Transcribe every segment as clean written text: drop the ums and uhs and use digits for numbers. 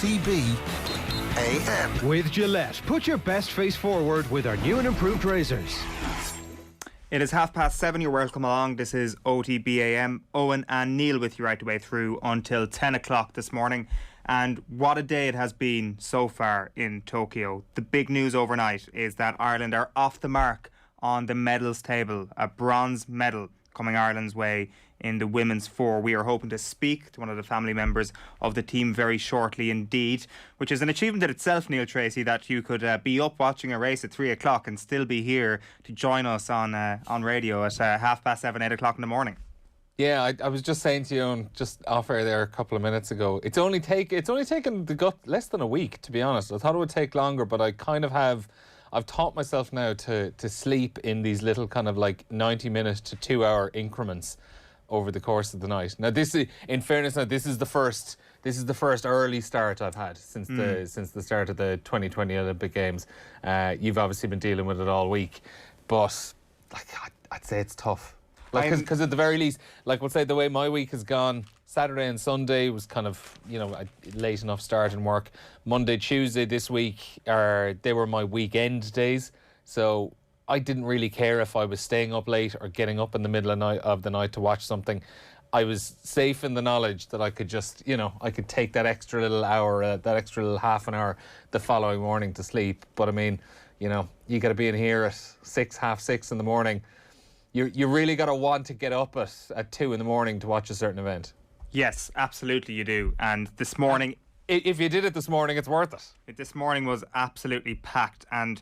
OTB AM. With Gillette, put your best face forward with our new and improved razors. It is 7:30. You're welcome along. This is OTB AM. Eoin and Neil with you right the way through until 10 o'clock this morning. And what a day it has been so far in Tokyo. The big news overnight is that Ireland are off the mark on the medals table. A bronze medal coming Ireland's way in the women's four. We are hoping to speak to one of the family members of the team very shortly indeed, which is an achievement in itself, Neil Treacy, that you could be up watching a race at 3 o'clock and still be here to join us on radio at 7:30, 8 o'clock in the morning. Yeah, I was just saying to you just off air there a couple of minutes ago, it's only taken the gut less than a week, to be honest. I thought it would take longer, but I kind of I've taught myself now to sleep in these little kind of like 90-minute to 2-hour increments over the course of the night. Now, this is, in fairness, this is the first early start I've had since the start of the 2020 Olympic Games. You've obviously been dealing with it all week, but like I'd say it's tough. Because at the very least, like we'll say the way my week has gone, Saturday and Sunday was kind of, a late enough start in work. Monday, Tuesday this week, they were my weekend days. So I didn't really care if I was staying up late or getting up in the middle of the night to watch something. I was safe in the knowledge that I could just, I could take that extra little hour, that extra little half an hour the following morning to sleep. But I mean, you got to be in here at 6:30 in the morning. You really got to want to get up at 2 in the morning to watch a certain event. Yes, absolutely you do. And this morning... If you did it this morning, it's worth it. This morning was absolutely packed, and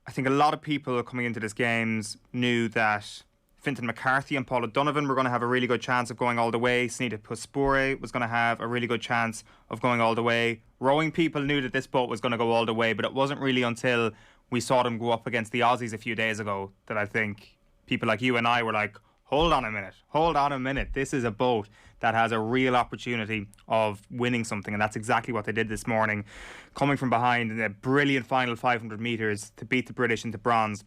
I think a lot of people coming into this games knew that Fintan McCarthy and Paula Donovan were going to have a really good chance of going all the way. Sunita Puspure was going to have a really good chance of going all the way. Rowing people knew that this boat was going to go all the way, but it wasn't really until we saw them go up against the Aussies a few days ago that I think people like you and I were like, hold on a minute. This is a boat that has a real opportunity of winning something, and that's exactly what they did this morning, coming from behind in a brilliant final 500 metres to beat the British into bronze.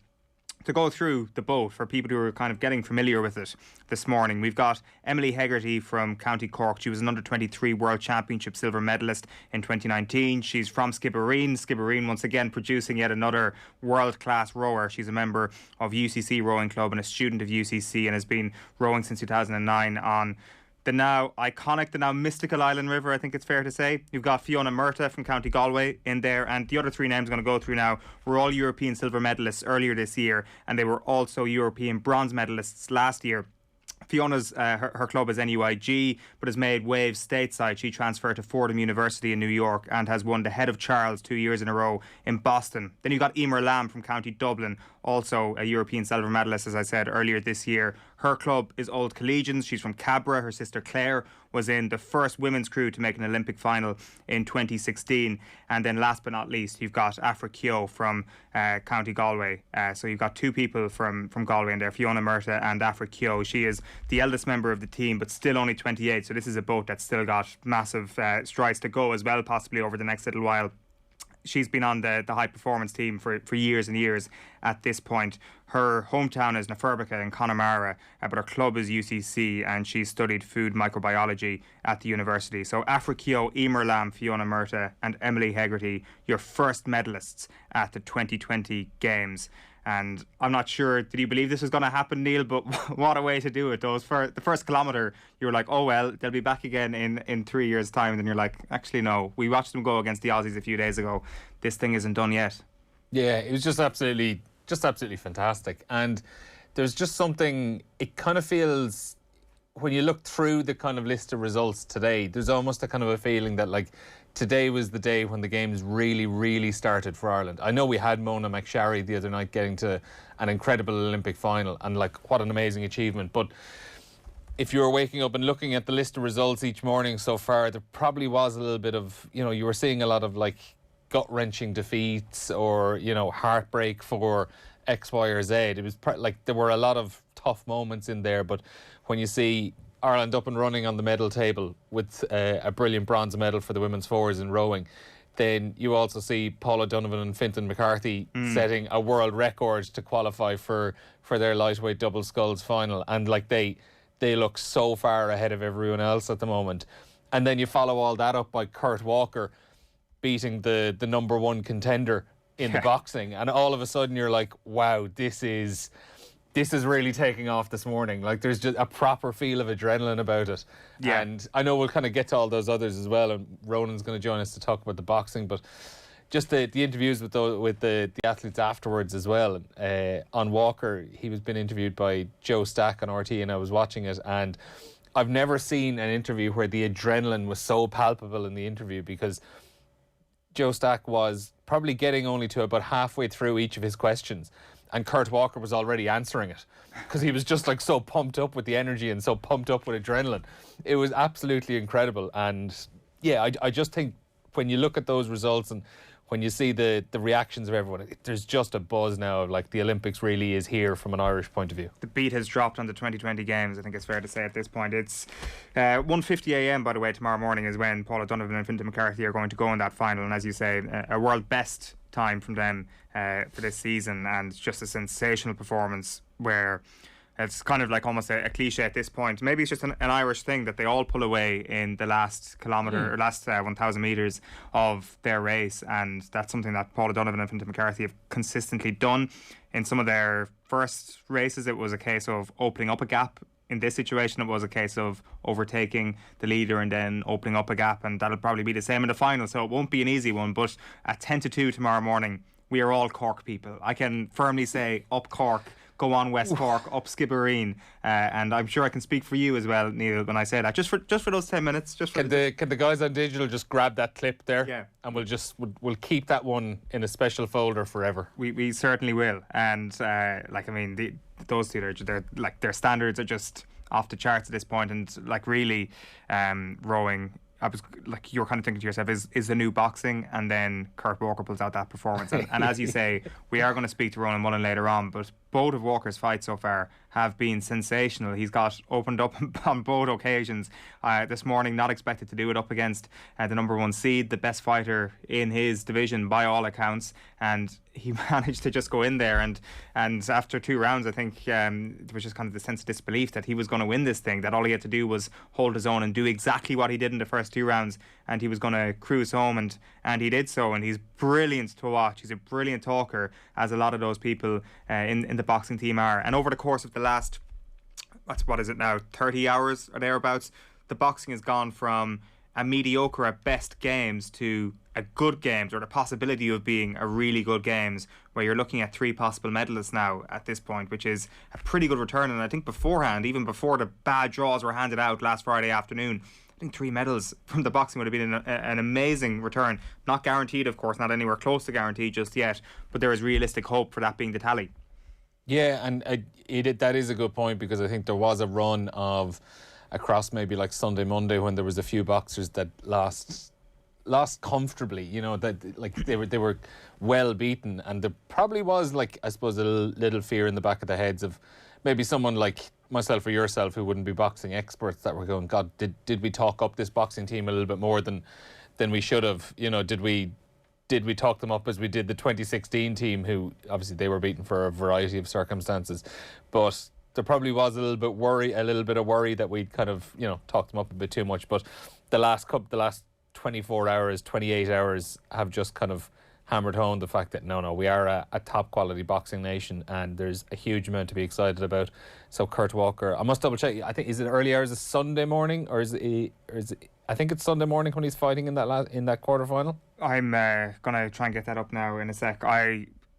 To go through the boat, for people who are kind of getting familiar with it this morning, we've got Emily Hegarty from County Cork. She was an under-23 World Championship silver medalist in 2019. She's from Skibbereen. Skibbereen once again producing yet another world-class rower. She's a member of UCC Rowing Club and a student of UCC, and has been rowing since 2009 on the now iconic, the now mystical Island River, I think it's fair to say. You've got Fiona Murtagh from County Galway in there, and the other three names I'm going to go through now were all European silver medalists earlier this year, and they were also European bronze medalists last year. Fiona's her club is NUIG, but has made waves stateside. She transferred to Fordham University in New York and has won the Head of Charles 2 years in a row in Boston. Then you've got Emer Lamb from County Dublin, also a European silver medalist, as I said earlier this year. Her club is Old Collegians. She's from Cabra. Her sister Claire was in the first women's crew to make an Olympic final in 2016. And then last but not least, you've got Afra Keogh from County Galway. So you've got two people from Galway in there, Fiona Murtagh and Afra Keogh. She is the eldest member of the team, but still only 28. So this is a boat that's still got massive strides to go as well, possibly over the next little while. She's been on the high performance team for years and years at this point. Her hometown is Naferbica in Connemara, but her club is UCC, and she studied food microbiology at the university. So Afra Keogh, Emer Lamb, Fiona Murtagh and Emily Hegarty, your first medalists at the 2020 Games. And I'm not sure, did you believe this was going to happen, Neil? But what a way to do it. The first kilometre, you were like, oh, well, they'll be back again in 3 years' time. And then you're like, actually, no. We watched them go against the Aussies a few days ago. This thing isn't done yet. Yeah, it was just absolutely fantastic. And there's just something, it kind of feels, when you look through the kind of list of results today, there's almost a kind of a feeling that, like, today was the day when the games really, really started for Ireland. I know we had Mona McSharry the other night getting to an incredible Olympic final, and like, what an amazing achievement. But if you were waking up and looking at the list of results each morning so far, there probably was a little bit of, you were seeing a lot of like gut-wrenching defeats or, heartbreak for X, Y or Z. It was like there were a lot of tough moments in there, but when you see Ireland up and running on the medal table with a brilliant bronze medal for the women's fours in rowing, then you also see Paula Donovan and Fintan McCarthy setting a world record to qualify for their lightweight double sculls final, and like they look so far ahead of everyone else at the moment. And then you follow all that up by Kurt Walker beating the number one contender in the boxing, and all of a sudden you're like, wow, this is really taking off this morning. Like, there's just a proper feel of adrenaline about it. Yeah. And I know we'll kind of get to all those others as well, and Ronan's going to join us to talk about the boxing, but just the interviews with the athletes afterwards as well. On Walker, he was being interviewed by Joe Stack on RT, and I was watching it, and I've never seen an interview where the adrenaline was so palpable in the interview, because Joe Stack was probably getting only to about halfway through each of his questions, and Kurt Walker was already answering it, because he was just like so pumped up with the energy and so pumped up with adrenaline. It was absolutely incredible. And yeah, I just think when you look at those results and when you see the reactions of everyone, there's just a buzz now of like the Olympics really is here from an Irish point of view. The beat has dropped on the 2020 games, I think it's fair to say at this point. It's 1:50 a.m, by the way, tomorrow morning is when Paula Donovan and Fintan McCarthy are going to go in that final, and as you say, a world best time from them for this season, and just a sensational performance where it's kind of like almost a cliche at this point. Maybe it's just an Irish thing that they all pull away in the last kilometre or last 1,000 metres of their race, and that's something that Paula Donovan and Fintan McCarthy have consistently done. In some of their first races, it was a case of opening up a gap. In this situation, it was a case of overtaking the leader and then opening up a gap, and that'll probably be the same in the final, so it won't be an easy one. But at 10-2 tomorrow morning, we are all Cork people. I can firmly say up Cork, go on West Cork, up Skibbereen, and I'm sure I can speak for you as well, Neil, when I say that. Just for those 10 minutes. Can the guys on digital just grab that clip there? Yeah. And we'll keep that one in a special folder forever. We certainly will. And those two, they're like, their standards are just off the charts at this point, and like really rowing. I was like, you were kind of thinking to yourself, is the new boxing? And then Kurt Walker pulls out that performance. And as you say, we are going to speak to Ronan Mullen later on, but both of Walker's fights so far have been sensational. He's got opened up on both occasions. This morning, not expected to do it up against the number one seed, the best fighter in his division by all accounts, and he managed to just go in there and after 2 rounds, I think there was just kind of the sense of disbelief that he was going to win this thing, that all he had to do was hold his own and do exactly what he did in the first 2 rounds, and he was going to cruise home, and he did so. And he's brilliant to watch. He's a brilliant talker, as a lot of those people in the boxing team are. And over the course of the last, what is it now, 30 hours or thereabouts, the boxing has gone from a mediocre at best games to a good games, or the possibility of being a really good games, where you're looking at 3 possible medalists now at this point, which is a pretty good return. And I think beforehand, even before the bad draws were handed out last Friday afternoon, I think 3 medals from the boxing would have been an amazing return. Not guaranteed, of course, not anywhere close to guaranteed just yet, but there is realistic hope for that being the tally. Yeah, and that is a good point, because I think there was a run of across maybe like Sunday, Monday, when there was a few boxers that lost comfortably, you know, that like they were well beaten, and there probably was, like, I suppose, a little fear in the back of the heads of maybe someone like myself or yourself who wouldn't be boxing experts, that were going, God, did we talk up this boxing team a little bit more than we should have? You know, did we talk them up as we did the 2016 team, who obviously they were beaten for a variety of circumstances, but there probably was a little bit of worry that we'd kind of, you know, talked them up a bit too much. But the last 24 hours, 28 hours have just kind of hammered home the fact that no, we are a top quality boxing nation, and there's a huge amount to be excited about. So Kurt Walker, I must double check, I think, is it early hours of Sunday morning, or is it I think it's Sunday morning when he's fighting in that quarter final. I'm gonna try and get that up now in a sec.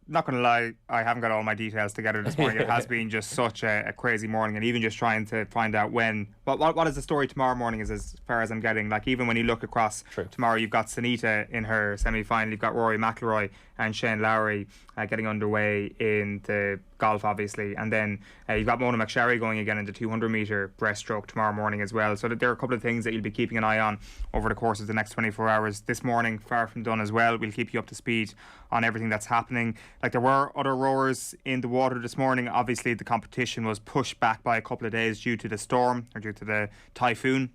Not going to lie, I haven't got all my details together this morning. It has been just such a crazy morning, and even just trying to find out what is the story tomorrow morning is as far as I'm getting. Like, even when you look across tomorrow, you've got Sunita in her semi-final, you've got Rory McIlroy and Shane Lowry getting underway in the golf, obviously, and then you've got Mona McSherry going again in the 200 metre breaststroke tomorrow morning as well. So there are a couple of things that you'll be keeping an eye on over the course of the next 24 hours. This morning, far from done as well. We'll keep you up to speed on everything that's happening. Like, there were other rowers in the water this morning. Obviously, the competition was pushed back by a couple of days due to the storm, or due to the typhoon,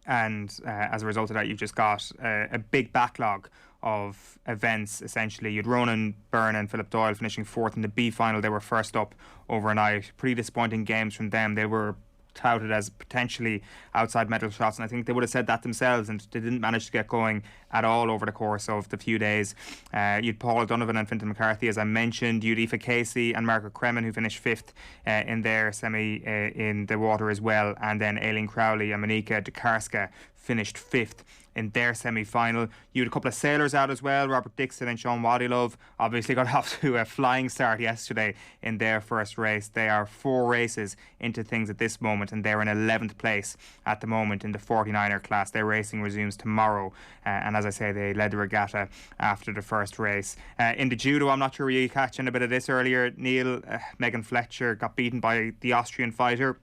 and as a result of that, you've just got a big backlog of events. Essentially, you'd Ronan Byrne and Philip Doyle finishing 4th in the B final. They were first up overnight. Pretty disappointing games from them. They were touted as potentially outside medal shots, and I think they would have said that themselves, and they didn't manage to get going at all over the course of the few days. You'd Paul O'Donovan and Fintan McCarthy, as I mentioned. You'd Aoife Casey and Margaret Cremen, who finished 5th in their semi in the water as well, and then Aileen Crowley and Monika Dekarska finished 5th in their semi-final. You had a couple of sailors out as well. Robert Dixon and Sean Wadilove obviously got off to a flying start yesterday in their first race. They are 4 races into things at this moment, and they're in 11th place at the moment in the 49er class. Their racing resumes tomorrow, and as I say, they led the regatta after the first race. In the judo, I'm not sure were you catching a bit of this earlier, Neil. Megan Fletcher got beaten by the Austrian fighter.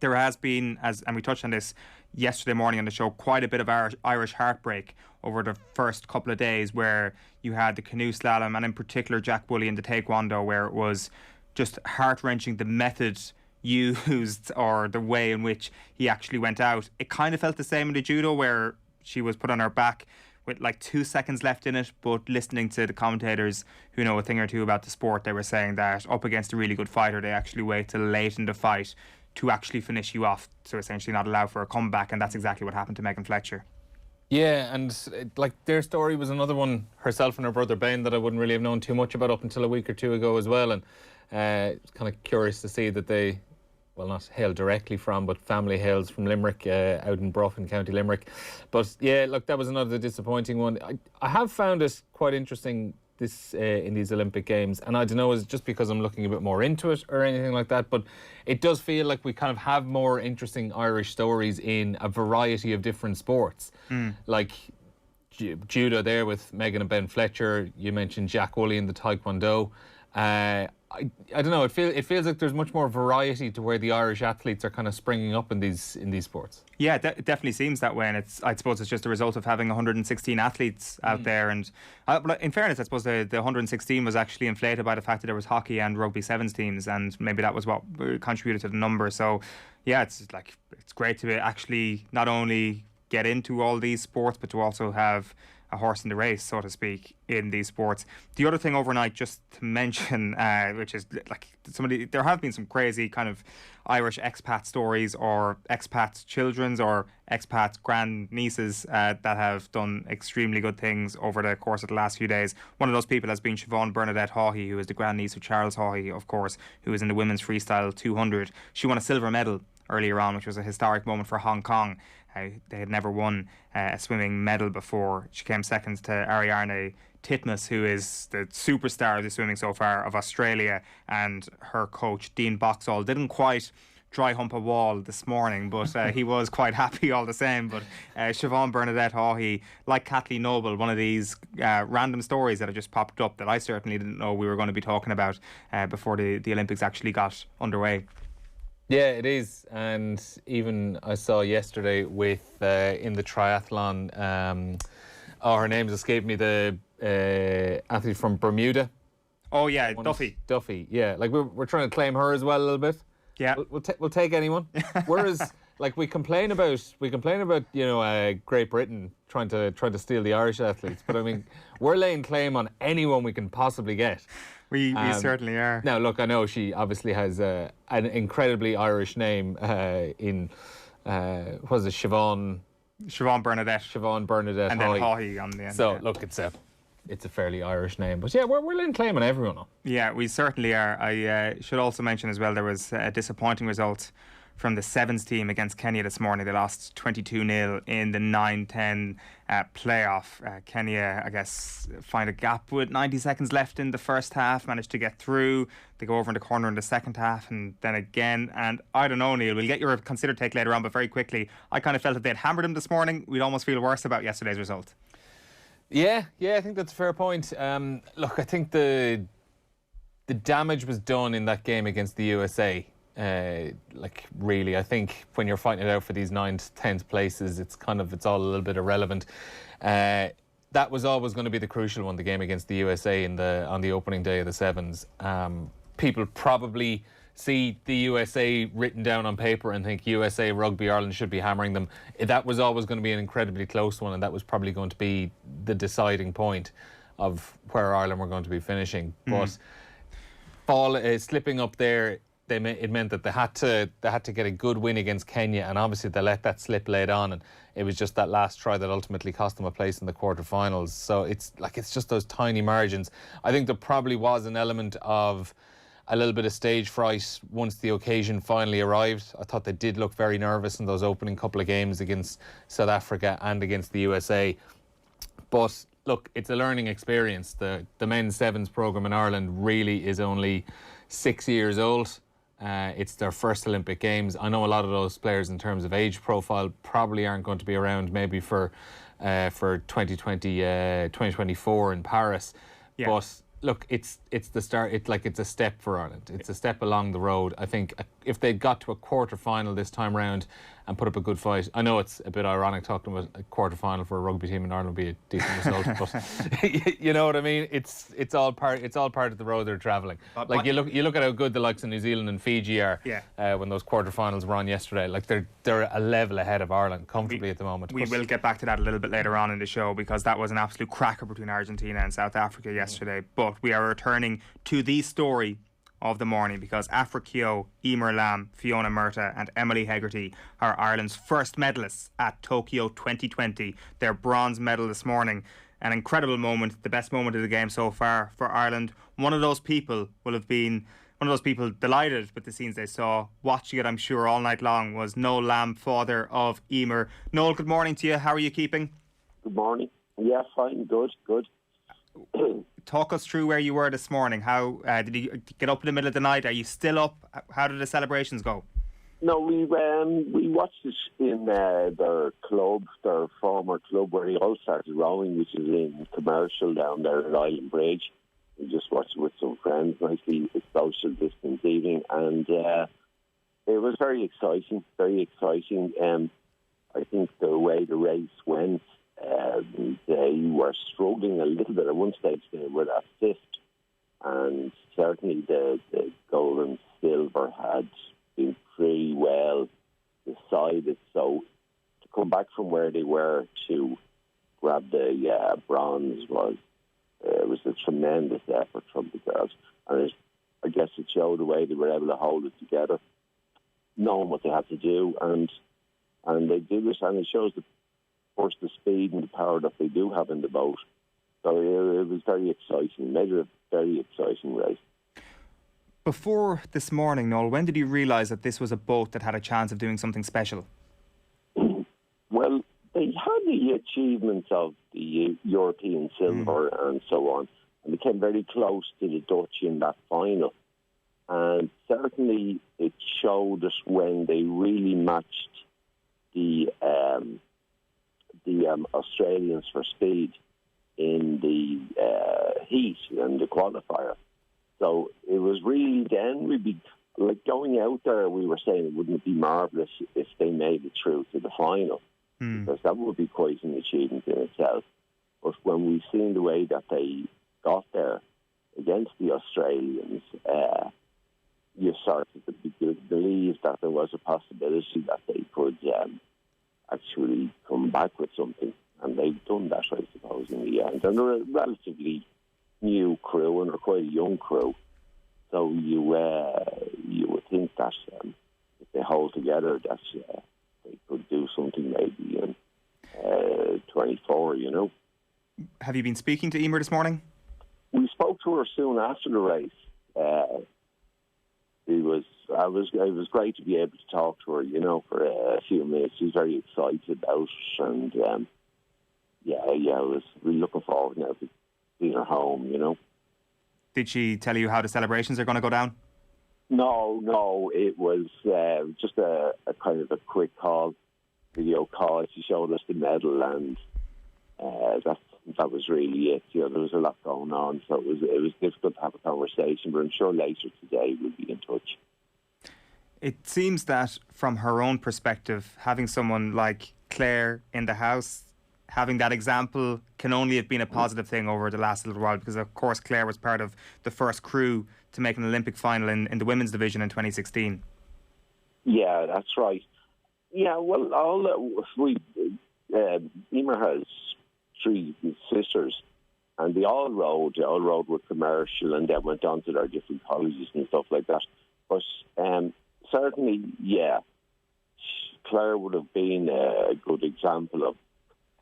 There has been, and we touched on this yesterday morning on the show, quite a bit of Irish heartbreak over the first couple of days, where you had the canoe slalom and in particular Jack Woolley in the taekwondo, where it was just heart-wrenching the method used or the way in which he actually went out. It kind of felt the same in the judo, where she was put on her back with like 2 seconds left in it, but listening to the commentators who know a thing or two about the sport, they were saying that up against a really good fighter, they actually wait till late in the fight to actually finish you off, so essentially not allow for a comeback, and that's exactly what happened to Megan Fletcher. Yeah, and like their story was another one, herself and her brother Ben, that I wouldn't really have known too much about up until a week or two ago as well, and it's kind of curious to see that they, well, not hail directly from, but family hails from Limerick, out in Brough in County Limerick. But yeah, look, that was another disappointing one. I have found it quite interesting this in these Olympic Games, and I don't know, is it just because I'm looking a bit more into it or anything like that, but it does feel like we kind of have more interesting Irish stories in a variety of different sports. Like judo there with Megan and Ben Fletcher. You mentioned Jack Woolley in the taekwondo. I don't know, it feels like there's much more variety to where the Irish athletes are kind of springing up in these sports. Yeah, it definitely seems that way, and I suppose it's just a result of having 116 athletes out there. And in fairness, I suppose the 116 was actually inflated by the fact that there was hockey and rugby sevens teams, and maybe that was what contributed to the number. So yeah, it's great to actually not only get into all these sports, but to also have a horse in the race, so to speak, in these sports. The other thing overnight, just to mention, which is like there have been some crazy kind of Irish expat stories, or expats' children's or expats' grandnieces that have done extremely good things over the course of the last few days. One of those people has been Siobhan Bernadette Haughey, who is the grandniece of Charles Haughey, of course, who is in the women's freestyle 200. She won a silver medal earlier on, which was a historic moment for Hong Kong. They had never won a swimming medal before. She came second to Ariarne Titmus, who is the superstar of the swimming so far of Australia, and her coach Dean Boxall didn't quite dry hump a wall this morning, but he was quite happy all the same. But Siobhan Bernadette Haughey, like Kathleen Noble, one of these random stories that have just popped up that I certainly didn't know we were going to be talking about before the Olympics actually got underway. Yeah, it is. And even I saw yesterday with in the triathlon, her name's escaped me, the athlete from Bermuda. Oh yeah, Duffy. Duffy, yeah. Like we're trying to claim her as well a little bit. Yeah, we'll take anyone. Whereas, like we complain about Great Britain trying to steal the Irish athletes, but I mean we're laying claim on anyone we can possibly get. We certainly are. Now, look, I know she obviously has an incredibly Irish name in what is it, Siobhan Bernadette. Siobhan Bernadette, and then Haughey on the end. So look, it's a fairly Irish name, but yeah, we're laying claim on everyone now. Yeah, we certainly are. I should also mention as well, there was a disappointing result from the sevens team against Kenya this morning. They lost 22-0 in the 9-10 playoff. Kenya, I guess, find a gap with 90 seconds left in the first half, managed to get through. They go over in the corner in the second half, and then again. And I don't know, Neil, we'll get your considered take later on, but very quickly, I kind of felt that they'd hammered them this morning. We'd almost feel worse about yesterday's result. Yeah, I think that's a fair point. Look, I think the damage was done in that game against the USA. Really, I think when you're fighting it out for these 9th, 10th places, it's all a little bit irrelevant. That was always going to be the crucial one, the game against the USA on the opening day of the sevens. People probably see the USA written down on paper and think USA Rugby Ireland should be hammering them. That was always going to be an incredibly close one, and that was probably going to be the deciding point of where Ireland were going to be finishing. But slipping up there, it meant that they had to get a good win against Kenya, and obviously they let that slip late on, and it was just that last try that ultimately cost them a place in the quarterfinals. So it's just those tiny margins. I think there probably was an element of a little bit of stage fright once the occasion finally arrived. I thought they did look very nervous in those opening couple of games against South Africa and against the USA. But look, it's a learning experience. The men's sevens programme in Ireland really is only 6 years old. It's their first Olympic Games. I know a lot of those players in terms of age profile probably aren't going to be around maybe for 2024 in Paris. Yeah. But look, it's the start. It's a step for Ireland. It's a step along the road. I think if they'd got to a quarter final this time round and put up a good fight, I know it's a bit ironic talking about a quarter final for a rugby team in Ireland would be a decent result, but you know what I mean. It's all part of the road they're travelling. Like you look at how good the likes of New Zealand and Fiji are. Yeah. When those quarterfinals were on yesterday, like they're a level ahead of Ireland comfortably at the moment. We will get back to that a little bit later on in the show, because that was an absolute cracker between Argentina and South Africa yesterday. But we are returning to the story of the morning, because Afra Keogh, Emer Lamb, Fiona Murtagh and Emily Hegarty are Ireland's first medalists at Tokyo 2020. Their bronze medal this morning. An incredible moment, the best moment of the game so far for Ireland. One of those people delighted with the scenes they saw, watching it I'm sure all night long, was Noel Lamb, father of Emer. Noel, good morning to you. How are you keeping? Good morning. Yeah, fine, good. Talk us through where you were this morning. How did you get up in the middle of the night? Are you still up? How did the celebrations go? No, we watched it in their club, their former club where they all started rowing, which is in Commercial down there at Island Bridge. We just watched it with some friends, nicely social distance evening, and it was very exciting. I think the way the race went, they were struggling a little bit. At one stage they were at fifth, and certainly the gold and silver had been pretty well decided. So to come back from where they were to grab the bronze was a tremendous effort from the girls, and I guess it showed the way they were able to hold it together, knowing what they had to do, and they did it, and it shows the speed and the power that they do have in the boat. So it was very exciting. Made it a very exciting race. Before this morning, Noel, when did you realise that this was a boat that had a chance of doing something special? Well, they had the achievements of the European silver and so on, and they came very close to the Dutch in that final. And certainly it showed us when they really matched the Australians for speed in the heat and the qualifier. So it was really then we'd be like going out there. We were saying, wouldn't it be marvellous if they made it through to the final? Because that would be quite an achievement in itself. But when we seen the way that they got there against the Australians, you started to believe that there was a possibility that they could actually come back with something, and they've done that, I suppose, in the end. And they're a relatively new crew, and they're quite a young crew, so you would think that if they hold together, that they could do something maybe in 24. You know. Have you been speaking to Emer this morning? We spoke to her soon after the race. It was great to be able to talk to her, you know, for a few minutes. She was very excited about it, and I was really looking forward now to seeing her home, you know. Did she tell you how the celebrations are going to go down? No, it was just a kind of a quick video call. She showed us the medal, and that was really it. You know, there was a lot going on, so it was difficult to have a conversation, but I'm sure later today we'll be in touch. It seems that from her own perspective, having someone like Claire in the house, having that example can only have been a positive thing over the last little while, because of course Claire was part of the first crew to make an Olympic final in the women's division in 2016. Yeah, that's right. Yeah, well, Emer has three sisters, and they all rowed with Commercial, and then went on to their different colleges and stuff like that. But certainly, yeah, Claire would have been a good example of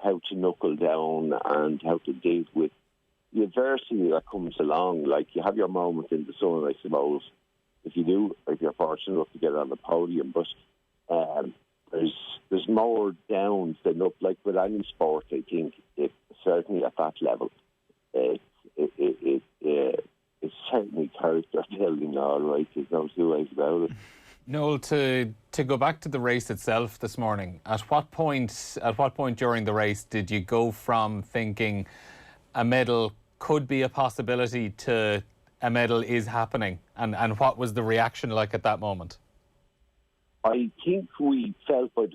how to knuckle down and how to deal with the adversity that comes along. Like, you have your moment in the sun, I suppose, if you're fortunate enough to get on the podium. But there's more downs than up. Like with any sport, I think, certainly at that level, it's certainly character building, all right. There's no two ways about it. Noel, to go back to the race itself this morning, at what point during the race did you go from thinking a medal could be a possibility to a medal is happening, and what was the reaction like at that moment? I think we felt by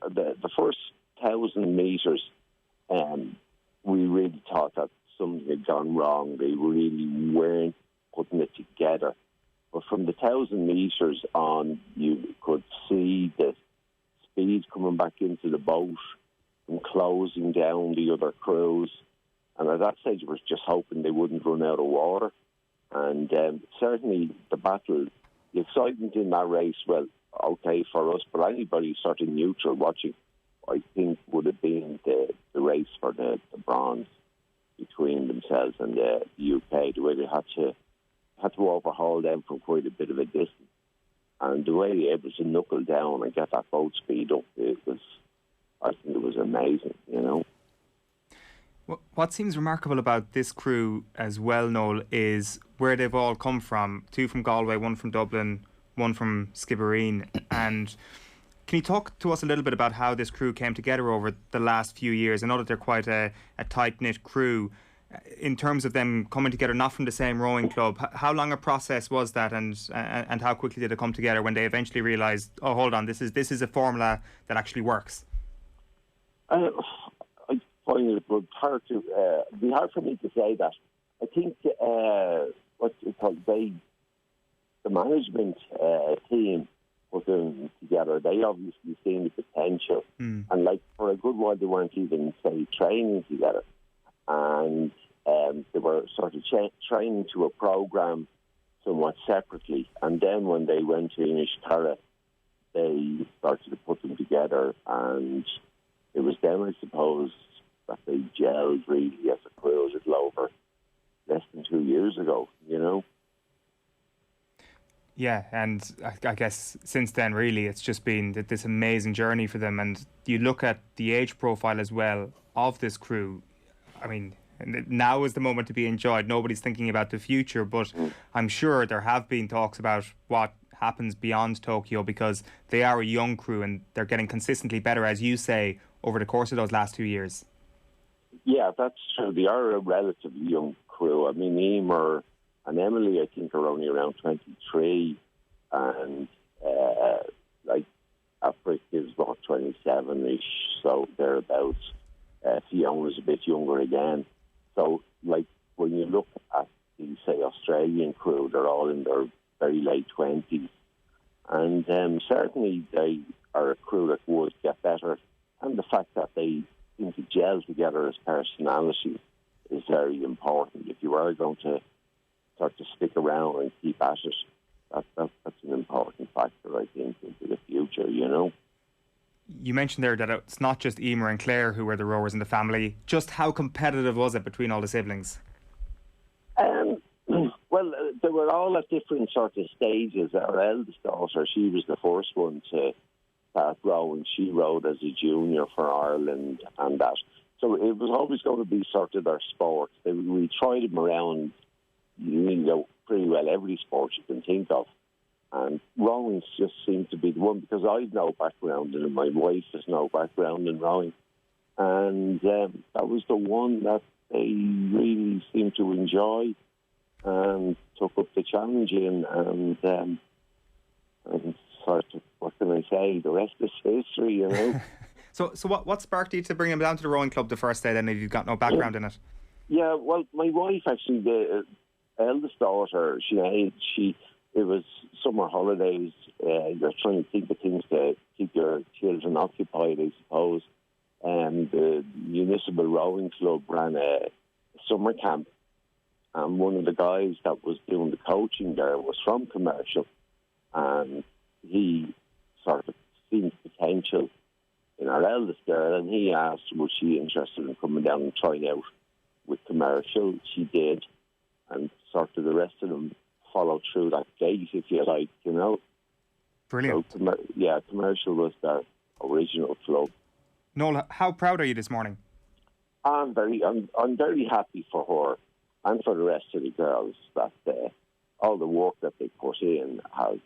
the first 1,000 metres, we really thought that something had gone wrong. They really weren't putting it together. But from the 1,000 metres on, you could see the speed coming back into the boat and closing down the other crews. And at that stage, we were just hoping they wouldn't run out of water. And certainly the battle, the excitement in that race, well, okay for us, but anybody sort of neutral watching, I think, would have been the race for the bronze between themselves and the UK, the way they had to overhaul them from quite a bit of a distance. And the way they were able to knuckle down and get that boat speed up, I think it was amazing, you know. What seems remarkable about this crew as well, Noel, is where they've all come from. 2 from Galway, 1 from Dublin, 1 from Skibbereen. And can you talk to us a little bit about how this crew came together over the last few years? I know that they're quite a tight-knit crew. In terms of them coming together, not from the same rowing club, how long a process was that, and how quickly did it come together when they eventually realised, oh, hold on, this is a formula that actually works? I find it a good part to it'd be hard for me to say that. I think the management team put them together. They obviously seen the potential, and like for a good while they weren't even training together, and they were sort of training to a program somewhat separately. And then when they went to Inniscarra, they started to put them together, and it was then, I suppose, that they gelled really as a crew a little over less than 2 years ago, you know. Yeah, and I guess since then, really, it's just been this amazing journey for them. And you look at the age profile as well of this crew. I mean, now is the moment to be enjoyed. Nobody's thinking about the future, but I'm sure there have been talks about what happens beyond Tokyo, because they are a young crew and they're getting consistently better, as you say, over the course of those last 2 years. Yeah, that's true. They are a relatively young crew. I mean, Emer and Emily, I think, are only around 23, and Afric is about 27-ish, so thereabouts. Fiona's a bit younger again. So, like, when you look at the, say, Australian crew, they're all in their very late 20s. And certainly they are a crew that would get better. And the fact that they seem to gel together as personalities is very important. If you are going to start to stick around and keep at it, that's an important factor, I think, into the future, you know. You mentioned there that it's not just Emer and Claire who were the rowers in the family. Just how competitive was it between all the siblings? Well, they were all at different sort of stages. Our eldest daughter, she was the first one to start rowing. She rowed as a junior for Ireland and that. So it was always going to be sort of their sport. We tried them around, you know, pretty well every sport you can think of. And rowing just seemed to be the one, because I've no background in it. My wife has no background in rowing. And that was the one that they really seemed to enjoy and took up the challenge in. And sort of, what can I say, the rest is history, you know. So what sparked you to bring him down to the rowing club the first day then, if you've got no background in it? Yeah, well, my wife actually, the eldest daughter, it was summer holidays. You're trying to think of things to keep your children occupied, I suppose. And the Municipal Rowing Club ran a summer camp. And one of the guys that was doing the coaching there was from Commercial. And he sort of seen potential in our eldest girl, and he asked, was she interested in coming down and trying out with commercial? She did, and sort of the rest of them followed through that gate, if you like, you know. Brilliant. So, commercial was their original club. Noel, how proud are you this morning? I'm very happy for her and for the rest of the girls that all the work that they put in has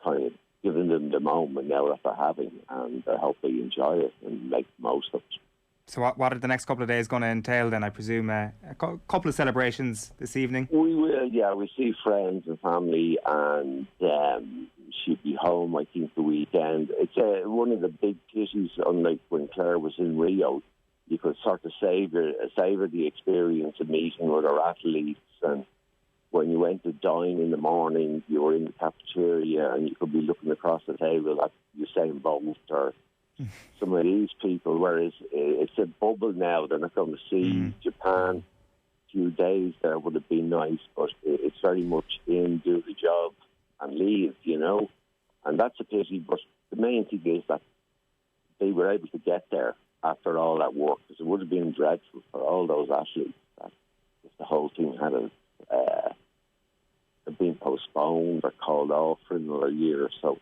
kind of given them the moment now that they're having, and I hope they enjoy it and make the most of it. So what are the next couple of days going to entail then? I presume a couple of celebrations this evening? We will, yeah. We see friends and family, and she'll be home, I think, the weekend. It's one of the big pities, unlike when Claire was in Rio. You could sort of savour the experience of meeting other athletes, and when you went to dine in the morning, you were in the cafeteria and you could be looking across the table at Usain Bolt or some of these people, whereas it's a bubble now. They're not going to see Japan. A few days there would have been nice, but it's very much in, do the job and leave, you know. And that's a pity, but the main thing is that they were able to get there after all that work, because it would have been dreadful for all those athletes that if the whole thing had been postponed or called off for another year. So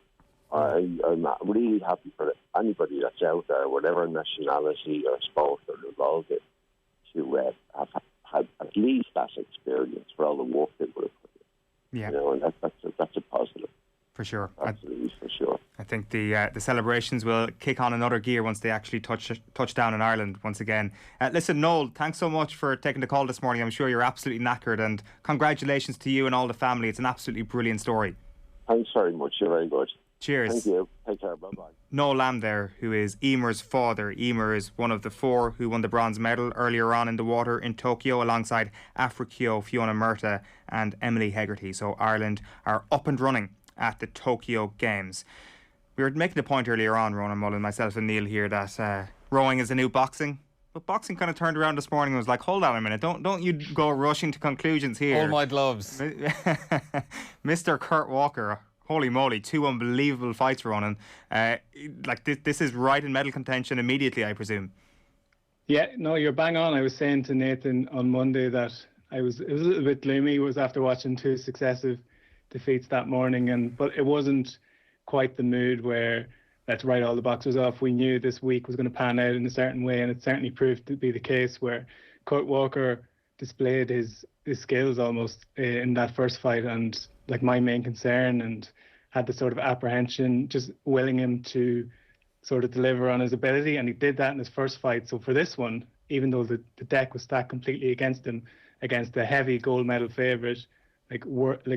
I'm really happy for anybody that's out there, whatever nationality or sport they're involved in, to have had at least that experience for all the work they would have put in. Yeah. You know, and that's a positive. For sure. Absolutely, for sure. I think the celebrations will kick on another gear once they actually touch down in Ireland once again. Listen, Noel, thanks so much for taking the call this morning. I'm sure you're absolutely knackered, and congratulations to you and all the family. It's an absolutely brilliant story. Thanks very much. You're very good. Cheers. Thank you. Take care. Bye-bye. Noel Lamb there, who is Emer's father. Emer is one of the 4 who won the bronze medal earlier on in the water in Tokyo alongside Afrikio, Fiona Murtagh and Emily Hegarty. So Ireland are up and running at the Tokyo Games. We were making the point earlier on, Ronan Mullen, myself and Neil here, that rowing is the new boxing. But boxing kind of turned around this morning and was like, hold on a minute, don't you go rushing to conclusions here. Hold my gloves. Mr. Kurt Walker, holy moly, 2 unbelievable fights, Ronan. This is right in medal contention immediately, I presume. Yeah, no, you're bang on. I was saying to Nathan on Monday that it was a little bit gloomy. It was after watching 2 successive defeats that morning, but it wasn't quite the mood where let's write all the boxers off. We knew this week was going to pan out in a certain way, and it certainly proved to be the case, where Kurt Walker displayed his skills almost in that first fight, and like my main concern, and had the sort of apprehension, just willing him to sort of deliver on his ability, and he did that in his first fight. So for this one, even though the deck was stacked completely against him, against the heavy gold medal favourite, like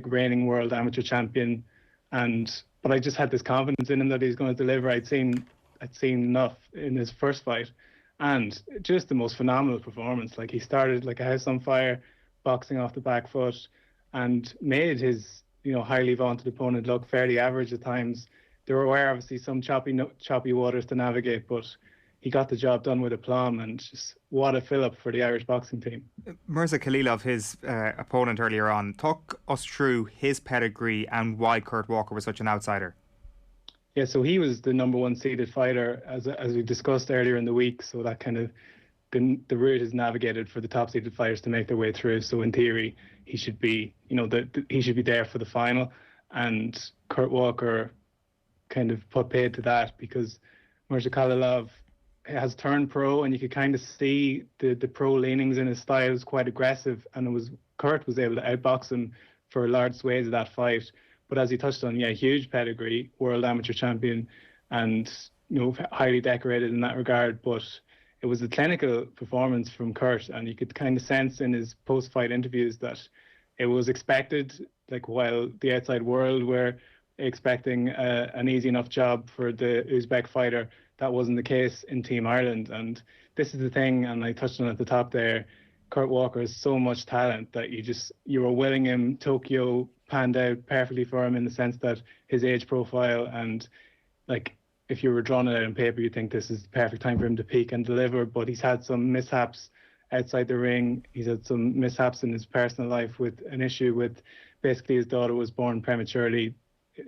reigning world amateur champion, but I just had this confidence in him that he's going to deliver. I'd seen enough in his first fight, and just the most phenomenal performance. Like, he started like a house on fire, boxing off the back foot, and made his highly vaunted opponent look fairly average at times. There were obviously some choppy waters to navigate, but he got the job done with aplomb, and just what a fill-up for the Irish boxing team. Mirza Khalilov, his opponent earlier on, talk us through his pedigree and why Kurt Walker was such an outsider. Yeah, so he was the number 1 seeded fighter, as we discussed earlier in the week, so that kind of the route is navigated for the top seeded fighters to make their way through. So in theory, he should be, he should be there for the final, and Kurt Walker kind of put paid to that, because Mirza Khalilov has turned pro, and you could kind of see the pro leanings in his style. Was quite aggressive, and Kurt was able to outbox him for large swathes of that fight. But as he touched on, huge pedigree, world amateur champion, and highly decorated in that regard. But it was a clinical performance from Kurt, and you could kind of sense in his post-fight interviews that it was expected. Like, while the outside world were expecting an easy enough job for the Uzbek fighter, that wasn't the case in Team Ireland. And this is the thing, and I touched on it at the top there, Kurt Walker has so much talent that you were willing him. Tokyo panned out perfectly for him in the sense that his age profile, and like, if you were drawing it out on paper, you'd think this is the perfect time for him to peak and deliver. But he's had some mishaps outside the ring. He's had some mishaps in his personal life, with an issue with basically his daughter was born prematurely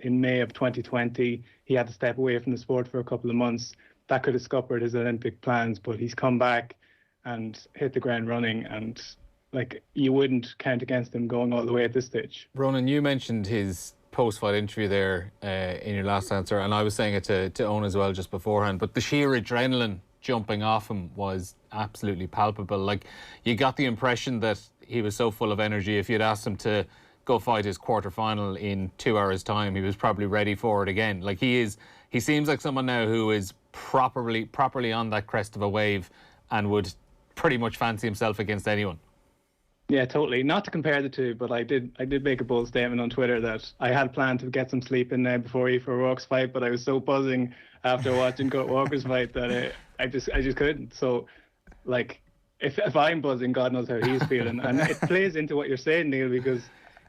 in May of 2020. He had to step away from the sport for a couple of months. That could have scuppered his Olympic plans, but he's come back and hit the ground running, and like, you wouldn't count against him going all the way at this stage. Ronan, you mentioned his post-fight interview there in your last answer, and I was saying it to Eoin as well just beforehand, but the sheer adrenaline jumping off him was absolutely palpable. Like, you got the impression that he was so full of energy. If you'd asked him to go fight his quarter-final in 2 hours' time, he was probably ready for it again. Like, he seems like someone now who is properly on that crest of a wave and would pretty much fancy himself against anyone. Yeah, totally. Not to compare the two, but I did make a bold statement on Twitter that I had planned to get some sleep in there before Aoife O'Rourke's fight, but I was so buzzing after watching Kurt Walker's fight that I just couldn't. So, like, if I'm buzzing, God knows how he's feeling, and it plays into what you're saying, Neil, because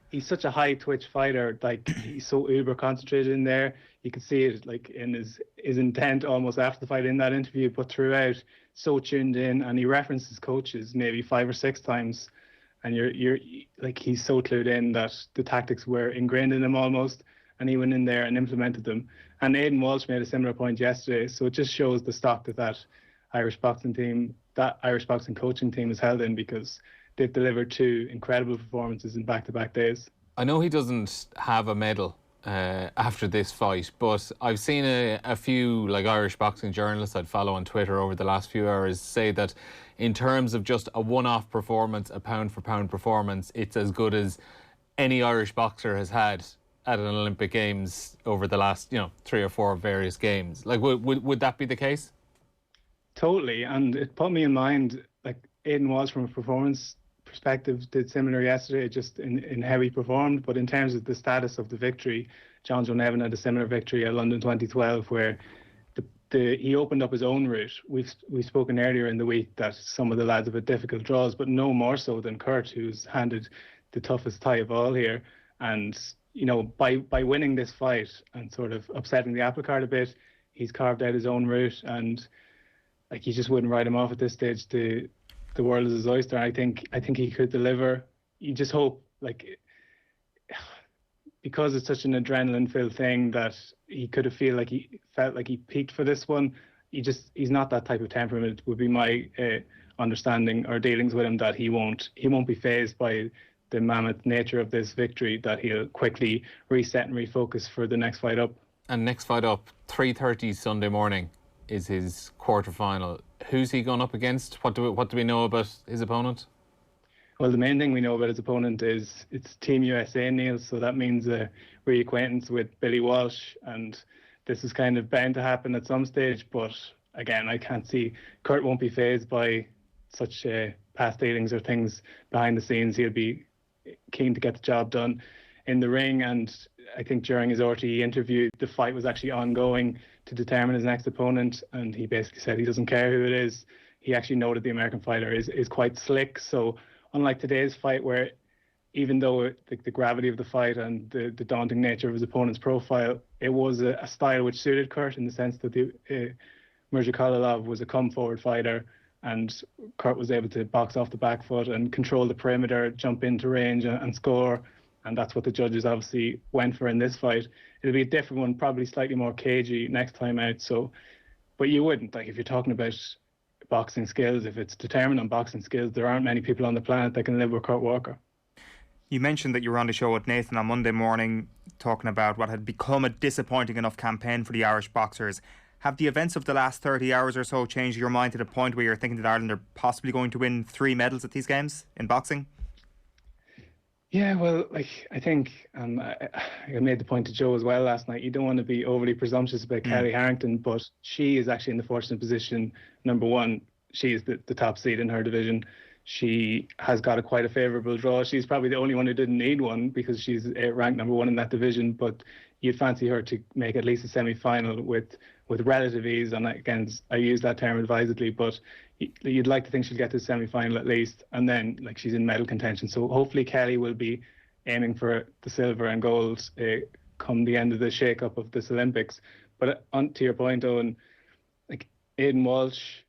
he's such a high twitch fighter. Like, he's so uber concentrated in there. You could see it, like, in his intent almost after the fight in that interview, but throughout, so tuned in, and he references coaches maybe 5 or 6 times. And you're like, he's so clued in that the tactics were ingrained in him almost, and he went in there and implemented them. And Aidan Walsh made a similar point yesterday, so it just shows the stock that Irish boxing team, that Irish boxing coaching team is held in, because they've delivered 2 incredible performances in back-to-back days. I know he doesn't have a medal after this fight, but I've seen a few like Irish boxing journalists I'd follow on Twitter over the last few hours say that in terms of just a one-off performance, a pound-for-pound performance, it's as good as any Irish boxer has had at an Olympic Games over the last, 3 or 4 various games. Like, would that be the case? Totally, and it put me in mind, like, Aidan Walsh from a performance perspective did similar yesterday, just in how he performed, but in terms of the status of the victory, John Joe Nevin had a similar victory at London 2012 where he opened up his own route. We've spoken earlier in the week that some of the lads have had difficult draws, but no more so than Kurt, who's handed the toughest tie of all here. And, by winning this fight and sort of upsetting the apple cart a bit, he's carved out his own route, and like, you just wouldn't write him off at this stage. The world is his oyster. I think he could deliver. You just hope, like, because it's such an adrenaline-filled thing, that he could have felt like he peaked for this one. He's not that type of temperament, would be my understanding or dealings with him, that he won't be fazed by the mammoth nature of this victory, that he'll quickly reset and refocus for the next fight up. And next fight up, 3:30 Sunday morning, is his quarter-final. Who's he going up against? What do we know about his opponent? Well, the main thing we know about his opponent is it's Team USA, Neil, so that means a reacquaintance with Billy Walsh, and this is kind of bound to happen at some stage, but again, I can't see, Kurt won't be fazed by such past dealings or things behind the scenes. He'll be keen to get the job done in the ring, and I think during his RTE interview, the fight was actually ongoing to determine his next opponent, and he basically said he doesn't care who it is. He actually noted the American fighter is quite slick, so unlike today's fight, where even though the gravity of the fight and the daunting nature of his opponent's profile, it was a style which suited Kurt, in the sense that Mirza Khalilov was a come-forward fighter, and Kurt was able to box off the back foot and control the perimeter, jump into range and score, and that's what the judges obviously went for in this fight. It'll be a different one, probably slightly more cagey next time out. So, but you wouldn't, like, if you're talking about boxing skills, if it's determined on boxing skills, there aren't many people on the planet that can live with Kurt Walker. You mentioned that you were on the show with Nathan on Monday morning talking about what had become a disappointing enough campaign for the Irish boxers. Have the events of the last 30 hours or so changed your mind to the point where you're thinking that Ireland are possibly going to win 3 medals at these games in boxing? Yeah, well, like, I think I made the point to Joe as well last night. You don't want to be overly presumptuous about Kelly Harrington, but she is actually in the fortunate position. Number one, she is the top seed in her division. She has got quite a favourable draw. She's probably the only one who didn't need one, because she's ranked number 1 in that division. But you'd fancy her to make at least a semi-final with relative ease. And again, I use that term advisedly, but you'd like to think she'll get to the semi-final at least, and then, like, she's in medal contention. So hopefully Kelly will be aiming for the silver and gold come the end of the shake-up of this Olympics. But to your point, Eoin, like, Aidan Walsh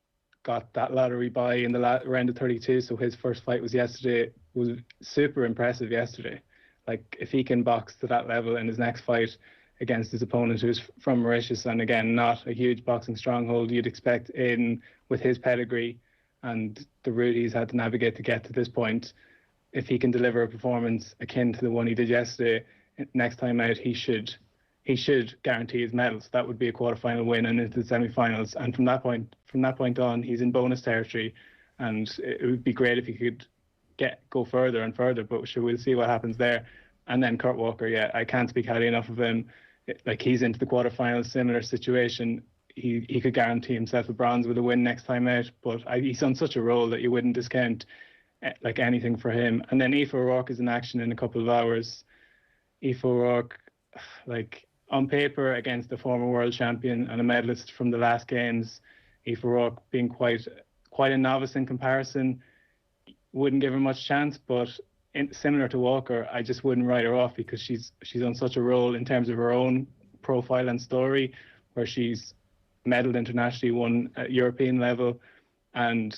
got that lottery bye in the round of 32, so his first fight was yesterday. Was super impressive yesterday. Like, if he can box to that level in his next fight, against his opponent, who's from Mauritius, and again, not a huge boxing stronghold. You'd expect Aiden, with his pedigree and the route he's had to navigate to get to this point, if he can deliver a performance akin to the one he did yesterday, next time out he should guarantee his medals. That would be a quarterfinal win and into the semi-finals. And from that point on, he's in bonus territory, and it would be great if he could go further and further. But sure, we'll see what happens there. And then Kurt Walker, yeah, I can't speak highly enough of him. Like, he's into the quarterfinals, similar situation. He could guarantee himself a bronze with a win next time out. But he's on such a roll that you wouldn't discount like anything for him. And then Aoife O'Rourke is in action in a couple of hours. Aoife O'Rourke, like, on paper, against the former world champion and a medalist from the last games, Aoife O'Rourke being quite a novice in comparison, wouldn't give her much chance. But similar to Walker, I just wouldn't write her off, because she's on such a roll in terms of her own profile and story, where she's medalled internationally, won at European level, and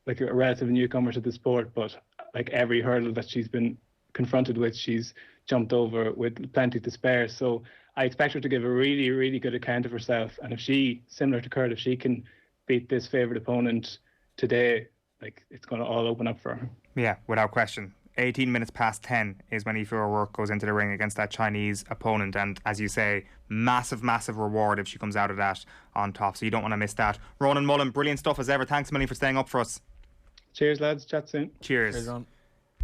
like a relative newcomer to the sport. But like, every hurdle that she's been confronted with, she's jumped over with plenty to spare. So I expect her to give a really, really good account of herself. And if she, similar to Kurt, if she can beat this favoured opponent today, like, it's going to all open up for her. Yeah, without question. 18 minutes past 10 is when Aoife O'Rourke goes into the ring against that Chinese opponent. And as you say, massive, massive reward if she comes out of that on top. So you don't want to miss that. Ronan Mullen, brilliant stuff as ever. Thanks a million for staying up for us. Cheers, lads. Chat soon. Cheers. Cheers on.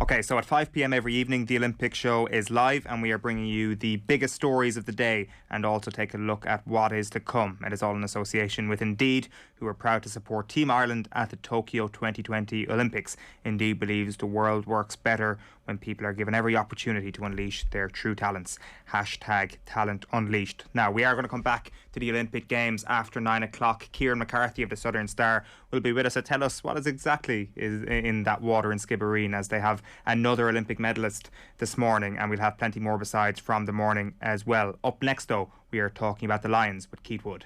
Okay, so at 5 p.m. every evening, the Olympic show is live, and we are bringing you the biggest stories of the day, and also take a look at what is to come. It is all in association with Indeed, who are proud to support Team Ireland at the Tokyo 2020 Olympics. Indeed believes the world works better when people are given every opportunity to unleash their true talents. #TalentUnleashed. Now, we are going to come back to the Olympic Games after 9 o'clock. Kieran McCarthy of the Southern Star will be with us to tell us what is exactly in that water in Skibbereen, as they have another Olympic medalist this morning, and we'll have plenty more besides from the morning as well. Up next, though, we are talking about the Lions with Keith Wood.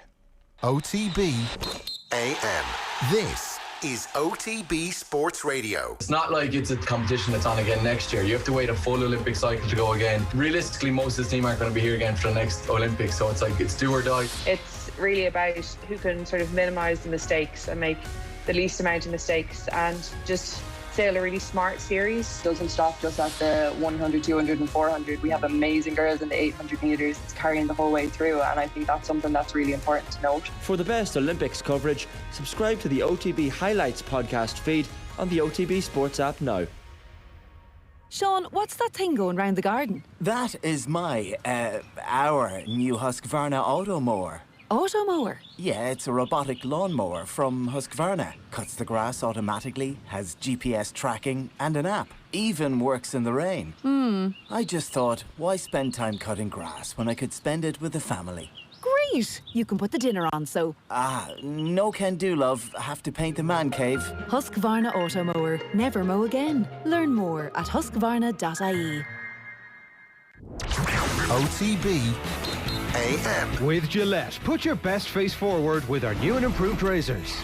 OTB AM. This is OTB Sports Radio. It's not like it's a competition that's on again next year. You have to wait a full Olympic cycle to go again. Realistically, most of the team aren't going to be here again for the next Olympics, so it's like, it's do or die. It's really about who can sort of minimise the mistakes and make the least amount of mistakes, and just sail a really smart series. Doesn't stop just at the 100, 200 and 400. We have amazing girls in the 800 metres. It's carrying the whole way through, and I think that's something that's really important to note. For the best Olympics coverage, subscribe to the OTB Highlights podcast feed on the OTB Sports app now. Sean, what's that thing going round the garden? That is our new Husqvarna Automower. Automower? Yeah, it's a robotic lawnmower from Husqvarna. Cuts the grass automatically, has GPS tracking and an app. Even works in the rain. I just thought, why spend time cutting grass when I could spend it with the family? Great! You can put the dinner on, so... No can do, love. Have to paint the man cave. Husqvarna Automower. Never mow again. Learn more at husqvarna.ie. OTB AM. With Gillette, put your best face forward with our new and improved razors.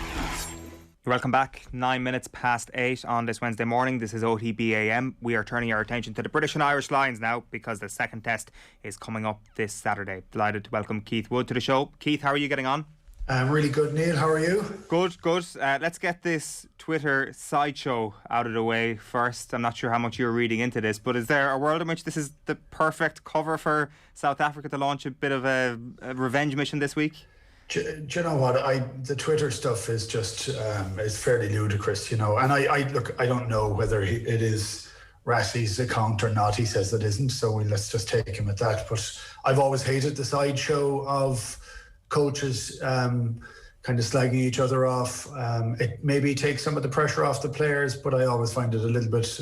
Welcome back. 9 minutes past 8 on this Wednesday morning. This is OTB AM. We are turning our attention to the British and Irish Lions now, because the second test is coming up this Saturday. Delighted to welcome Keith Wood to the show. Keith, how are you getting on? Really good, Neil. How are you? Good. Let's get this Twitter sideshow out of the way first. I'm not sure how much you're reading into this, but is there a world in which this is the perfect cover for South Africa to launch a bit of a revenge mission this week? Do you know what? The Twitter stuff is just is fairly ludicrous, you know. And I don't know whether it is Rassie's account or not. He says it isn't, so let's just take him at that. But I've always hated the sideshow of coaches kind of slagging each other off. It maybe takes some of the pressure off the players, but I always find it a little bit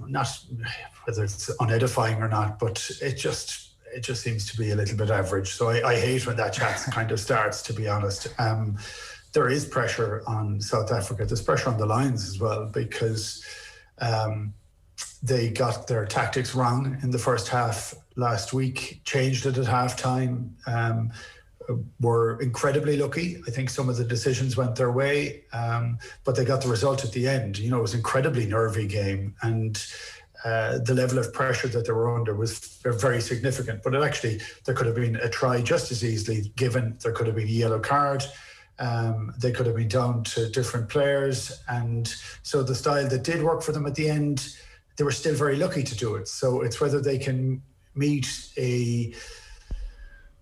not whether it's unedifying or not, but it just seems to be a little bit average. So I hate when that chat kind of starts, to be honest. There is pressure on South Africa. There's pressure on the Lions as well, because they got their tactics wrong in the first half last week, changed it at halftime, were incredibly lucky. I think some of the decisions went their way, but they got the result at the end. You know, it was an incredibly nervy game, and the level of pressure that they were under was very significant. But there could have been a try just as easily given. There could have been a yellow card. They could have been down to different players. And so the style that did work for them at the end, they were still very lucky to do it. So it's whether they can meet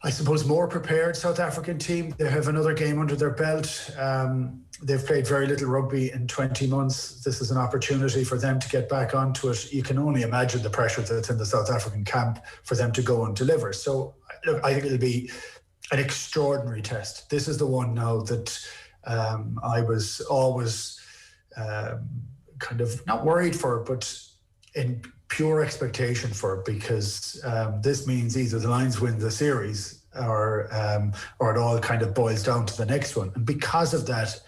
I suppose, more prepared South African team. They have another game under their belt. They've played very little rugby in 20 months. This is an opportunity for them to get back onto it. You can only imagine the pressure that's in the South African camp for them to go and deliver. So, look, I think it'll be an extraordinary test. This is the one now that I was always kind of not worried for, but in pure expectation for, because this means either the Lions win the series or it all kind of boils down to the next one. And because of that,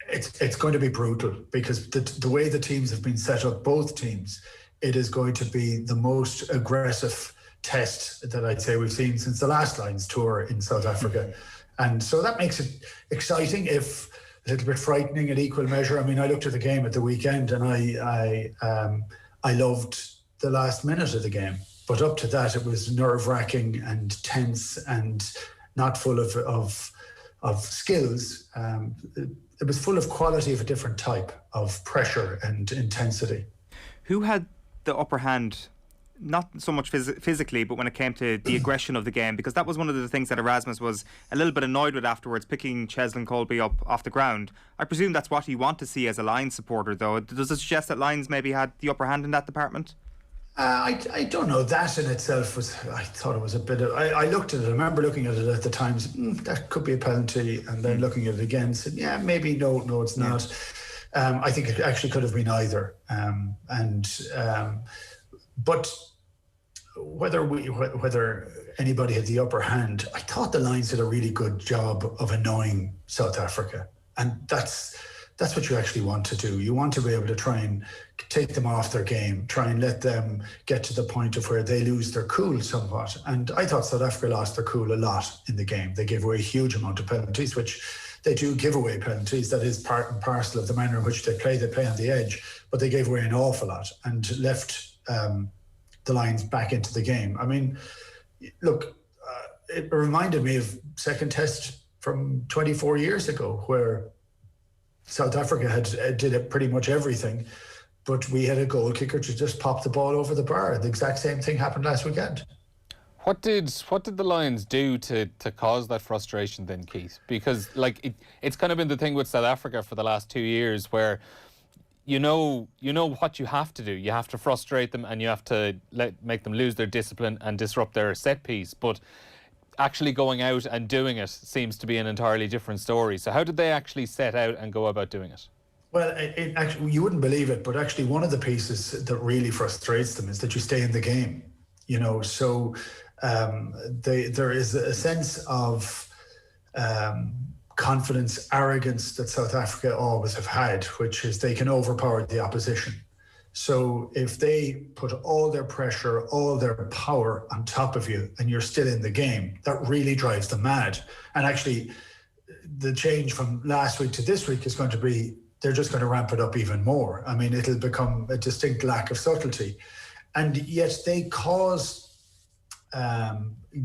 it's going to be brutal, because the way the teams have been set up, both teams, it is going to be the most aggressive test that I'd say we've seen since the last Lions tour in South Africa. And so that makes it exciting, if a little bit frightening at equal measure. I mean, I looked at the game at the weekend and I loved the last minute of the game, but up to that it was nerve-wracking and tense and not full of skills. It was full of quality of a different type of pressure and intensity. Who had the upper hand, not so much physically, but when it came to the aggression of the game? Because that was one of the things that Erasmus was a little bit annoyed with afterwards, picking Cheslin Colby up off the ground. I presume that's what you want to see as a Lions supporter, though. Does it suggest that Lions maybe had the upper hand in that department? I don't know. That in itself was, I thought it was a bit of, I looked at it, I remember looking at it at the time, said, that could be a penalty, and then looking at it again, said, yeah, maybe, no, it's not. I think it actually could have been either. But whether anybody had the upper hand, I thought the Lions did a really good job of annoying South Africa. And that's what you actually want to do. You want to be able to try and take them off their game, try and let them get to the point of where they lose their cool somewhat. And I thought South Africa lost their cool a lot in the game. They gave away a huge amount of penalties, which they do give away penalties. That is part and parcel of the manner in which they play. They play on the edge, but they gave away an awful lot and left the Lions back into the game. I mean, look, it reminded me of second test from 24 years ago, where South Africa did pretty much everything, but we had a goal kicker to just pop the ball over the bar. The exact same thing happened last weekend. What did the Lions do to cause that frustration then, Keith? Because it's kind of been the thing with South Africa for the last 2 years, where you know what you have to do. You have to frustrate them, and you have to make them lose their discipline and disrupt their set piece. But actually going out and doing it seems to be an entirely different story. So how did they actually set out and go about doing it? Well, actually, you wouldn't believe it, but actually one of the pieces that really frustrates them is that you stay in the game. So there is a sense of confidence, arrogance that South Africa always have had, which is they can overpower the opposition. So if they put all their pressure, all their power on top of you, and you're still in the game, that really drives them mad. And actually, the change from last week to this week is going to be, they're just going to ramp it up even more. I mean, it'll become a distinct lack of subtlety. And yet they cause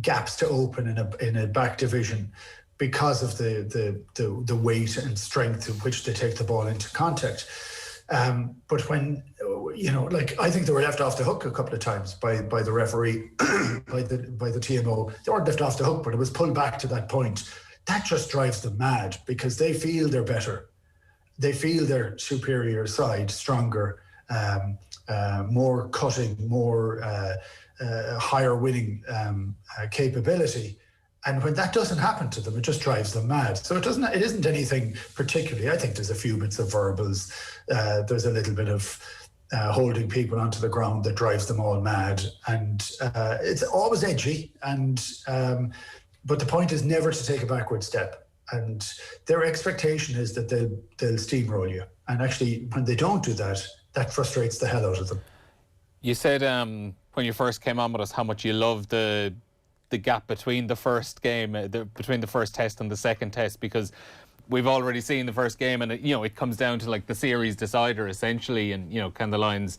gaps to open in a back division because of the weight and strength with which they take the ball into contact. But when, I think they were left off the hook a couple of times by the referee, by the TMO. They weren't left off the hook, but it was pulled back to that point. That just drives them mad, because they feel they're better. They feel their superior side, stronger, more cutting, more higher winning capability. And when that doesn't happen to them, it just drives them mad. So it isn't anything particularly. I think there's a few bits of verbals. There's a little bit of holding people onto the ground that drives them all mad. And it's always edgy. But the point is never to take a backward step. And their expectation is that they'll steamroll you. And actually, when they don't do that, that frustrates the hell out of them. You said when you first came on with us how much you loved the gap between the first game, between the first test and the second test, because we've already seen the first game, and it comes down to the series decider essentially, and can the Lions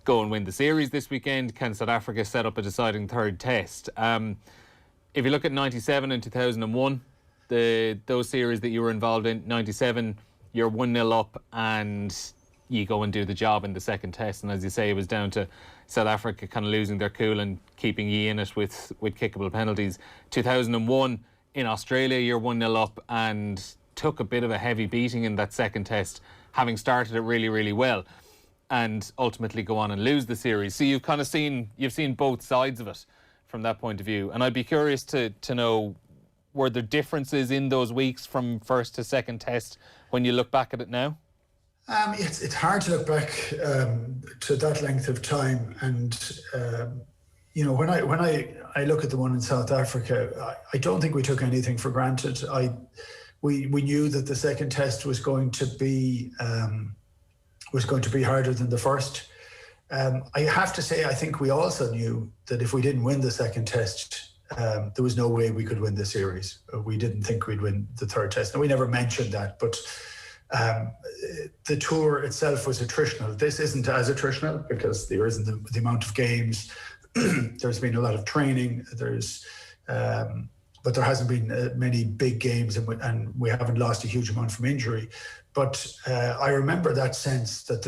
go and win the series this weekend? Can South Africa set up a deciding third test? If you look at 97 and 2001, those series that you were involved in, 97, you're 1-0 up and you go and do the job in the second test. And as you say, it was down to South Africa kind of losing their cool and keeping you in it with kickable penalties. 2001, in Australia, you're 1-0 up and took a bit of a heavy beating in that second test, having started it really, really well, and ultimately go on and lose the series. So you've kind of seen both sides of it from that point of view. And I'd be curious to know, were there differences in those weeks from first to second test when you look back at it now? It's hard to look back to that length of time, and when I look at the one in South Africa, I don't think we took anything for granted. We knew that the second test was going to be harder than the first. I have to say, I think we also knew that if we didn't win the second test, there was no way we could win the series. We didn't think we'd win the third test. And we never mentioned that, but the tour itself was attritional. This isn't as attritional because there isn't the amount of games. There's been a lot of training. But there hasn't been many big games, and we haven't lost a huge amount from injury. But I remember that sense that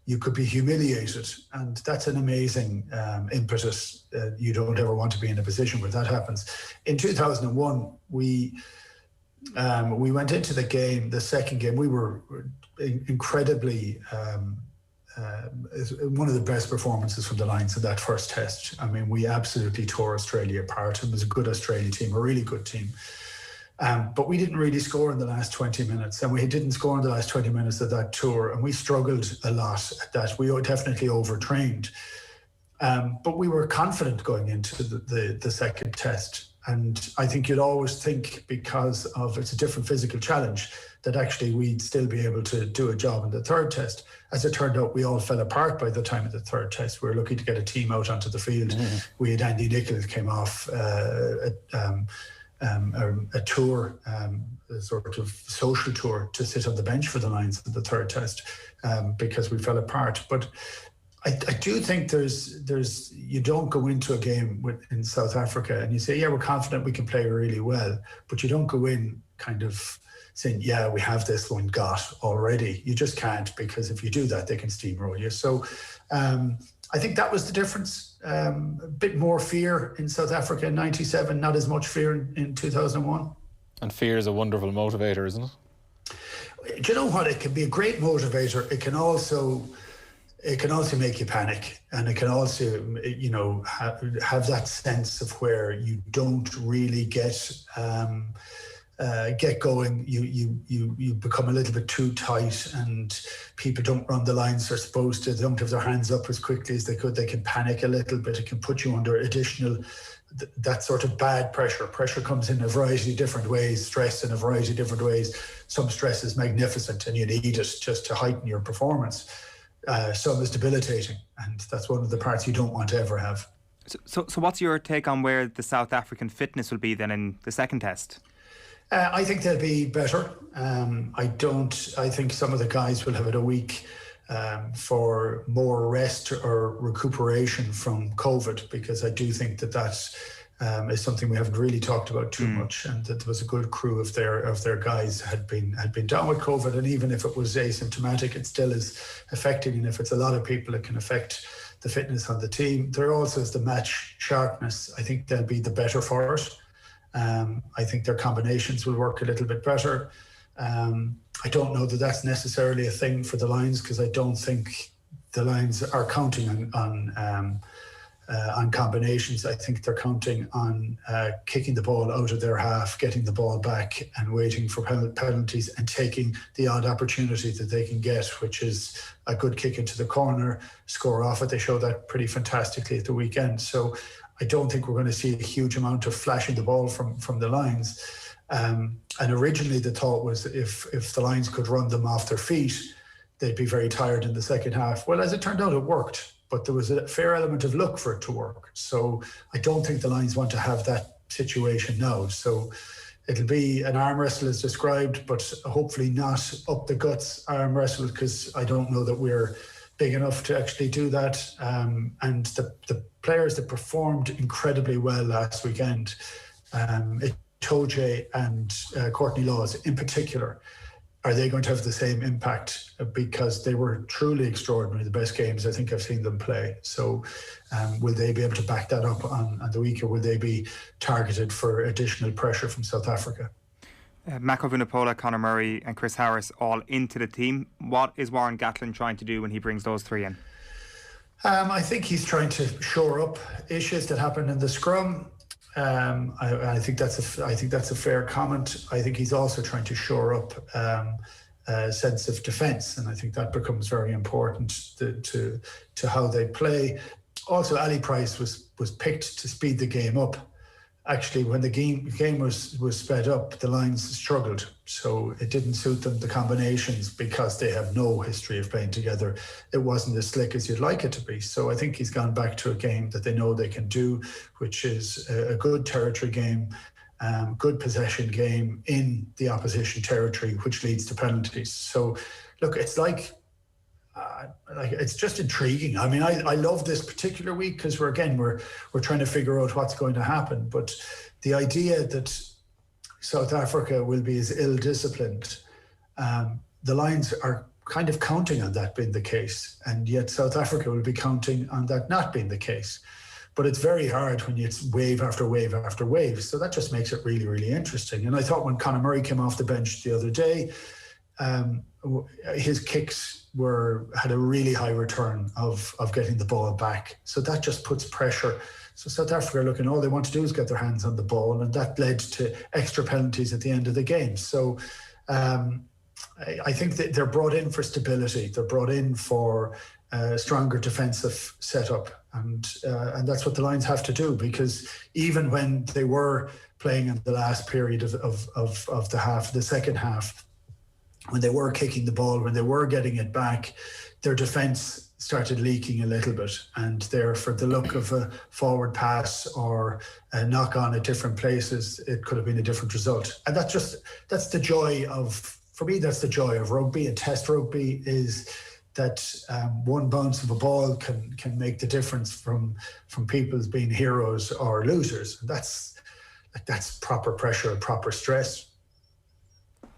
you could be humiliated, and that's an amazing impetus. You don't ever want to be in a position where that happens. In 2001, we went into the second game. We were incredibly one of the best performances from the Lions in that first test. I mean, we absolutely tore Australia apart. It was a good Australian team, a really good team. But we didn't really score in the last 20 minutes, and we didn't score in the last 20 minutes of that tour, and we struggled a lot at that. We definitely overtrained. But we were confident going into the second test. And I think you'd always think, because of it's a different physical challenge, that actually we'd still be able to do a job in the third test. As it turned out, we all fell apart by the time of the third test. We were lucky to get a team out onto the field. Mm-hmm. We had Andy Nichols came off a tour, a sort of social tour, to sit on the bench for the Lions in the third test because we fell apart. But I do think you don't go into a game in South Africa and you say, yeah, we're confident we can play really well, but you don't go in kind of saying, yeah, we have this one got already. You just can't, because if you do that, they can steamroll you. So I think that was the difference. A bit more fear in South Africa in 97, not as much fear in 2001. And fear is a wonderful motivator, isn't it? Do you know what? It can be a great motivator. It can also make you panic, and it can also, have that sense of where you don't really get going. You become a little bit too tight, and people don't run the lines they're supposed to. They don't have their hands up as quickly as they could. They can panic a little bit. It can put you under additional, that sort of bad pressure. Pressure comes in a variety of different ways, stress in a variety of different ways. Some stress is magnificent and you need it just to heighten your performance. Some is debilitating, and that's one of the parts you don't want to ever have. So what's your take on where the South African fitness will be then in the second test? I think they'll be better. I think some of the guys will have had a week for more rest or recuperation from COVID, because I do think that is something we haven't really talked about too much, and that there was a good crew of their guys had been down with COVID, and even if it was asymptomatic, it still is affecting, and if it's a lot of people, it can affect the fitness on the team. There also is the match sharpness. I think they'll be the better for it. I think their combinations will work a little bit better. I don't know that that's necessarily a thing for the Lions, because I don't think the Lions are counting on combinations. I think they're counting on kicking the ball out of their half, getting the ball back and waiting for penalties, and taking the odd opportunity that they can get, which is a good kick into the corner, score off it. They showed that pretty fantastically at the weekend. So I don't think we're going to see a huge amount of flashing the ball from the Lions. And originally the thought was if the Lions could run them off their feet, they'd be very tired in the second half. Well, as it turned out, it worked. But there was a fair element of luck for it to work. So I don't think the Lions want to have that situation now. So it'll be an arm wrestle as described, but hopefully not up the guts arm wrestle, because I don't know that we're big enough to actually do that. And the players that performed incredibly well last weekend, Itoje and Courtney Laws in particular, are they going to have the same impact? Because they were truly extraordinary, the best games I think I've seen them play. So will they be able to back that up on the week, or will they be targeted for additional pressure from South Africa? Mako Vunipola, Conor Murray and Chris Harris all into the team. What is Warren Gatland trying to do when he brings those three in? I think he's trying to shore up issues that happened in the scrum. I think that's a fair comment. I think he's also trying to shore up a sense of defence, and I think that becomes very important to how they play. Also, Ali Price was picked to speed the game up. Actually, when the game was sped up, the Lions struggled, so it didn't suit them, the combinations, because they have no history of playing together. It wasn't as slick as you'd like it to be. So I think he's gone back to a game that they know they can do, which is a good territory game, good possession game in the opposition territory, which leads to penalties. So, look, it's it's just intriguing. I mean, I love this particular week because we're trying to figure out what's going to happen. But the idea that South Africa will be as ill-disciplined, the Lions are kind of counting on that being the case, and yet South Africa will be counting on that not being the case. But it's very hard when it's wave after wave after wave. So that just makes it really, really interesting. And I thought when Conor Murray came off the bench the other day, his kicks had a really high return of getting the ball back. So that just puts pressure. So South Africa are looking, all they want to do is get their hands on the ball, and that led to extra penalties at the end of the game. So I think that they're brought in for stability. They're brought in for a stronger defensive setup, and that's what the Lions have to do, because even when they were playing in the last period of the second half, when they were kicking the ball, when they were getting it back, their defence started leaking a little bit, and there, for the look of a forward pass or a knock on at different places, it could have been a different result. And that's the joy of, for me, that's the joy of rugby and Test rugby, is that one bounce of a ball can make the difference from people's being heroes or losers. That's proper pressure and proper stress.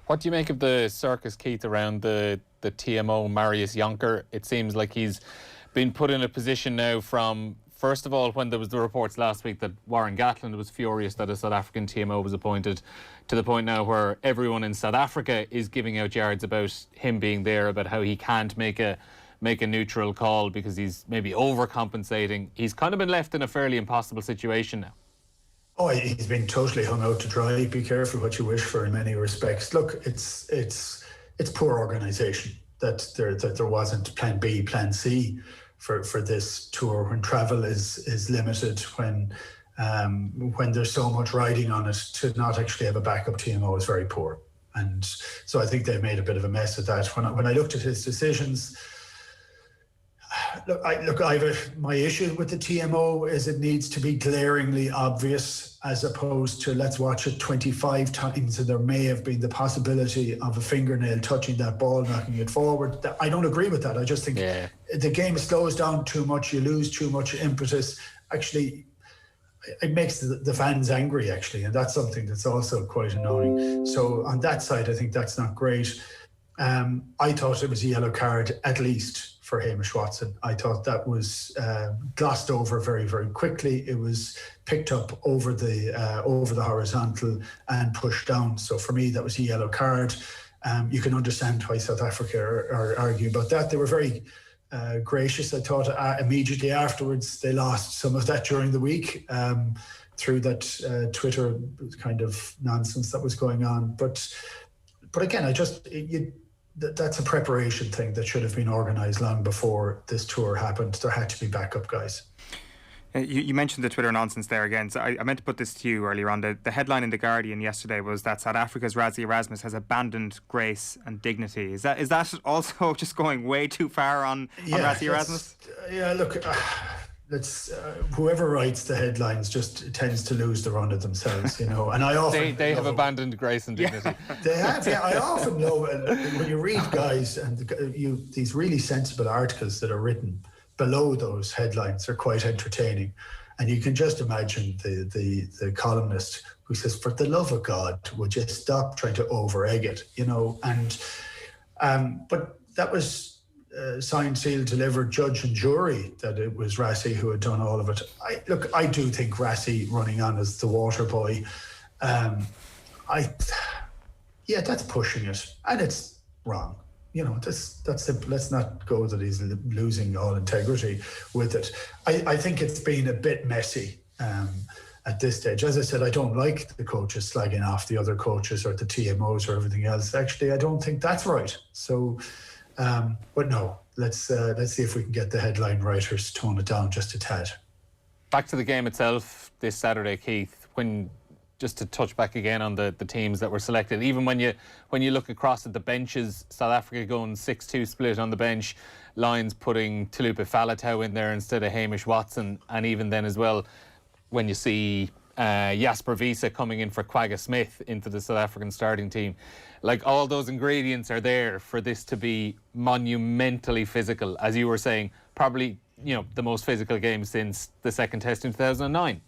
What do you make of the circus, Keith, around the TMO, Marius Jonker? It seems like he's been put in a position now from, first of all, when there was the reports last week that Warren Gatland was furious that a South African TMO was appointed, to the point now where everyone in South Africa is giving out yards about him being there, about how he can't make a neutral call because he's maybe overcompensating. He's kind of been left in a fairly impossible situation now. Oh, he's been totally hung out to dry. Be careful what you wish for in many respects. Look, it's poor organisation that there wasn't Plan B, Plan C for this tour when travel is limited, when there's so much riding on it. To not actually have a backup TMO is very poor, and so I think they've made a bit of a mess of that. When I looked at his decisions. My issue with the TMO is it needs to be glaringly obvious, as opposed to let's watch it 25 times and there may have been the possibility of a fingernail touching that ball, knocking it forward. I don't agree with that. I just think the game slows down too much, you lose too much impetus. Actually, it makes the fans angry, actually, and that's something that's also quite annoying. So on that side, I think that's not great. I thought it was a yellow card, at least, for Hamish Watson. I thought that was glossed over very, very quickly. It was picked up over the horizontal and pushed down. So for me, that was a yellow card. You can understand why South Africa are arguing about that. They were very gracious. I thought immediately afterwards they lost some of that during the week through that Twitter kind of nonsense that was going on. But again, that's a preparation thing that should have been organised long before this tour happened. There had to be backup guys. You mentioned the Twitter nonsense there again. So I meant to put this to you earlier on. The headline in The Guardian yesterday was that South Africa's Rassie Erasmus has abandoned grace and dignity. Is that also just going way too far on Rassie Erasmus? Yeah, look, whoever writes the headlines just tends to lose the run of themselves, you know. And I often they have abandoned grace and dignity. They have. Yeah, I often know when you read guys and these really sensible articles that are written below those headlines are quite entertaining, and you can just imagine the columnist who says, "For the love of God, would you stop trying to over-egg it?" You know, and but that was. Signed, sealed, delivered, judge and jury that it was Rassie who had done all of it. I do think Rassie running on as the water boy, that's pushing it, and it's wrong. You know, that's simple. Let's not go that he's losing all integrity with it. I think it's been a bit messy at this stage. As I said, I don't like the coaches slagging off the other coaches or the TMOs or everything else. Actually, I don't think that's right. So. But no, let's see if we can get the headline writers to tone it down just a tad. Back to the game itself this Saturday, Keith. Just to touch back again on the teams that were selected, even when you look across at the benches, South Africa going 6-2 split on the bench, Lions putting Talupa Faletau in there instead of Hamish Watson, and even then as well, when you see Jasper Wiese coming in for Quagga Smith into the South African starting team. Like, all those ingredients are there for this to be monumentally physical. As you were saying, probably, you know, the most physical game since the second test in 2009.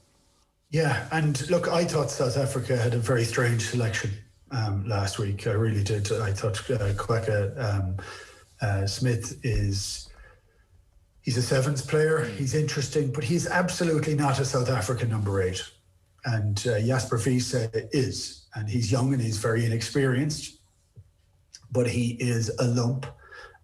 Yeah, and look, I thought South Africa had a very strange selection last week. I really did. I thought Quagga Smith he's a sevens player. He's interesting, but he's absolutely not a South African number 8. And Jasper Wiese is, and he's young and he's very inexperienced, but he is a lump,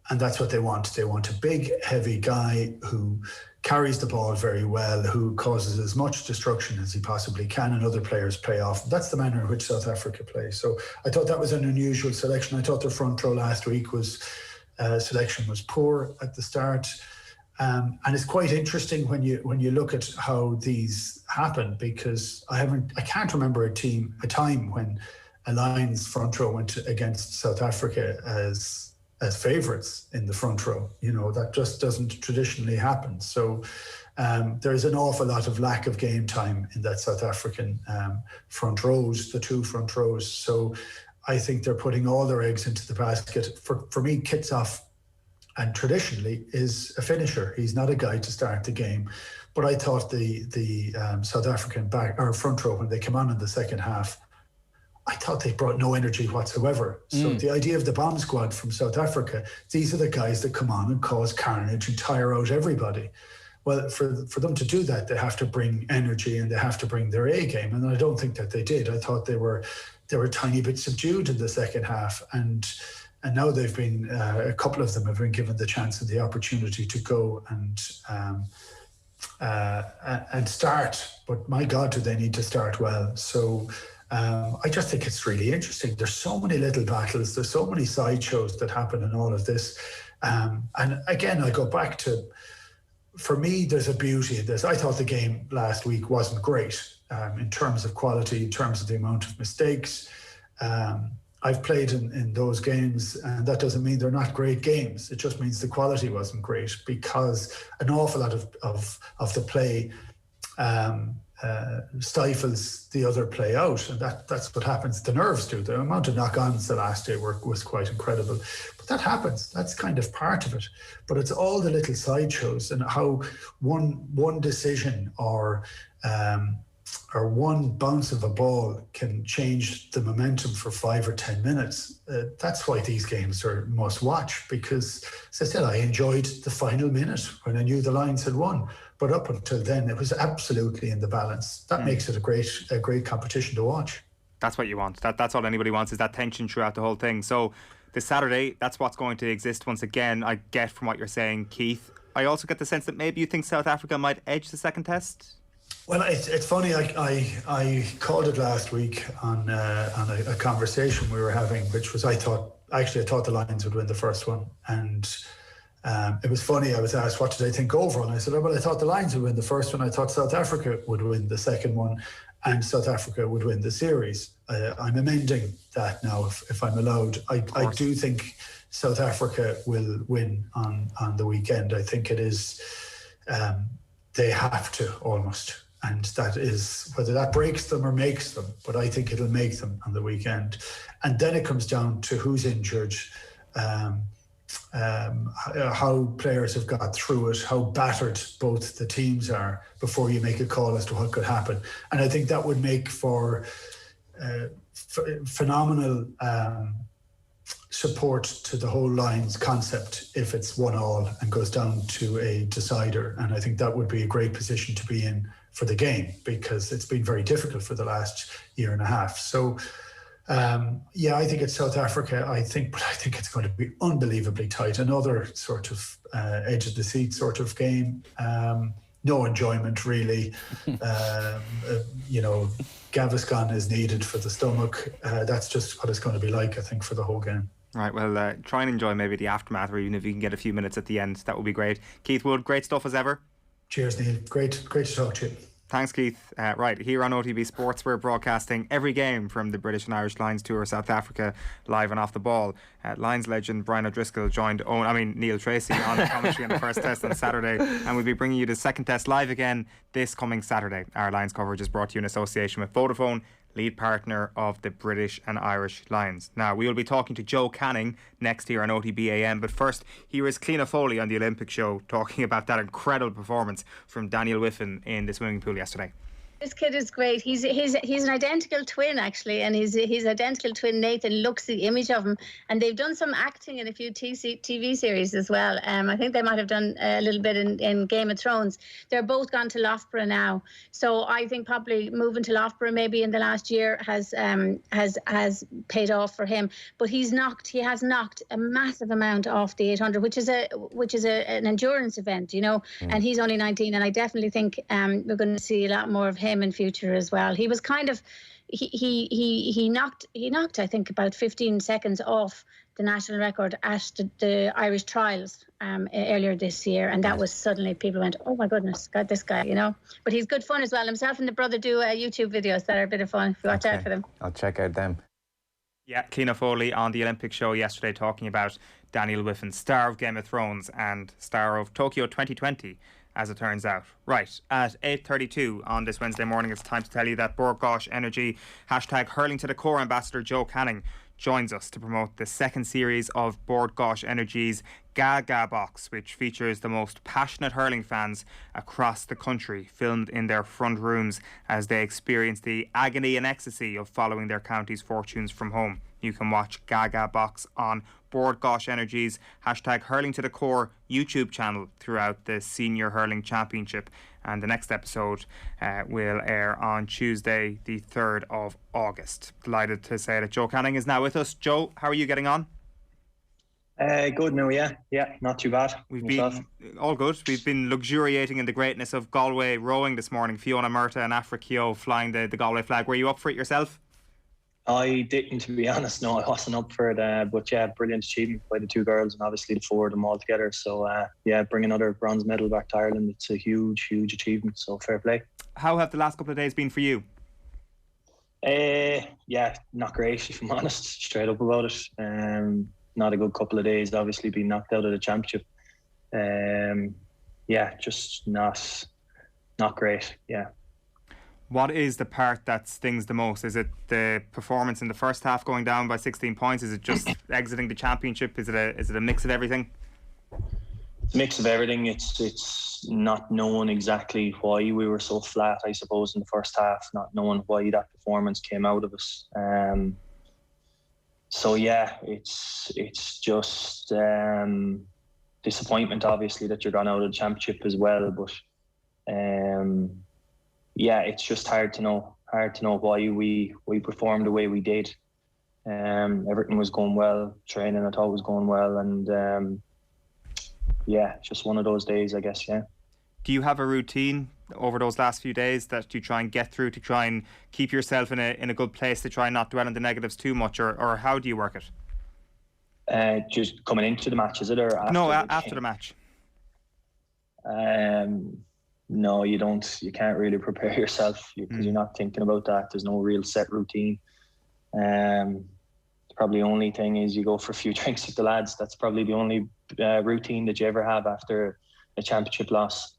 and that's what they want. They want a big, heavy guy who carries the ball very well, who causes as much destruction as he possibly can, and other players play off. That's the manner in which South Africa plays. So I thought that was an unusual selection. I thought their front row last week selection was poor at the start. And it's quite interesting when you look at how these happen, because I can't remember a time when a Lions front row went against South Africa as favourites in the front row. You know, that just doesn't traditionally happen. So there's an awful lot of lack of game time in that South African front rows, the two front rows. So I think they're putting all their eggs into the basket. For me, Kitsoff, and traditionally is a finisher. He's not a guy to start the game. But I thought the South African front row, when they came on in the second half, I thought they brought no energy whatsoever. So the idea of the bomb squad from South Africa, these are the guys that come on and cause carnage and tire out everybody. Well, for them to do that, they have to bring energy and they have to bring their A game. And I don't think that they did. I thought they were a tiny bit subdued in the second half. And now they've been, a couple of them have been given the chance and the opportunity to go and start. But my God, do they need to start well. So I just think it's really interesting. There's so many little battles. There's so many sideshows that happen in all of this. And again, I go back to, for me, there's a beauty in this. I thought the game last week wasn't great in terms of quality, in terms of the amount of mistakes. I've played in those games, and that doesn't mean they're not great games. It just means the quality wasn't great, because an awful lot of the play stifles the other play out, and that's what happens. The nerves do. The amount of knock-ons the last day was quite incredible, but that happens. That's kind of part of it. But it's all the little sideshows and how one decision or one bounce of a ball can change the momentum for 5 or 10 minutes. That's why these games are must watch, because, as I said, I enjoyed the final minute when I knew the Lions had won. But up until then, it was absolutely in the balance. That makes it a great competition to watch. That's what you want. That's all anybody wants, is that tension throughout the whole thing. So this Saturday, that's what's going to exist once again. I get from what you're saying, Keith. I also get the sense that maybe you think South Africa might edge the second test. Well, it's funny. I called it last week on a conversation we were having, which was I thought the Lions would win the first one, and it was funny. I was asked, what did I think overall? And I said, well, I thought the Lions would win the first one. I thought South Africa would win the second one, and South Africa would win the series. I'm amending that now, if I'm allowed. I do think South Africa will win on the weekend. I think it is. they have to almost. And that is whether that breaks them or makes them, but I think it'll make them on the weekend. And then it comes down to who's injured, how players have got through it, how battered both the teams are before you make a call as to what could happen. And I think that would make for phenomenal support to the whole Lions concept if it's 1-1 and goes down to a decider. And I think that would be a great position to be in for the game, because it's been very difficult for the last year and a half. So I think it's South Africa. I think it's going to be unbelievably tight. Another sort of edge of the seat sort of game. No enjoyment really. Gaviscon is needed for the stomach. That's just what it's going to be like, I think, for the whole game. Right, well, try and enjoy maybe the aftermath, or even if you can get a few minutes at the end, that would be great. Keith Wood, great stuff as ever. Cheers, Neil. Great to talk to you. Thanks, Keith. Right, here on OTB Sports, we're broadcasting every game from the British and Irish Lions Tour South Africa, live and off the ball. Lions legend Brian O'Driscoll joined Neil Treacy on the commentary on the first test on Saturday, and we'll be bringing you the second test live again this coming Saturday. Our Lions coverage is brought to you in association with Vodafone, lead partner of the British and Irish Lions. Now, we will be talking to Joe Canning next here on OTB AM, but first, here is Cliona Foley on the Olympic show talking about that incredible performance from Daniel Wiffen in the swimming pool yesterday. This kid is great. He's an identical twin, actually, and his identical twin Nathan looks the image of him. And they've done some acting in a few TV series as well. I think they might have done a little bit in Game of Thrones. They're both gone to Loughborough now, so I think probably moving to Loughborough maybe in the last year has paid off for him. But he has knocked a massive amount off the 800, which is an endurance event, And he's only 19, and I definitely think we're going to see a lot more of him in future as well. He was kind of he knocked I think about 15 seconds off the national record at the Irish trials earlier this year, and that was suddenly people went, oh my goodness, God, this guy, but he's good fun as well. Himself and the brother do YouTube videos that are a bit of fun if you watch out for them. I'll check out them. Yeah, Cliona Foley on the Olympic show yesterday talking about Daniel Wiffen, star of Game of Thrones and star of Tokyo 2020, as it turns out. Right, at 8:32 on this Wednesday morning, it's time to tell you that Bord Gáis Energy #Hurling to the Core ambassador Joe Canning joins us to promote the second series of Bord Gáis Energy's Gaga Box, which features the most passionate hurling fans across the country, filmed in their front rooms as they experience the agony and ecstasy of following their county's fortunes from home. You can watch Gaga Box on Bord Gáis Energy's #Hurling to the Core YouTube channel throughout the Senior Hurling Championship, and the next episode will air on Tuesday the 3rd of August. Delighted to say that Joe Canning is now with us. Joe, how are you getting on? Good now, yeah, not too bad. We've been all good. We've been luxuriating in the greatness of Galway rowing this morning. Fiona Murta and Afra Keogh flying the Galway flag. Were you up for it yourself? I didn't, to be honest. No, I wasn't up for it. But yeah, brilliant achievement by the two girls, and obviously the four of them all together. So bring another bronze medal back to Ireland. It's a huge achievement. So fair play. How have the last couple of days been for you? Not great, if I'm honest. Straight up about it. Not a good couple of days. Obviously, being knocked out of the championship. Just not great. Yeah. What is the part that stings the most? Is it the performance in the first half going down by 16 points? Is it just exiting the championship? Is it a mix of everything? It's a mix of everything. It's not knowing exactly why we were so flat, I suppose, in the first half, not knowing why that performance came out of us. It's just disappointment, obviously, that you're gone out of the championship as well. But it's just hard to know why we performed the way we did. Everything was going well. Training, I thought, was going well, and just one of those days, I guess. Yeah. Do you have a routine over those last few days that you try and get through to try and keep yourself in a good place to try and not dwell on the negatives too much, or how do you work it? Just coming into the match, is it, or after the match? No, you don't. You can't really prepare yourself because you're not thinking about that. There's no real set routine. Probably the only thing is you go for a few drinks with the lads. That's probably the only routine that you ever have after a championship loss.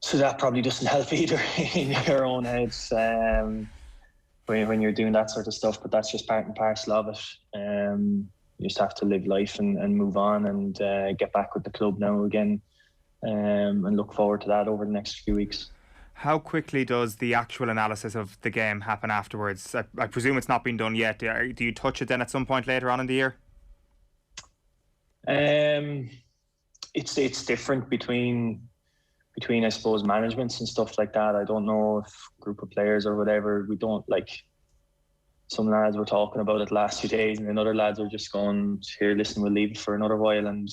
So that probably doesn't help either in your own heads when you're doing that sort of stuff. But that's just part and parcel of it. You just have to live life and move on and get back with the club now again, and look forward to that over the next few weeks. How quickly does the actual analysis of the game happen afterwards? I presume it's not been done yet. Do you touch it then at some point later on in the year? It's different between I suppose managements and stuff like that. I don't know if group of players or whatever, we don't like. Some lads were talking about it the last few days, and then other lads are just going, here, listen, we'll leave it for another while. And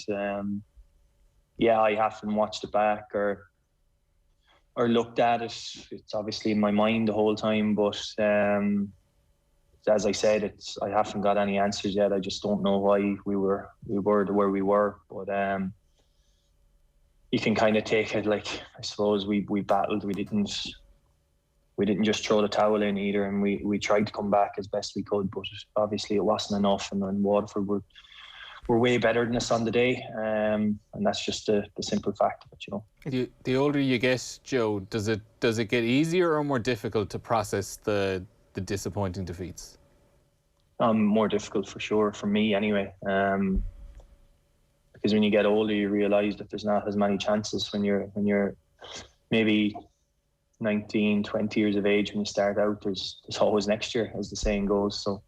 I haven't watched it back or looked at it. It's obviously in my mind the whole time, but as I said, I haven't got any answers yet. I just don't know why we were where we were. But you can kind of take it like, I suppose we battled. We didn't just throw the towel in either, and we tried to come back as best we could, but obviously it wasn't enough. And then Waterford were way better than us on the day, and that's just the simple fact of it, you know. The older you get, Joe, does it get easier or more difficult to process the disappointing defeats? More difficult for sure, for me anyway. Because when you get older, you realise that there's not as many chances when you're maybe 19, 20 years of age. When you start out, there's always next year, as the saying goes. So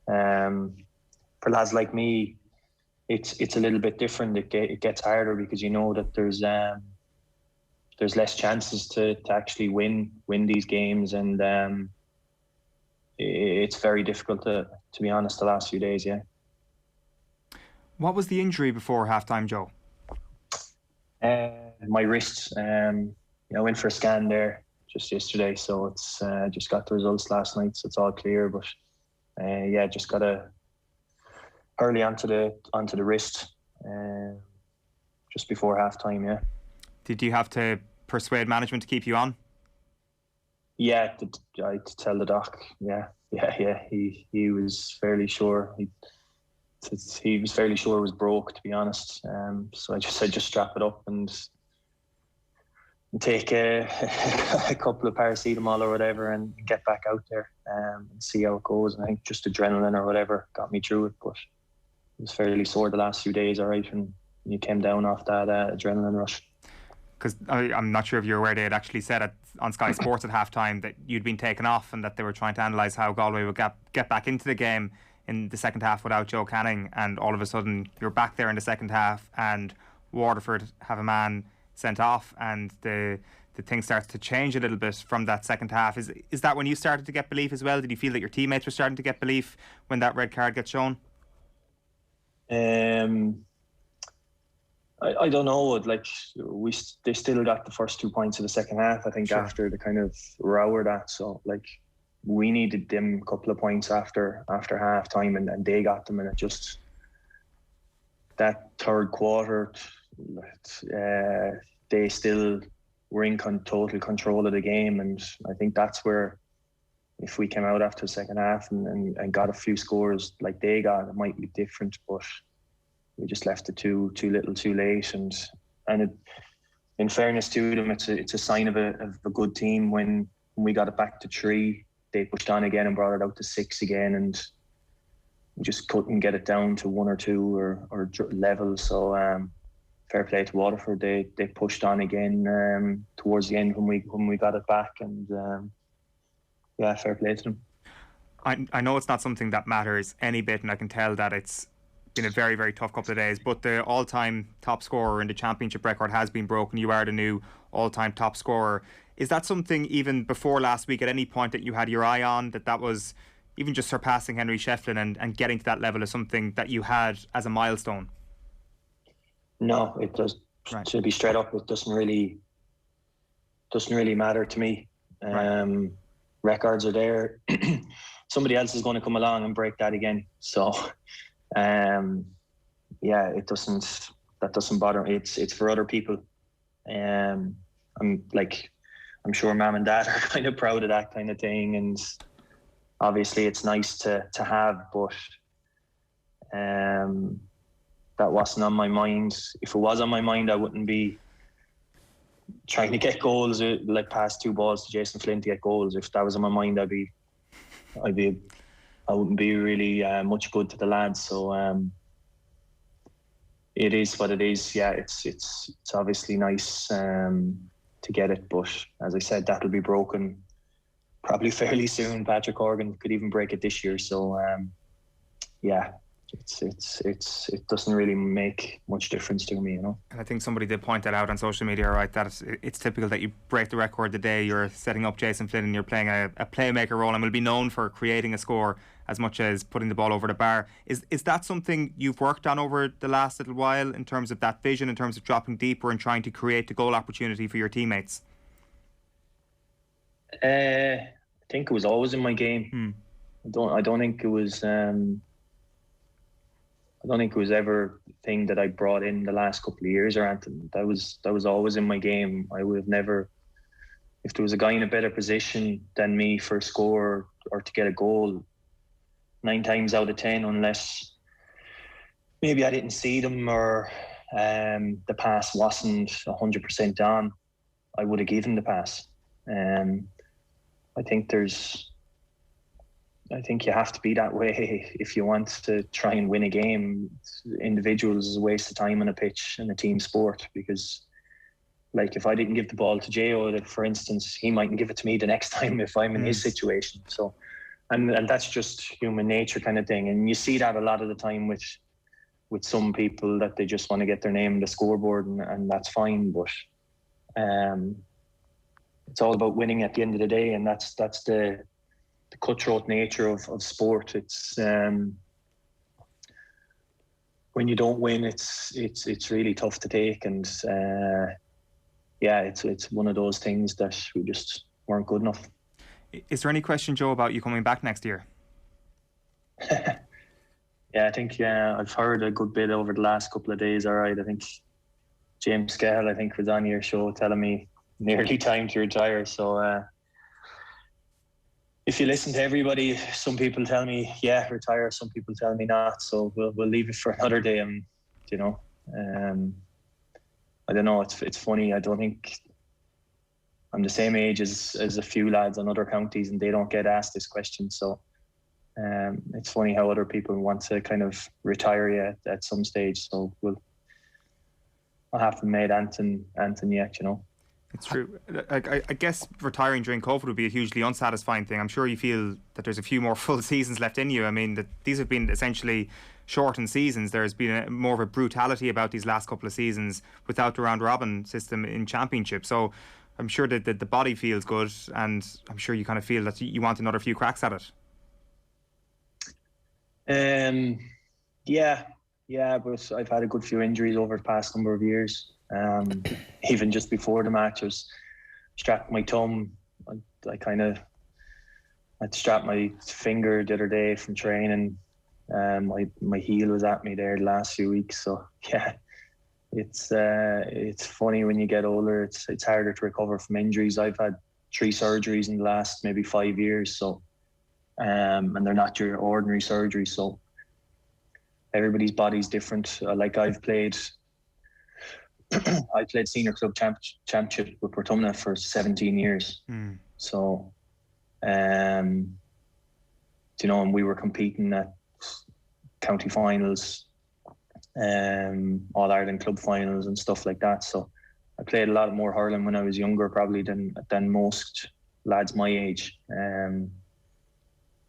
for lads like me, it's a little bit different. It gets harder because you know that there's less chances to actually win these games, and it's very difficult to be honest the last few days. Yeah. What was the injury before halftime, Joe? My wrist. I went for a scan there just yesterday, so it's just got the results last night, so it's all clear. But just got a early onto the wrist just before halftime. Yeah. Did you have to persuade management to keep you on? Yeah, I had to tell the doc. Yeah. He was fairly sure. He was fairly sure it was broke, to be honest. So I just said, just strap it up and take a couple of paracetamol or whatever and get back out there and see how it goes. And I think just adrenaline or whatever got me through it, but it was fairly sore the last few days, all right, when you came down off that adrenaline rush. Because I'm not sure if you're aware, they had actually said on Sky Sports at halftime that you'd been taken off and that they were trying to analyse how Galway would get back into the game in the second half without Joe Canning, and all of a sudden you're back there in the second half and Waterford have a man sent off, and the thing starts to change a little bit from that second half. Is that when you started to get belief as well? Did you feel that your teammates were starting to get belief when that red card gets shown? I don't know. Like they still got the first 2 points of the second half, I think. Sure. After the kind of rower that, so like we needed them a couple of points after half time, and they got them, and it just that third quarter they still were in total control of the game. And I think that's where, if we came out after the second half and got a few scores like they got, it might be different, but we just left it too little too late. And in fairness to them, it's a sign of a good team. When we got it back to 3, they pushed on again and brought it out to 6 again, and we just couldn't get it down to 1 or 2 or level. So fair play to Waterford. They pushed on again towards the end when we got it back, and fair play to them. I know it's not something that matters any bit, and I can tell that it's been a very, very tough couple of days, but the all-time top scorer in the championship record has been broken. You are the new all-time top scorer. Is that something, even before last week, at any point that you had your eye on, that was even just surpassing Henry Shefflin and getting to that level, is something that you had as a milestone? No, it does. Right. To be straight up, it doesn't really matter to me. Right. Records are there. Somebody else is going to come along and break that again. So, that doesn't bother me. It's for other people. I'm sure Mum and Dad are kind of proud of that kind of thing, and obviously it's nice to have, but that wasn't on my mind. If it was on my mind, I wouldn't be trying to get goals, like pass 2 balls to Jason Flynn to get goals. If that was on my mind, I wouldn't be really much good to the lads. So it is what it is. Yeah, it's obviously nice to get it, but as I said, that'll be broken probably fairly soon. Patrick Horgan could even break it this year. So yeah. It doesn't really make much difference to me, you know. And I think somebody did point that out on social media, right? That it's typical that you break the record the day you're setting up Jason Flynn and you're playing a playmaker role, and will be known for creating a score as much as putting the ball over the bar. Is that something you've worked on over the last little while in terms of that vision, in terms of dropping deeper and trying to create the goal opportunity for your teammates? I think it was always in my game. I don't think it was. I don't think it was ever a thing that I brought in the last couple of years or anything. That was always in my game. I would have never, if there was a guy in a better position than me for a score or to get a goal, 9 times out of 10, unless maybe I didn't see them or the pass wasn't 100% on, I would have given the pass. I think you have to be that way if you want to try and win a game. Individuals is a waste of time on a pitch in a team sport, because like if I didn't give the ball to Jo, for instance, he mightn't give it to me the next time if I'm in his situation. So, and that's just human nature kind of thing. And you see that a lot of the time with some people, that they just want to get their name on the scoreboard, and that's fine. But it's all about winning at the end of the day, and that's the cutthroat nature of sport. It's when you don't win, it's really tough to take, and yeah, it's one of those things that we just weren't good enough. Is there any question, Jo, about you coming back next year? Yeah, I think I've heard a good bit over the last couple of days. All right, I think James Cahill, was on your show telling me nearly time to retire. So if you listen to everybody, some people tell me, yeah, retire. Some people tell me not. So we'll leave it for another day. And I don't know. It's funny. I don't think I'm the same age as a few lads on other counties, and they don't get asked this question. So it's funny how other people want to kind of retire at some stage. So I haven't made Anton yet, you know. It's true. I guess retiring during COVID would be a hugely unsatisfying thing. I'm sure you feel that there's a few more full seasons left in you. I mean, that these have been essentially shortened seasons. There's been more of a brutality about these last couple of seasons without the round-robin system in Championship. So I'm sure that the body feels good, and I'm sure you kind of feel that you want another few cracks at it. Yeah, but I've had a good few injuries over the past number of years. Even just before the match, I was strapped my thumb. I strapped my finger the other day from training. My heel was at me there the last few weeks. So yeah, it's funny when you get older. It's harder to recover from injuries. I've had 3 surgeries in the last maybe 5 years. So and they're not your ordinary surgery. So everybody's body's different. I've played. I played senior club championship with Portumna for 17 years. So, and we were competing at county finals, All Ireland club finals and stuff like that. So I played a lot more hurling when I was younger, probably than most lads my age.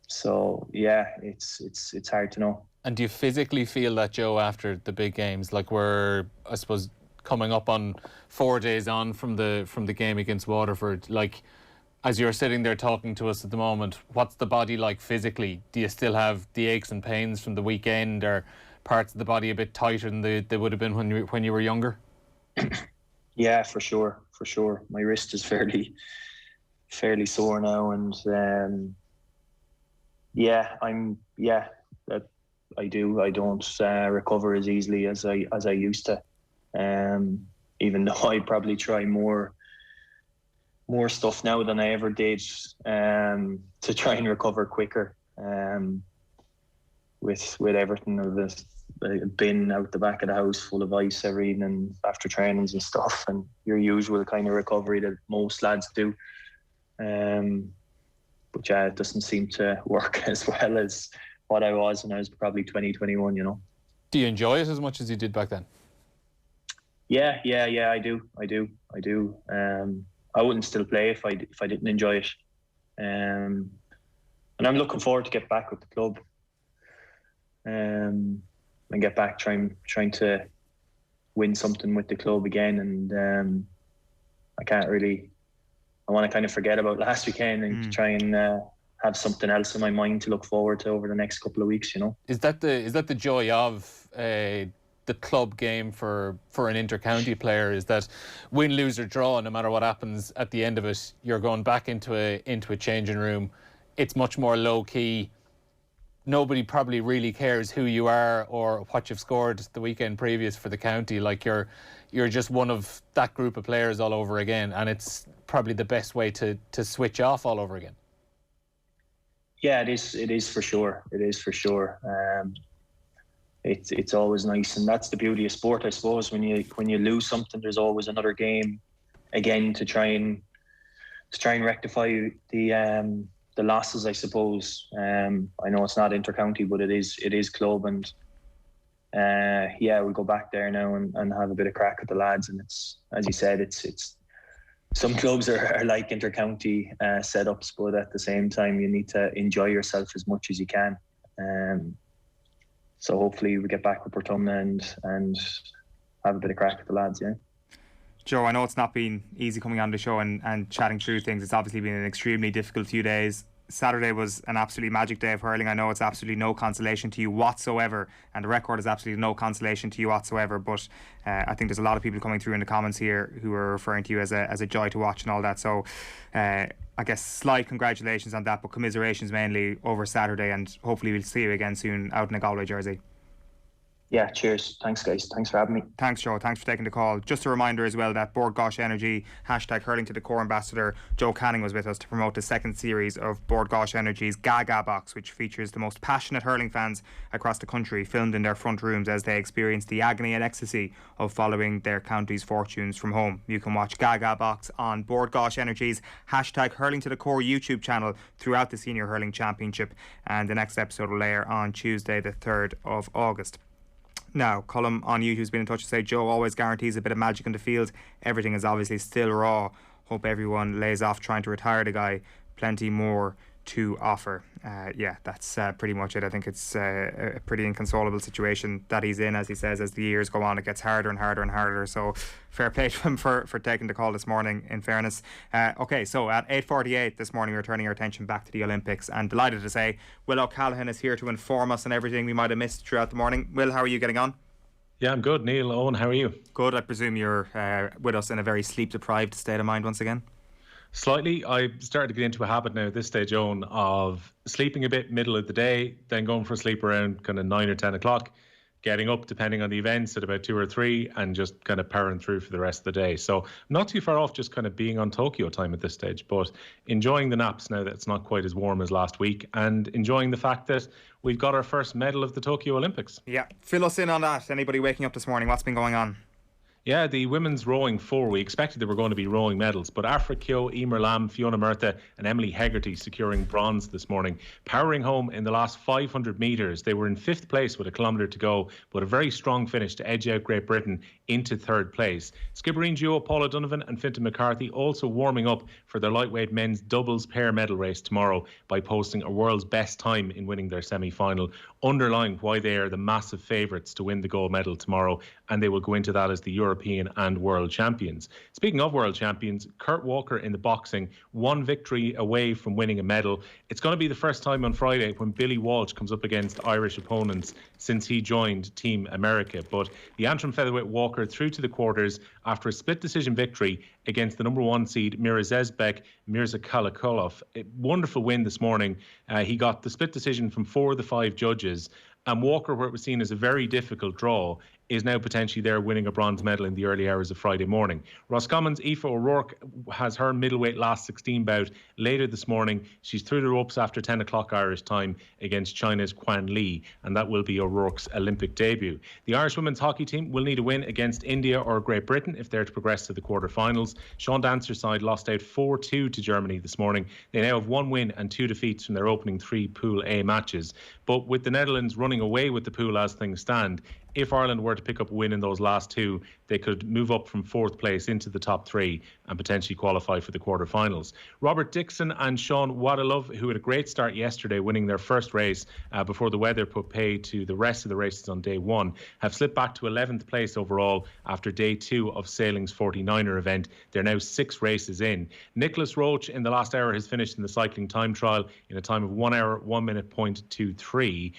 So yeah, it's hard to know. And do you physically feel that, Jo, after the big games, like we're, I suppose, coming up on 4 days on from the game against Waterford, like as you're sitting there talking to us at the moment, what's the body like physically? Do you still have the aches and pains from the weekend, or parts of the body a bit tighter than they would have been when you were younger? Yeah, for sure. My wrist is fairly sore now, and I do. I don't recover as easily as I used to. Even though I probably try more stuff now than I ever did to try and recover quicker. with everything of this bin out the back of the house full of ice every evening after trainings and stuff, and your usual kind of recovery that most lads do. But yeah, it doesn't seem to work as well as what I was when I was probably 20, 21, you know. Do you enjoy it as much as you did back then? Yeah, I do. I wouldn't still play if I didn't enjoy it. And I'm looking forward to get back with the club. And get back trying to win something with the club again. And I want to kind of forget about last weekend and try and have something else in my mind to look forward to over the next couple of weeks, you know. Is that the joy of the club game for an inter-county player? Is that win, lose or draw, no matter what happens at the end of it, you're going back into a changing room. It's much more low-key. Nobody probably really cares who you are or what you've scored the weekend previous for the county. Like you're just one of that group of players all over again, and it's probably the best way to switch off all over again. Yeah, it is for sure. It's always nice, and that's the beauty of sport, I suppose. When you lose something, there's always another game again to try and rectify the losses, I suppose. I know it's not inter-county, but it is club, and we'll go back there now and have a bit of crack with the lads. And it's, as you said, it's some clubs are like inter-county setups, but at the same time you need to enjoy yourself as much as you can. So hopefully we get back with Portumna and have a bit of crack with the lads, yeah. Joe, I know it's not been easy coming on the show and chatting through things. It's obviously been an extremely difficult few days. Saturday was an absolutely magic day of hurling. I know it's absolutely no consolation to you whatsoever, and the record is absolutely no consolation to you whatsoever, but I think there's a lot of people coming through in the comments here who are referring to you as a joy to watch and all that. So I guess slight congratulations on that, but commiserations mainly over Saturday, and hopefully we'll see you again soon out in a Galway jersey. Yeah, cheers. Thanks, guys. Thanks for having me. Thanks, Joe. Thanks for taking the call. Just a reminder as well that Board Gosh Energy, #Hurling to the Core ambassador Joe Canning was with us to promote the second series of Board Gosh Energy's Gaga Box, which features the most passionate hurling fans across the country filmed in their front rooms as they experience the agony and ecstasy of following their county's fortunes from home. You can watch Gaga Box on Board Gosh Energy's #Hurling to the Core YouTube channel throughout the Senior Hurling Championship, and the next episode will air on Tuesday the 3rd of August. Now, Colm on YouTube's been in touch to say Joe always guarantees a bit of magic in the field. Everything is obviously still raw. Hope everyone lays off trying to retire the guy. Plenty more to offer. That's pretty much it. I think it's a pretty inconsolable situation that he's in, as he says. As the years go on, it gets harder and harder and harder. So fair play to him for taking the call this morning, in fairness. Okay, so at 8:48 this morning, we're turning our attention back to the Olympics, and delighted to say Will O'Callaghan is here to inform us on everything we might have missed throughout the morning. Will, how are you getting on? Yeah, I'm good. Neil, Eoin, how are you? Good. I presume you're with us in a very sleep-deprived state of mind once again? Slightly. I've started to get into a habit now at this stage, Eoin, of sleeping a bit middle of the day, then going for a sleep around kind of 9 or 10 o'clock, getting up depending on the events at about 2 or 3, and just kind of powering through for the rest of the day. So not too far off just kind of being on Tokyo time at this stage, but enjoying the naps now that it's not quite as warm as last week, and enjoying the fact that we've got our first medal of the Tokyo Olympics. Yeah, fill us in on that. Anybody waking up this morning? What's been going on? Yeah, the women's rowing 4, we expected they were going to be rowing medals, but Afra Kyo, Emer Lam, Fiona Murtha and Emily Hegarty securing bronze this morning. Powering home in the last 500 metres. They were in 5th place with a kilometre to go, but a very strong finish to edge out Great Britain into 3rd place. Skibbereen duo Paula Donovan and Fintan McCarthy also warming up for their lightweight men's doubles pair medal race tomorrow by posting a world's best time in winning their semi-final, underlying why they are the massive favourites to win the gold medal tomorrow, and they will go into that as the European and world champions. Speaking of world champions, Kurt Walker in the boxing, 1 victory away from winning a medal. It's going to be the first time on Friday when Billy Walsh comes up against Irish opponents since he joined Team America. But the Antrim featherweight Walker through to the quarters after a split decision victory against the number 1 seed Mirzezbek Mirza Kalakolov. A wonderful win this morning. He got the split decision from 4 of the 5 judges. And Walker, where it was seen as a very difficult draw, is now potentially there winning a bronze medal in the early hours of Friday morning. Roscommon's Aoife O'Rourke has her middleweight last 16 bout later this morning. She's through the ropes after 10 o'clock Irish time against China's Quan Li, and that will be O'Rourke's Olympic debut. The Irish women's hockey team will need a win against India or Great Britain if they're to progress to the quarter-finals. Sean Dancer's side lost out 4-2 to Germany this morning. They now have 1 win and 2 defeats from their opening 3 Pool A matches. But with the Netherlands running away with the pool as things stand, if Ireland were to pick up a win in those last 2, they could move up from 4th place into the top 3 and potentially qualify for the quarter-finals. Robert Dixon and Sean Wadilove, who had a great start yesterday, winning their first race before the weather put pay to the rest of the races on day 1, have slipped back to 11th place overall after day 2 of sailing's 49er event. They're now 6 races in. Nicholas Roach in the last hour has finished in the cycling time trial in a time of 1 hour, 1 minute, 0.23.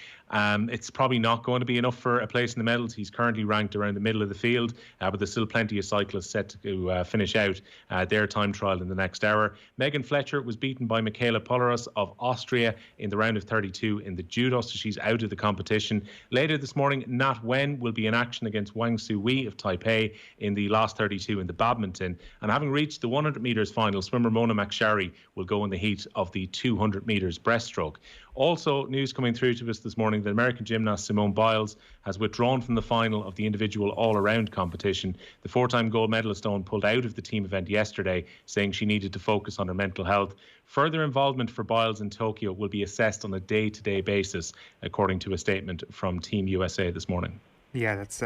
It's probably not going to be enough for a place in the medals. He's currently ranked around the middle of the field, but there's still plenty of cyclists set to finish out their time trial in the next hour. Megan Fletcher was beaten by Michaela Polaris of Austria in the round of 32 in the judo, so she's out of the competition. Later this morning, Nat Wen will be in action against Wang Su-wei of Taipei in the last 32 in the badminton. And having reached the 100 metres final, swimmer Mona McSharry will go in the heat of the 200 metres breaststroke. Also, news coming through to us this morning, the American gymnast Simone Biles has withdrawn from the final of the individual all-around competition. The 4-time gold medalist pulled out of the team event yesterday, saying she needed to focus on her mental health. Further involvement for Biles in Tokyo will be assessed on a day-to-day basis, according to a statement from Team USA this morning. Yeah, that's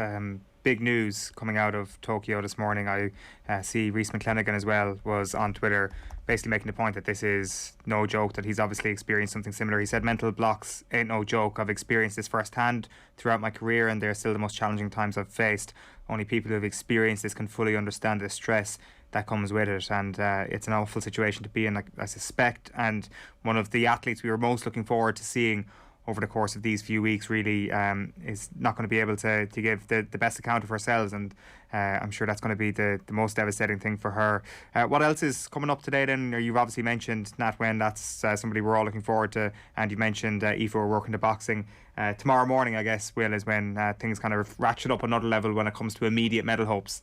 big news coming out of Tokyo this morning. I see Rhys McClenaghan as well was on Twitter basically making the point that this is no joke, that he's obviously experienced something similar. He said, mental blocks ain't no joke. I've experienced this firsthand throughout my career, and they're still the most challenging times I've faced. Only people who have experienced this can fully understand the stress that comes with it, and it's an awful situation to be in, I suspect. And one of the athletes we were most looking forward to seeing over the course of these few weeks really is not going to be able to give the best account of herself, and I'm sure that's going to be the most devastating thing for her. What else is coming up today then? You've obviously mentioned Nat Wen, that's somebody we're all looking forward to, and you mentioned Aoife O'Rourke in the boxing. Tomorrow morning, I guess, Will, is when things kind of ratchet up another level when it comes to immediate medal hopes.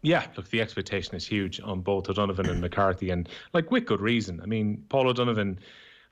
Yeah, look, the expectation is huge on both O'Donovan and McCarthy, and with good reason. I mean, Paul O'Donovan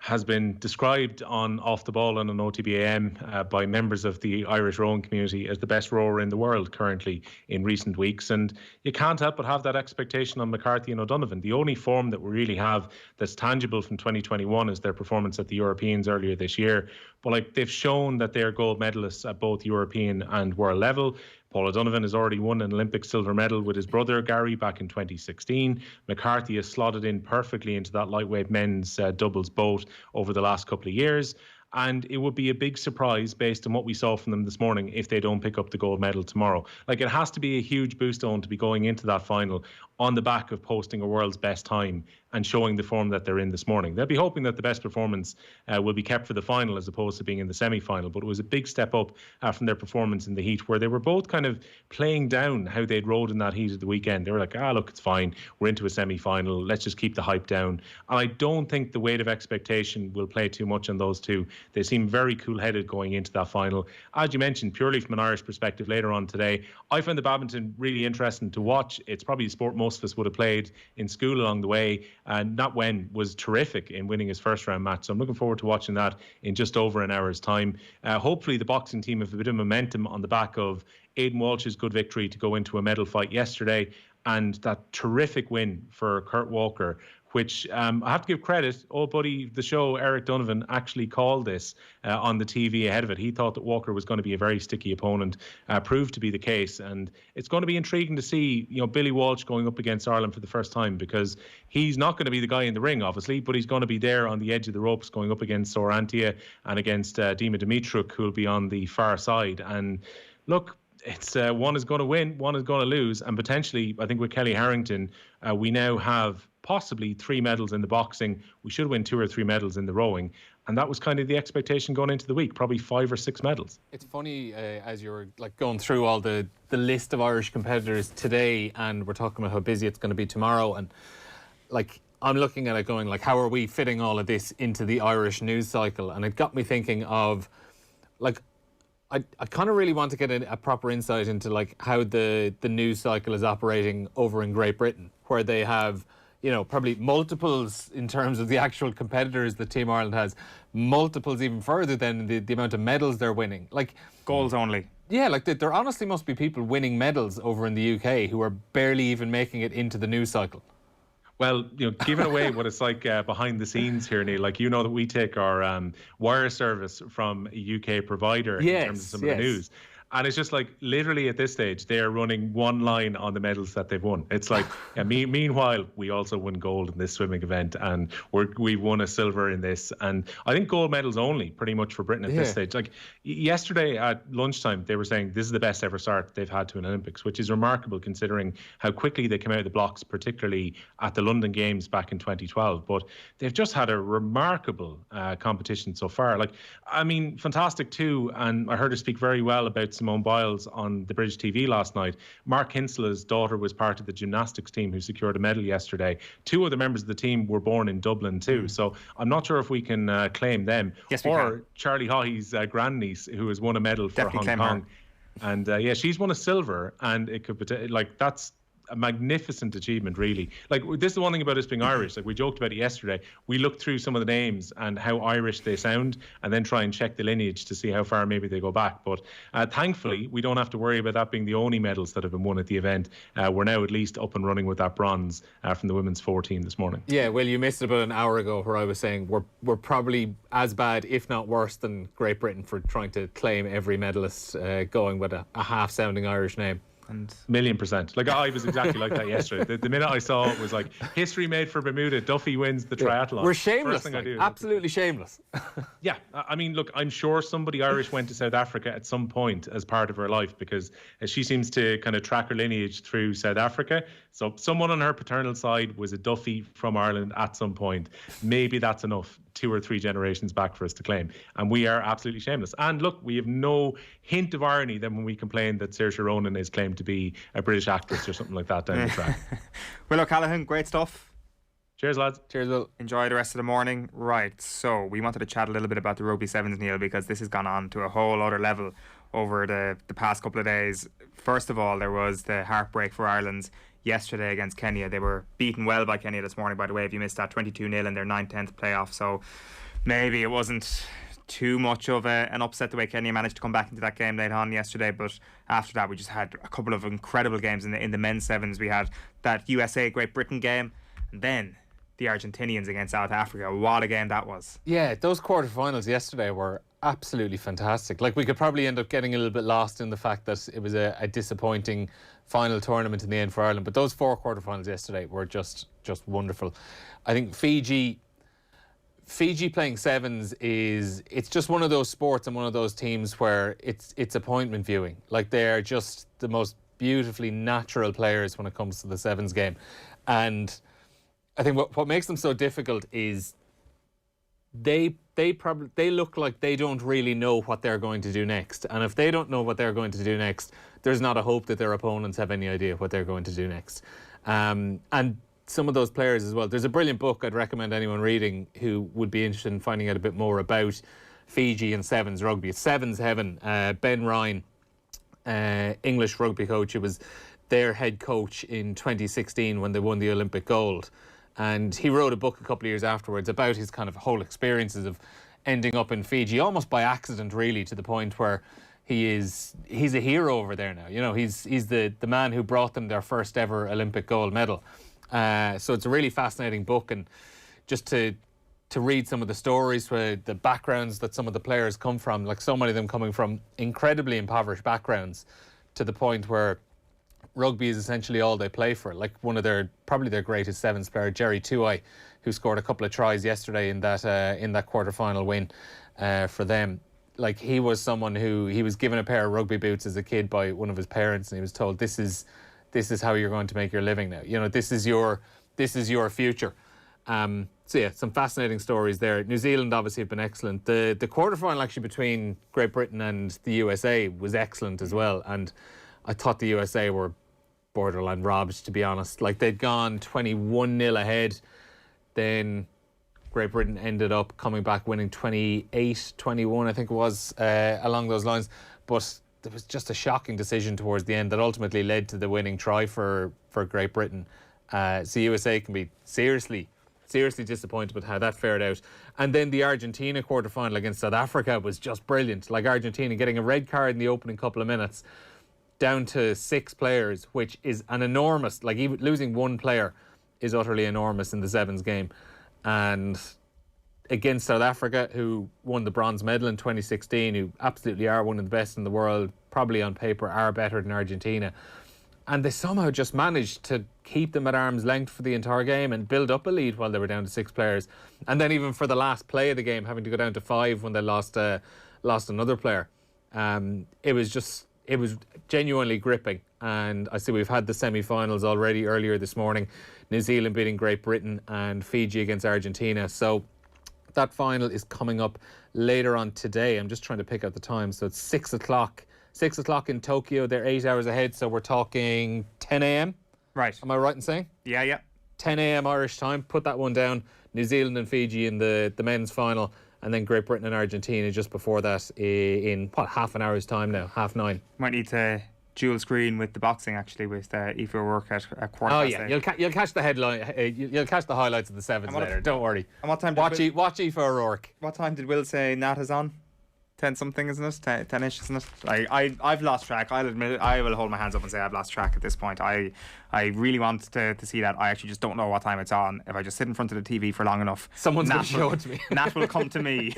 has been described on Off the Ball and on OTB AM by members of the Irish rowing community as the best rower in the world currently in recent weeks, and you can't help but have that expectation on McCarthy and O'Donovan. The only form that we really have that's tangible from 2021 is their performance at the Europeans earlier this year, but they've shown that they're gold medalists at both European and world level. Paul O'Donovan has already won an Olympic silver medal with his brother Gary back in 2016. McCarthy has slotted in perfectly into that lightweight men's doubles boat over the last couple of years. And it would be a big surprise based on what we saw from them this morning if they don't pick up the gold medal tomorrow. It has to be a huge boost on to be going into that final on the back of posting a world's best time and showing the form that they're in this morning. They'll be hoping that the best performance will be kept for the final as opposed to being in the semi-final, but it was a big step up from their performance in the heat, where they were both kind of playing down how they'd rode in that heat at the weekend. They were like, look, it's fine, we're into a semi-final, let's just keep the hype down. And I don't think the weight of expectation will play too much on those two. They seem very cool-headed going into that final. As you mentioned, purely from an Irish perspective later on today, I found the badminton really interesting to watch. It's probably the sport most of us would have played in school along the way, and Nat Wen was terrific in winning his first round match, so I'm looking forward to watching that in just over an hour's time. Hopefully the boxing team have a bit of momentum on the back of Aidan Walsh's good victory to go into a medal fight yesterday, and that terrific win for Kurt Walker, which I have to give credit, old buddy the show Eric Donovan actually called this on the TV ahead of it. He thought that Walker was going to be a very sticky opponent, proved to be the case, and it's going to be intriguing to see Billy Walsh going up against Ireland for the first time, because he's not going to be the guy in the ring obviously, but he's going to be there on the edge of the ropes going up against Sorantia and against Dima Dimitruk, who'll be on the far side. And look, it's one is going to win, one is going to lose, and potentially I think with Kelly Harrington we now have possibly 3 medals in the boxing. We should win 2 or 3 medals in the rowing, and that was kind of the expectation going into the week, probably 5 or 6 medals. It's funny as you were going through all the list of Irish competitors today, and we're talking about how busy it's going to be tomorrow, and I'm looking at it going how are we fitting all of this into the Irish news cycle? And it got me thinking of I kind of really want to get a proper insight into like how the news cycle is operating over in Great Britain, where they have, you know, probably multiples in terms of the actual competitors that Team Ireland has, multiples even further than the amount of medals they're winning. Like goals only. Yeah, like there honestly must be people winning medals over in the UK who are barely even making it into the news cycle. Well, you know, giving away what it's like behind the scenes here, Neil, like, you know that we take our wire service from a UK provider in terms of some of the news. And it's just like, literally at this stage, they're running one line on the medals that they've won. It's like, meanwhile, we also won gold in this swimming event, and we've won a silver in this. And I think gold medals only, pretty much, for Britain at this stage. Like, yesterday at lunchtime, they were saying this is the best ever start they've had to an Olympics, which is remarkable considering how quickly they came out of the blocks, particularly at the London Games back in 2012. But they've just had a remarkable competition so far. Like, I mean, fantastic too. And I heard her speak very well about Simone Biles on the British TV last night. Mark Kinsella's daughter was part of the gymnastics team who secured a medal yesterday. 2 of the members of the team were born in Dublin too. So I'm not sure if we can claim them. Yes, we or can. Charlie Haughey's grandniece, who has won a medal for Definitely Hong claim Kong. And yeah, she's won a silver, and it could, like, that's a magnificent achievement, really. Like, this is the one thing about us being Irish. Like, we joked about it yesterday. We look through some of the names and how Irish they sound, and then try and check the lineage to see how far maybe they go back. But thankfully, we don't have to worry about that being the only medals that have been won at the event. We're now at least up and running with that bronze from the women's 14 this morning. Yeah, well, you missed it about an hour ago where I was saying we're probably as bad, if not worse, than Great Britain for trying to claim every medalist going with a half-sounding Irish name. And $1,000,000%. Like, I was exactly like that yesterday. The minute I saw it was like, history made for Bermuda, Duffy wins the triathlon. We're shameless. First thing I do. Absolutely shameless. Yeah, I mean, look, I'm sure somebody Irish went to South Africa at some point as part of her life, because she seems to kind of track her lineage through South Africa. So someone on her paternal side was a Duffy from Ireland at some point. Maybe that's enough 2 or 3 generations back for us to claim. And we are absolutely shameless. And look, we have no hint of irony then when we complain that Saoirse Ronan is claimed to be a British actress or something like that down the track. Will O'Callaghan, great stuff. Cheers, lads. Cheers, Will. Enjoy the rest of the morning. Right, so we wanted to chat a little bit about the Rugby Sevens, Neil, because this has gone on to a whole other level over the past couple of days. First of all, there was the heartbreak for Ireland yesterday against Kenya. They were beaten well by Kenya this morning, by the way, if you missed that, 22-0 in their 9/10 playoff. So maybe it wasn't too much of an upset the way Kenya managed to come back into that game late on yesterday. But after that, we just had a couple of incredible games in the men's sevens. We had that USA Great Britain game, and then the Argentinians against South Africa. What a game that was. Yeah, those quarterfinals yesterday were absolutely fantastic. Like, we could probably end up getting a little bit lost in the fact that it was a disappointing final tournament in the end for Ireland, but those 4 quarterfinals yesterday were just wonderful. I think Fiji playing sevens it's just one of those sports and one of those teams where it's appointment viewing. Like, they're just the most beautifully natural players when it comes to the sevens game. And I think what makes them so difficult is they look like they don't really know what they're going to do next. And if they don't know what they're going to do next, there's not a hope that their opponents have any idea what they're going to do next. And some of those players as well. There's a brilliant book I'd recommend anyone reading who would be interested in finding out a bit more about Fiji and sevens rugby. It's Sevens Heaven. Ben Ryan, English rugby coach, who was their head coach in 2016 when they won the Olympic gold. And he wrote a book a couple of years afterwards about his kind of whole experiences of ending up in Fiji, almost by accident, really, to the point where he's a hero over there now. You know, he's the man who brought them their first ever Olympic gold medal. So it's a really fascinating book, and just to read some of the stories, where the backgrounds that some of the players come from, like so many of them coming from incredibly impoverished backgrounds, to the point where rugby is essentially all they play for. Like, one of probably their greatest sevens player, Jerry Tuai, who scored a couple of tries yesterday in that quarter-final win for them. Like, he was someone who, he was given a pair of rugby boots as a kid by one of his parents, and he was told, this is how you're going to make your living now. You know, this is your future. So yeah, some fascinating stories there. New Zealand obviously have been excellent. The quarterfinal actually between Great Britain and the USA was excellent as well, and I thought the USA were borderline robbed, to be honest. Like, they'd gone 21-0 ahead, then Great Britain ended up coming back winning 28-21, I think it was, along those lines. but there was just a shocking decision towards the end that ultimately led to the winning try for Great Britain. So USA can be seriously disappointed with how that fared out. And then the Argentina quarter-final against South Africa was just brilliant. Like, Argentina getting a red card in the opening couple of minutes, down to 6 players, which is an enormous, like, even losing one player is utterly enormous in the Sevens game. And against South Africa, who won the bronze medal in 2016, who absolutely are one of the best in the world, probably on paper are better than Argentina. And they somehow just managed to keep them at arm's length for the entire game and build up a lead while they were down to 6 players. And then even for the last play of the game, having to go down to 5 when they lost another player. It was genuinely gripping. And I see we've had the semi-finals already earlier this morning. New Zealand beating Great Britain and Fiji against Argentina. So that final is coming up later on today. I'm just trying to pick out the time. So it's 6 o'clock. 6 o'clock in Tokyo. They're 8 hours ahead. So we're talking 10 a.m. Right. Am I right in saying? Yeah. 10 a.m. Irish time. Put that one down. New Zealand and Fiji in the men's final. And then Great Britain and Argentina just before that in, half an hour's time now? 9:30. Might need to dual screen with the boxing, actually, with Aoife O'Rourke at quarter past 8. You'll catch the headline. You'll catch the highlights of the Sevens later. Don't worry. And what time watch Aoife O'Rourke. What time did Will say Nat is on? 10 something, isn't it? 10ish, isn't it? I've lost track. I'll admit it. I will hold my hands up and say I've lost track at this point. I really want to see that. I actually just don't know what time it's on. If I just sit in front of the TV for long enough, someone's going to show it to me. Nat will come to me.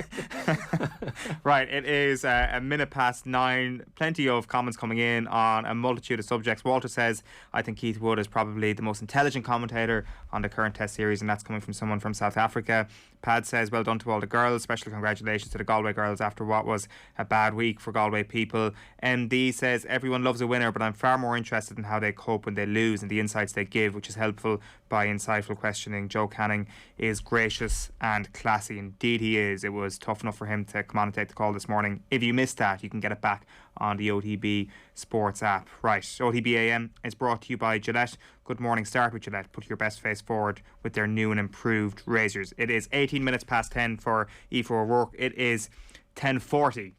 Right, it is a minute past 9. Plenty of comments coming in on a multitude of subjects. Walter says, I think Keith Wood is probably the most intelligent commentator on the current Test series, and that's coming from someone from South Africa. Pad says, well done to all the girls. Special congratulations to the Galway girls after what was a bad week for Galway people. MD says, everyone loves a winner, but I'm far more interested in how they cope when they lose and the insights they give, which is helpful by insightful questioning. Joe Canning is gracious and classy. Indeed he is. It was tough enough for him to come on and take the call this morning. If you missed that, you can get it back on the OTB Sports app. Right, OTB AM is brought to you by Gillette. Good morning. Start with Gillette. Put your best face forward with their new and improved razors. It is 18 minutes past 10 for Aoife O'Rourke. It is 10:40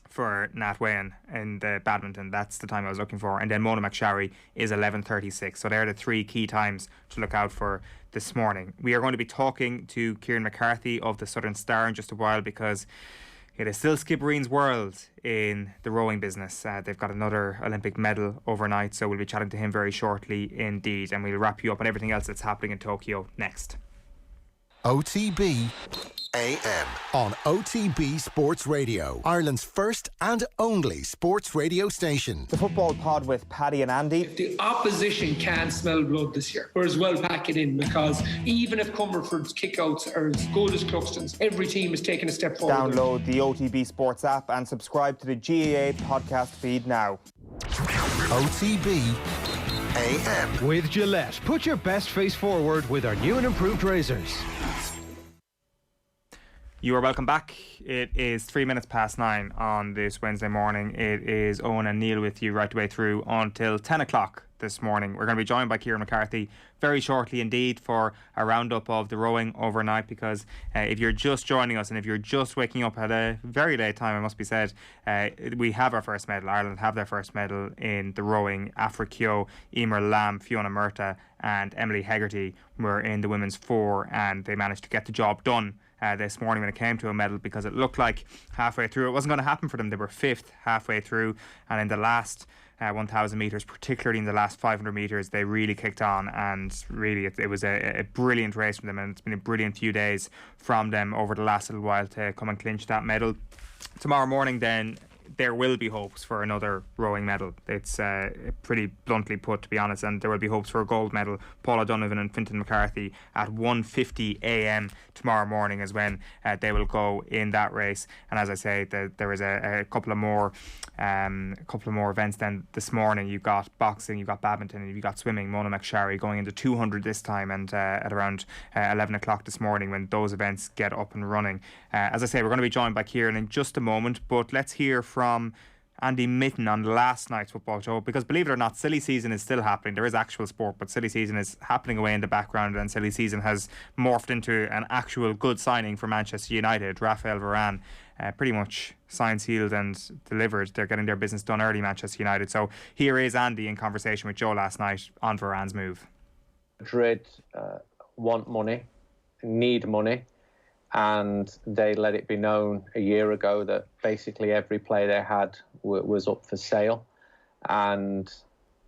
for Nat Wayne in the badminton. That's the time I was looking for. And then Mona McSharry is 11:36. So they're the 3 key times to look out for this morning. We are going to be talking to Kieran McCarthy of the Southern Star in just a while, because it is still Skibbereen's world in the rowing business. They've got another Olympic medal overnight, so we'll be chatting to him very shortly indeed. And we'll wrap you up on everything else that's happening in Tokyo next. OTB AM on OTB Sports Radio, Ireland's first and only sports radio station. The football pod with Paddy and Andy. If the opposition can't smell blood this year, we're as well pack it in, because even if Cumberford's kickouts are as good as Cluxton's, every team is taking a step forward. Download the OTB Sports app and subscribe to the GAA podcast feed now. OTB AM. With Gillette, put your best face forward with our new and improved razors. You are welcome back. It is 3 minutes past 9 on this Wednesday morning. It is Eoin and Neil with you right the way through until 10 o'clock this morning. We're going to be joined by Kieran McCarthy very shortly indeed for a roundup of the rowing overnight, because if you're just joining us and if you're just waking up at a very late time, it must be said, we have our first medal. Ireland have their first medal in the rowing. Afra Keogh, Emer Lamb, Fiona Murtagh and Emily Hegarty were in the women's 4, and they managed to get the job done this morning when it came to a medal, because it looked like halfway through it wasn't going to happen for them. They were 5th halfway through, and in the last 1,000 metres, particularly in the last 500 metres, they really kicked on, and really it was a brilliant race from them, and it's been a brilliant few days from them over the last little while to come and clinch that medal. Tomorrow morning then, there will be hopes for another rowing medal. It's pretty bluntly put, to be honest, and there will be hopes for a gold medal. Paula Donovan and Fintan McCarthy at 1:50 a.m. tomorrow morning is when they will go in that race. And as I say, there is a couple of more events then this morning. You've got boxing, you've got badminton, and you've got swimming. Mona McSharry going into 200 this time, and at around 11 o'clock this morning when those events get up and running. As I say, we're going to be joined by Kieran in just a moment, but let's hear from Andy Mitten on last night's football show, because believe it or not, silly season is still happening. There is actual sport, but silly season is happening away in the background, and silly season has morphed into an actual good signing for Manchester United. Raphael Varane pretty much signed, sealed and delivered. They're getting their business done early, Manchester United. So here is Andy in conversation with Joe last night on Varane's move. Madrid want money, need money, and they let it be known a year ago that basically every player they had was up for sale, and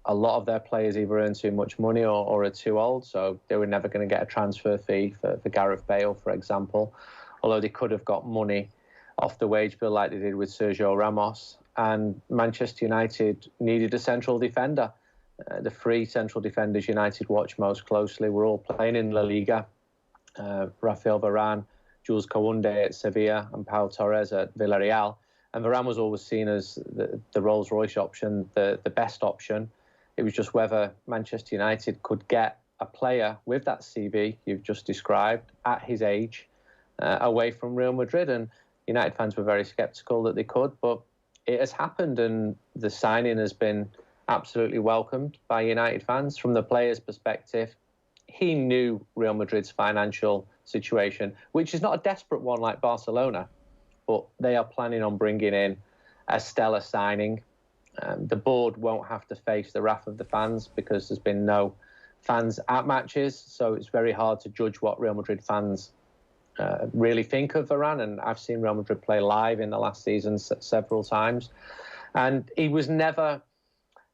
a lot of their players either earn too much money or are too old, so they were never going to get a transfer fee for Gareth Bale, for example, although they could have got money off the wage bill like they did with Sergio Ramos. And Manchester United needed a central defender. The three central defenders United watch most closely were all playing in La Liga. Raphael Varane, Jules Kounde at Sevilla and Pau Torres at Villarreal. And Varane was always seen as the Rolls-Royce option, the best option. It was just whether Manchester United could get a player with that CV you've just described at his age away from Real Madrid. And United fans were very sceptical that they could, but it has happened, and the signing has been absolutely welcomed by United fans. From the player's perspective, he knew Real Madrid's financial situation, which is not a desperate one like Barcelona, but they are planning on bringing in a stellar signing. The board won't have to face the wrath of the fans because there's been no fans at matches, so it's very hard to judge what Real Madrid fans really think of Varane. And I've seen Real Madrid play live in the last season several times, and he was never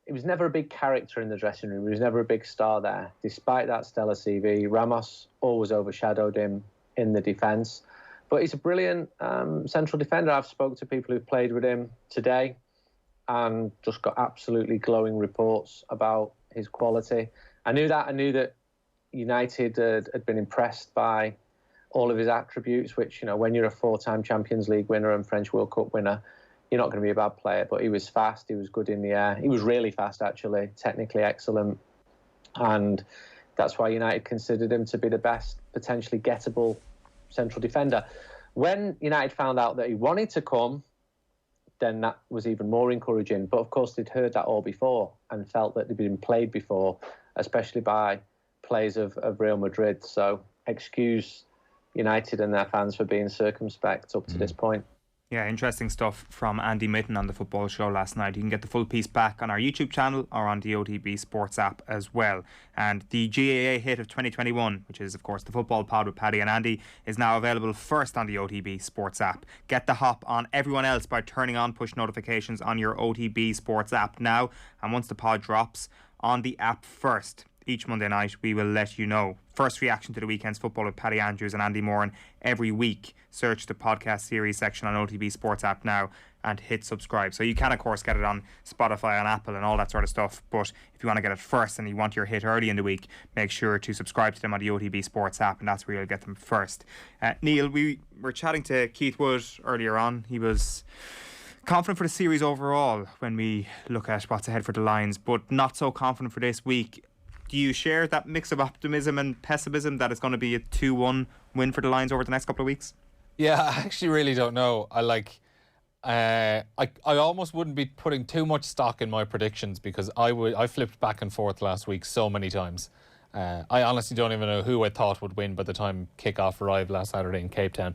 a big character in the dressing room. He was never a big star there. Despite that stellar CV, Ramos always overshadowed him in the defence. But he's a brilliant central defender. I've spoken to people who've played with him today and just got absolutely glowing reports about his quality. I knew that United had been impressed by all of his attributes, which, you know, when you're a four-time Champions League winner and French World Cup winner, you're not going to be a bad player. But he was fast, he was good in the air. He was really fast, actually, technically excellent. And that's why United considered him to be the best potentially gettable central defender. When United found out that he wanted to come, then that was even more encouraging. But of course, they'd heard that all before and felt that they'd been played before, especially by players of Real Madrid. So excuse United and their fans for being circumspect up to this point. Yeah, interesting stuff from Andy Mitten on the football show last night. You can get the full piece back on our YouTube channel or on the OTB Sports app as well. And the GAA hit of 2021, which is of course the football pod with Paddy and Andy, is now available first on the OTB Sports app. Get the hop on everyone else by turning on push notifications on your OTB Sports app now. And once the pod drops on the app first, each Monday night we will let you know. First reaction to the weekend's football with Paddy Andrews and Andy Moran every week. Search the podcast series section on OTB Sports app now and hit subscribe. So you can of course get it on Spotify, on Apple and all that sort of stuff, but if you want to get it first and you want your hit early in the week, make sure to subscribe to them on the OTB Sports app, and that's where you'll get them first. Neil, we were chatting to Keith Wood earlier on. He was confident for the series overall when we look at what's ahead for the Lions, but not so confident for this week. Do you share that mix of optimism and pessimism that it's going to be a 2-1 win for the Lions over the next couple of weeks? Yeah, I actually really don't know. I almost wouldn't be putting too much stock in my predictions because I flipped back and forth last week so many times. I honestly don't even know who I thought would win by the time kickoff arrived last Saturday in Cape Town.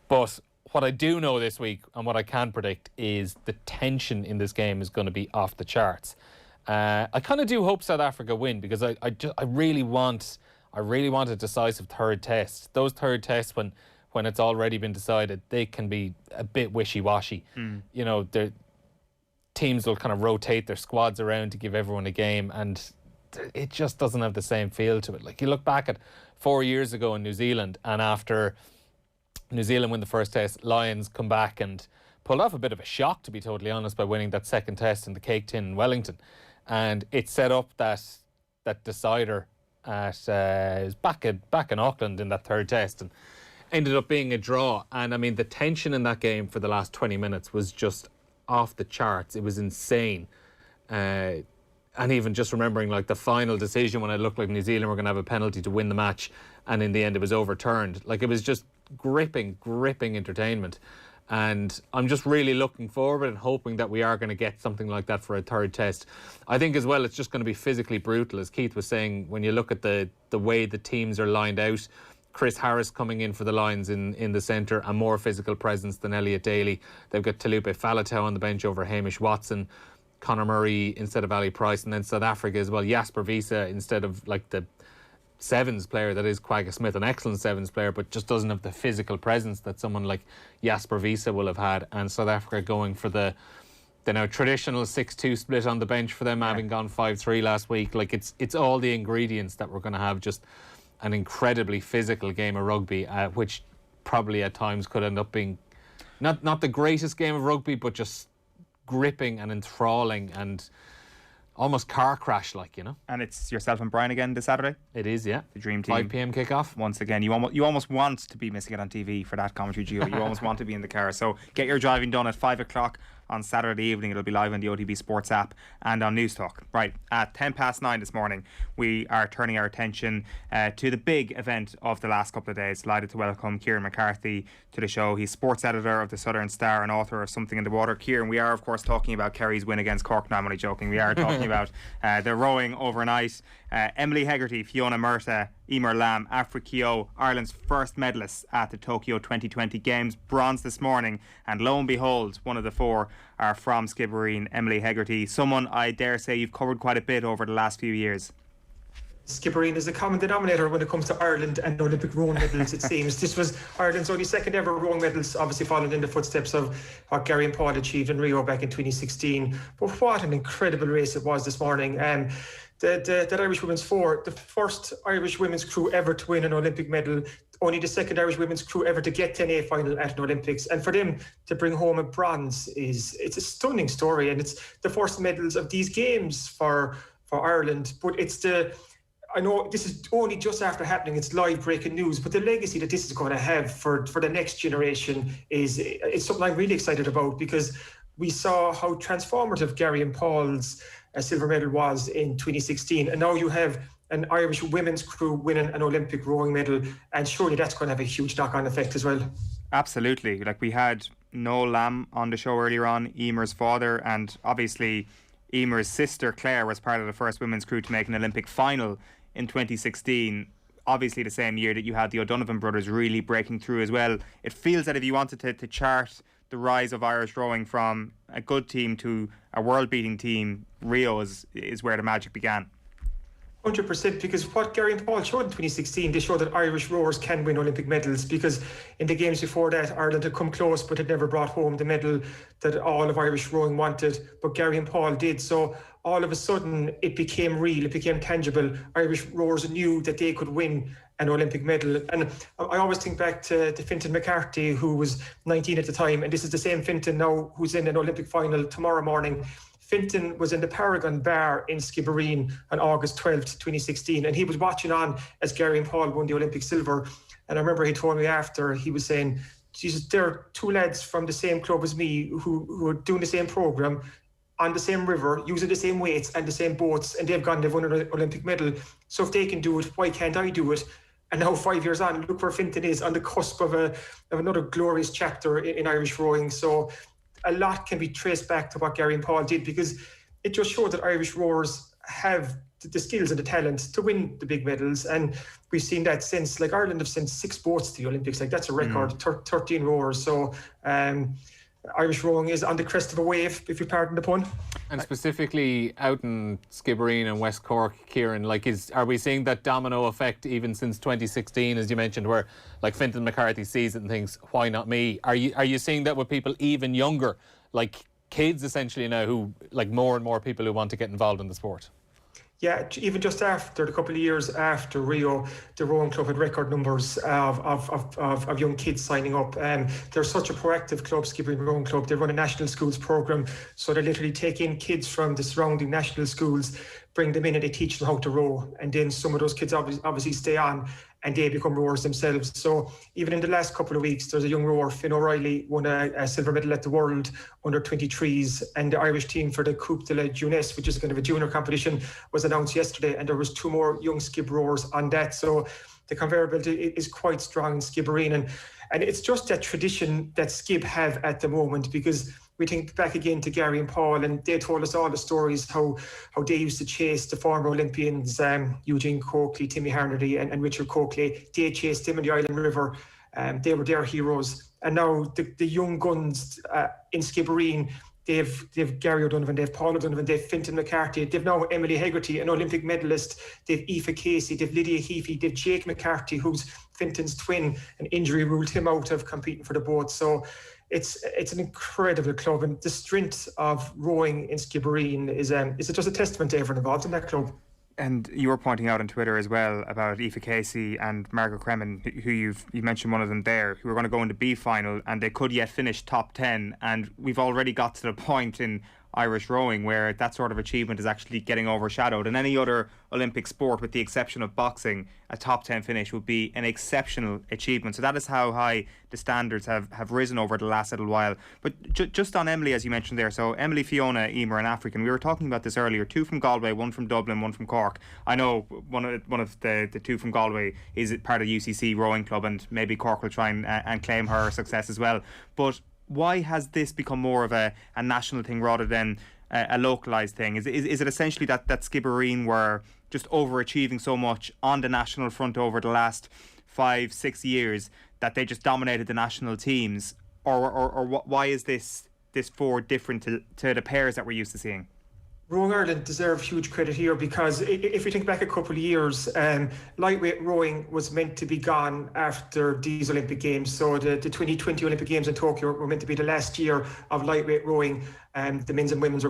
But what I do know this week and what I can predict is the tension in this game is going to be off the charts. I kind of do hope South Africa win because I really want a decisive third test. Those third tests when it's already been decided, they can be a bit wishy-washy. You know, teams will kind of rotate their squads around to give everyone a game, and it just doesn't have the same feel to it. Like, you look back at 4 years ago in New Zealand, and after New Zealand win the first test, Lions come back and pulled off a bit of a shock, to be totally honest, by winning that second test in the Cake Tin in Wellington. And it set up that decider is back in Auckland in that third test, and ended up being a draw. And I mean, the tension in that game for the last 20 minutes was just off the charts. It was insane. And even just remembering like the final decision when it looked like New Zealand were going to have a penalty to win the match, and in the end it was overturned. Like, it was just gripping entertainment. And I'm just really looking forward and hoping that we are going to get something like that for a third test. I think as well it's just going to be physically brutal, as Keith was saying, when you look at the way the teams are lined out. Chris Harris coming in for the Lions in the centre, a more physical presence than Elliot Daly. They've got Talupe Faletau on the bench over Hamish Watson, Conor Murray instead of Ali Price, and then South Africa as well, Jasper Wiese instead of like the sevens player that is Quagga Smith, an excellent sevens player, but just doesn't have the physical presence that someone like Jasper Wiese will have had. And South Africa going for the now traditional 6-2 split on the bench for them, having gone 5-3 last week. Like it's all the ingredients that we're going to have just an incredibly physical game of rugby, which probably at times could end up being not the greatest game of rugby, but just gripping and enthralling and almost car crash like, you know. And it's yourself and Brian again this Saturday? It is, yeah. The dream team. 5 p.m. kickoff. Once again, you almost want to be missing it on TV for that commentary duo. You almost want to be in the car. So get your driving done at 5 o'clock on Saturday evening. It'll be live on the OTB Sports app and on News Talk. Right, at 9:10 this morning, we are turning our attention to the big event of the last couple of days. Delighted to welcome Kieran McCarthy to the show. He's sports editor of the Southern Star and author of Something in the Water. Kieran, we are of course talking about Kerry's win against Cork. No, I'm only joking. We are talking about the rowing overnight. Emily Hegarty, Fiona Murtagh, Emer Lamb, Afra Keogh, Ireland's first medalists at the Tokyo 2020 Games, bronze this morning, and lo and behold, one of the four are from Skibbereen, Emily Hegarty, someone I dare say you've covered quite a bit over the last few years. Skibbereen is a common denominator when it comes to Ireland and Olympic rowing medals, it seems. This was Ireland's only second ever rowing medals, obviously following in the footsteps of what Gary and Paul achieved in Rio back in 2016. But what an incredible race it was this morning. The Irish women's four, the first Irish women's crew ever to win an Olympic medal, only the second Irish women's crew ever to get to an A final at an Olympics, and for them to bring home a bronze it's a stunning story, and it's the first medals of these games for Ireland. But I know this is only just after happening, it's live breaking news, but the legacy that this is going to have for the next generation is something I'm really excited about, because we saw how transformative Gary and Paul's silver medal was in 2016, and now you have an Irish women's crew winning an Olympic rowing medal, and surely that's going to have a huge knock-on effect as well. Absolutely. Like, we had Noel Lamb on the show earlier on, Emer's father, and obviously Emer's sister Claire was part of the first women's crew to make an Olympic final in 2016. Obviously the same year that you had the O'Donovan brothers really breaking through as well. It feels that if you wanted to chart the rise of Irish rowing from a good team to a world-beating team, Rio is where the magic began. 100%, because what Gary and Paul showed in 2016, they showed that Irish rowers can win Olympic medals, because in the games before that, Ireland had come close but had never brought home the medal that all of Irish rowing wanted, but Gary and Paul did. So all of a sudden, it became real, it became tangible. Irish rowers knew that they could win an Olympic medal. And I always think back to Fintan McCarthy, who was 19 at the time, and this is the same Fintan now who's in an Olympic final tomorrow morning. Fintan was in the Paragon Bar in Skibbereen on August 12th, 2016, and he was watching on as Gary and Paul won the Olympic silver. And I remember he told me after, he was saying, Jesus, there are two lads from the same club as me who are doing the same programme on the same river, using the same weights and the same boats, and they've won an Olympic medal. So if they can do it, why can't I do it? And now 5 years on, look where Fintan is, on the cusp of another glorious chapter in Irish rowing. So a lot can be traced back to what Gary and Paul did, because it just showed that Irish rowers have the skills and the talent to win the big medals. And we've seen that since, like, Ireland have sent 6 boats to the Olympics. Like, that's a record, 13 rowers. So Irish rowing is on the crest of a wave, if you pardon the pun. And specifically out in Skibbereen and West Cork, Kieran, are we seeing that domino effect even since 2016, as you mentioned, where like Fintan McCarthy sees it and thinks, why not me? Are you seeing that with people even younger, like kids essentially now, who like more and more people who want to get involved in the sport? Yeah, even just after the couple of years after Rio, the rowing club had record numbers of young kids signing up. They're such a proactive club, Skibbereen Rowing Club. They run a national schools programme, so they literally take in kids from the surrounding national schools, bring them in, and they teach them how to row. And then some of those kids obviously stay on, and they become rowers themselves. So even in the last couple of weeks, there's a young rower, Finn O'Reilly, won a silver medal at the World Under-23s, and the Irish team for the Coupe de la Jeunesse, which is kind of a junior competition, was announced yesterday, and there was 2 more young skip rowers on that. So the conveyor belt is quite strong in Skibbereen, and it's just that tradition that Skib have at the moment, because we think back again to Gary and Paul, and they told us all the stories how they used to chase the former Olympians, Eugene Coakley, Timmy Harnedy and Richard Coakley. They chased them in the Island River. They were their heroes. And now the young guns in Skibbereen, they've Gary O'Donovan, they've Paul O'Donovan, they've Fintan McCarthy, they've now Emily Hegarty, an Olympic medalist, they've Aoife Casey, they've Lydia Heafy, they've Jake McCarthy, who's Fintan's twin. An injury ruled him out of competing for the boat. So it's an incredible club, and the strength of rowing in Skibbereen is just a testament to everyone involved in that club. And you were pointing out on Twitter as well about Aoife Casey and Margaret Cremin, who you mentioned one of them there, who are going to go into B final, and they could yet finish top 10. And we've already got to the point in Irish rowing where that sort of achievement is actually getting overshadowed. In any other Olympic sport, with the exception of boxing, a top 10 finish would be an exceptional achievement. So that is how high the standards have risen over the last little while. But just on Emily, as you mentioned there, so Emily, Fiona, Emer and African, we were talking about this earlier, 2 from Galway, 1 from Dublin, 1 from Cork. I know one of the 2 from Galway is part of the UCC rowing club, and maybe Cork will try and claim her success as well. But why has this become more of a national thing rather than a localised thing? Is it essentially that Skibbereen were just overachieving so much on the national front over the last 5-6 years that they just dominated the national teams? Or why is this forward different to the pairs that we're used to seeing? Rowing Ireland deserve huge credit here, because if you think back a couple of years, lightweight rowing was meant to be gone after these Olympic Games. So the 2020 Olympic Games in Tokyo were meant to be the last year of lightweight rowing, and the men's and women's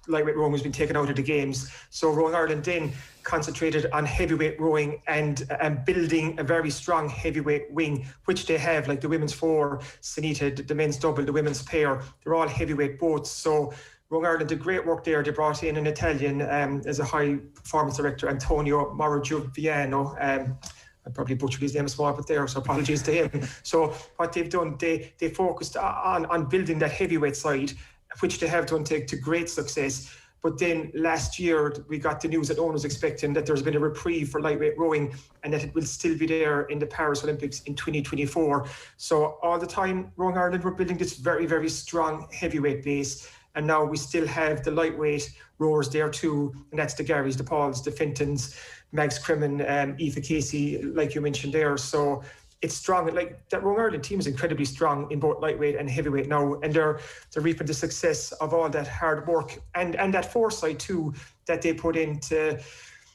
lightweight rowing was being taken out of the Games. So Rowing Ireland then concentrated on heavyweight rowing and building a very strong heavyweight wing, which they have, like the women's 4, Sanita, the men's double, the women's pair. They're all heavyweight boats. So Rowing Ireland did great work there. They brought in an Italian as a high performance director, Antonio Maragiuviano. I probably butchered his name small bit there, so apologies to him. So what they've done, they focused on building that heavyweight side, which they have done to great success. But then last year, we got the news that no one was expecting, that there's been a reprieve for lightweight rowing, and that it will still be there in the Paris Olympics in 2024. So all the time, Rowing Ireland were building this very, very strong heavyweight base. And now we still have the lightweight rowers there too, and that's the Garys, the Pauls, the Fintons, Mags Cremin, Aoife Casey, like you mentioned there. So it's strong. Like that Rowing Ireland team is incredibly strong in both lightweight and heavyweight now, and they're reaping the success of all that hard work and that foresight too that they put into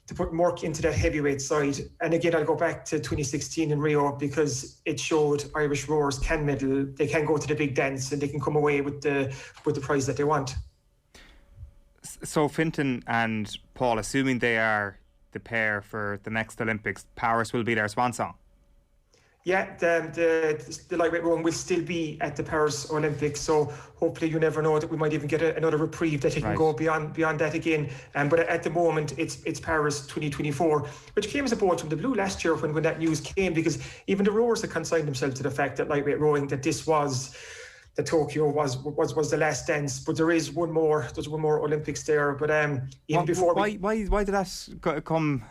to put more into that heavyweight side. And again, I'll go back to 2016 in Rio, because it showed Irish rowers can medal, they can go to the big dance, and they can come away with the prize that they want. So Fintan and Paul, assuming they are the pair for the next Olympics, Paris will be their swan song. Yeah, the lightweight rowing will still be at the Paris Olympics, so hopefully you never know that we might even get another reprieve that it can go beyond that again. But at the moment, it's Paris 2024, which came as a bolt from the blue last year when that news came, because even the rowers had consigned themselves to the fact that lightweight rowing, that this was that Tokyo was the last dance. But there's one more Olympics there. But even before why did that come,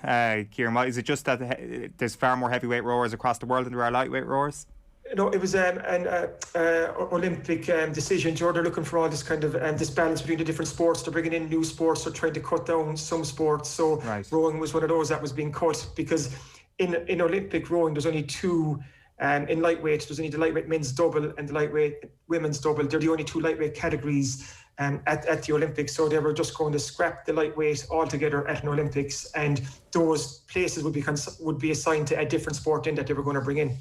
Kieran? Why is it just that there's far more heavyweight rowers across the world than there are lightweight rowers? No, it was an Olympic decision. They're looking for all this kind of this balance between the different sports. They're bringing in new sports. They're trying to cut down some sports. So rowing was one of those that was being cut, because in Olympic rowing there's only 2. In lightweight, there's only the lightweight men's double and the lightweight women's double. They're the only 2 lightweight categories at the Olympics. So they were just going to scrap the lightweight altogether at an Olympics, and those places would be assigned to a different sport in that they were going to bring in.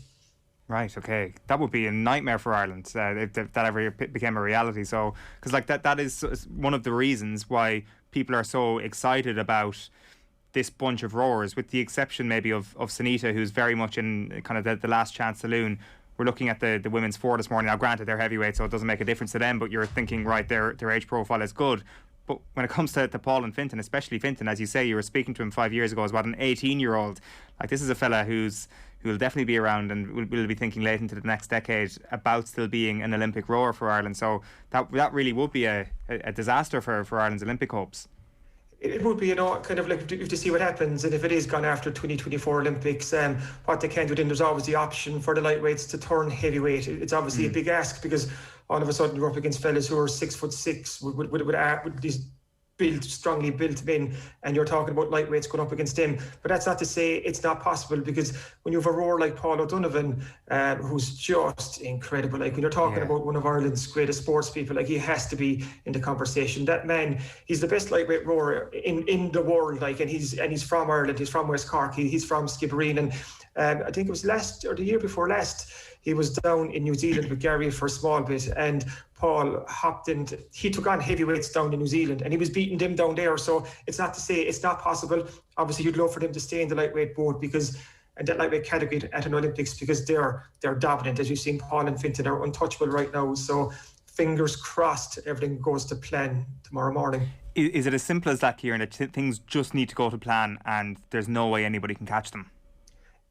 Right, okay. That would be a nightmare for Ireland if that ever became a reality. So, because like that is one of the reasons why people are so excited about this bunch of rowers, with the exception maybe of Sanita, who's very much in kind of the last chance saloon. We're looking at the women's 4 this morning. Now, granted, they're heavyweight, so it doesn't make a difference to them, but you're thinking, right, their age profile is good. But when it comes to Paul and Fintan, especially Fintan, as you say, you were speaking to him 5 years ago as about an 18-year-old. Like, this is a fella who will definitely be around and will be thinking late into the next decade about still being an Olympic rower for Ireland. So that really would be a disaster for Ireland's Olympic hopes. it would be, kind of like to see what happens, and if it is gone after 2024 Olympics, what they can do then, there's always the option for the lightweights to turn heavyweight. It's obviously a big ask, because all of a sudden you're up against fellas who are 6'6" with these strongly built men, and you're talking about lightweights going up against them. But that's not to say it's not possible, because when you have a roar like Paul O'Donovan, who's just incredible, like when you're talking about one of Ireland's greatest sports people, like he has to be in the conversation. That man, he's the best lightweight rower in the world, like, and he's from Ireland, he's from West Cork, he's from Skibbereen, and I think it was last or the year before last, he was down in New Zealand with Gary for a small bit, and Paul hopped in. He took on heavyweights down in New Zealand, and he was beating them down there. So it's not to say it's not possible. Obviously, you'd love for them to stay in the lightweight boat, and that lightweight category at an Olympics, because they're dominant. As you've seen, Paul and Fintan are untouchable right now. So fingers crossed, everything goes to plan tomorrow morning. Is it as simple as that, Kieran, that things just need to go to plan and there's no way anybody can catch them?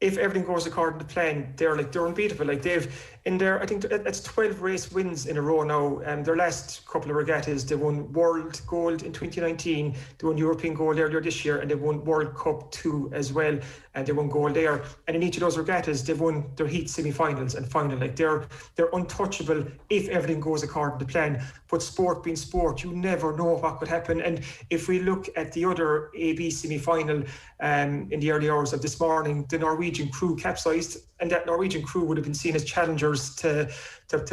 If everything goes according to plan, they're unbeatable. Like I think that's 12 race wins in a row now. Their last couple of regattas, they won World Gold in 2019, they won European Gold earlier this year, and they won World Cup 2 as well, and they won gold there. And in each of those regattas, they've won their heat semi-finals and final. Like they're untouchable if everything goes according to plan. But sport being sport, you never know what could happen. And if we look at the other AB semi-final in the early hours of this morning, the Norwegian crew capsized, and that Norwegian crew would have been seen as challengers to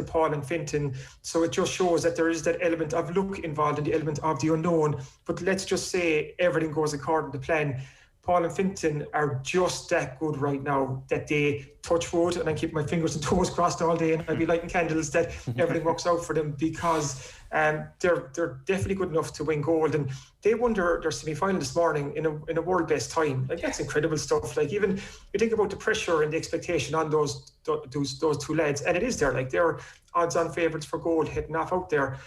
Paul and Fintan. So it just shows that there is that element of luck involved and the element of the unknown. But let's just say everything goes according to plan. Paul and Fintan are just that good right now that they touch wood, and I keep my fingers and toes crossed all day, and I'll be lighting candles that everything works out for them, because they're definitely good enough to win gold. And they won their semi-final this morning in a world best time. Like, that's incredible stuff. Like, even you think about the pressure and the expectation on those two lads, and it is there. Like, they're odds-on favourites for gold heading off out there.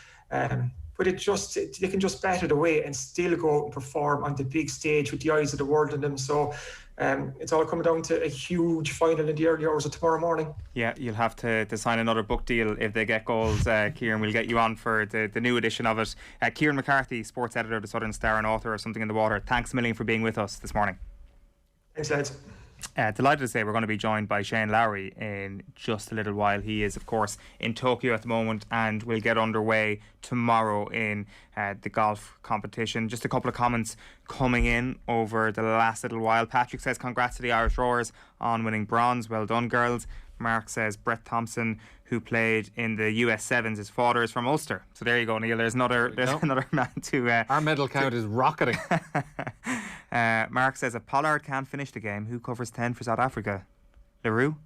But they can just bat it away and still go out and perform on the big stage with the eyes of the world on them. So it's all coming down to a huge final in the early hours of tomorrow morning. Yeah, you'll have to sign another book deal if they get goals, Kieran. We'll get you on for the new edition of it. Kieran McCarthy, sports editor of the Southern Star and author of Something in the Water. Thanks a million for being with us this morning. Thanks, lads. Delighted to say we're going to be joined by Sheahan Lowry in just a little while. He is, of course, in Tokyo at the moment, and we'll get underway tomorrow in the golf competition. Just a couple of comments coming in over the last little while. Patrick says, congrats to the Irish Rowers on winning bronze. Well done, girls. Mark says, Brett Thompson, who played in the US Sevens, his father is from Ulster. So there you go, Neil. There's another man to... Our medal count is rocketing. Mark says, if Pollard can't finish the game, who covers 10 for South Africa? Leroux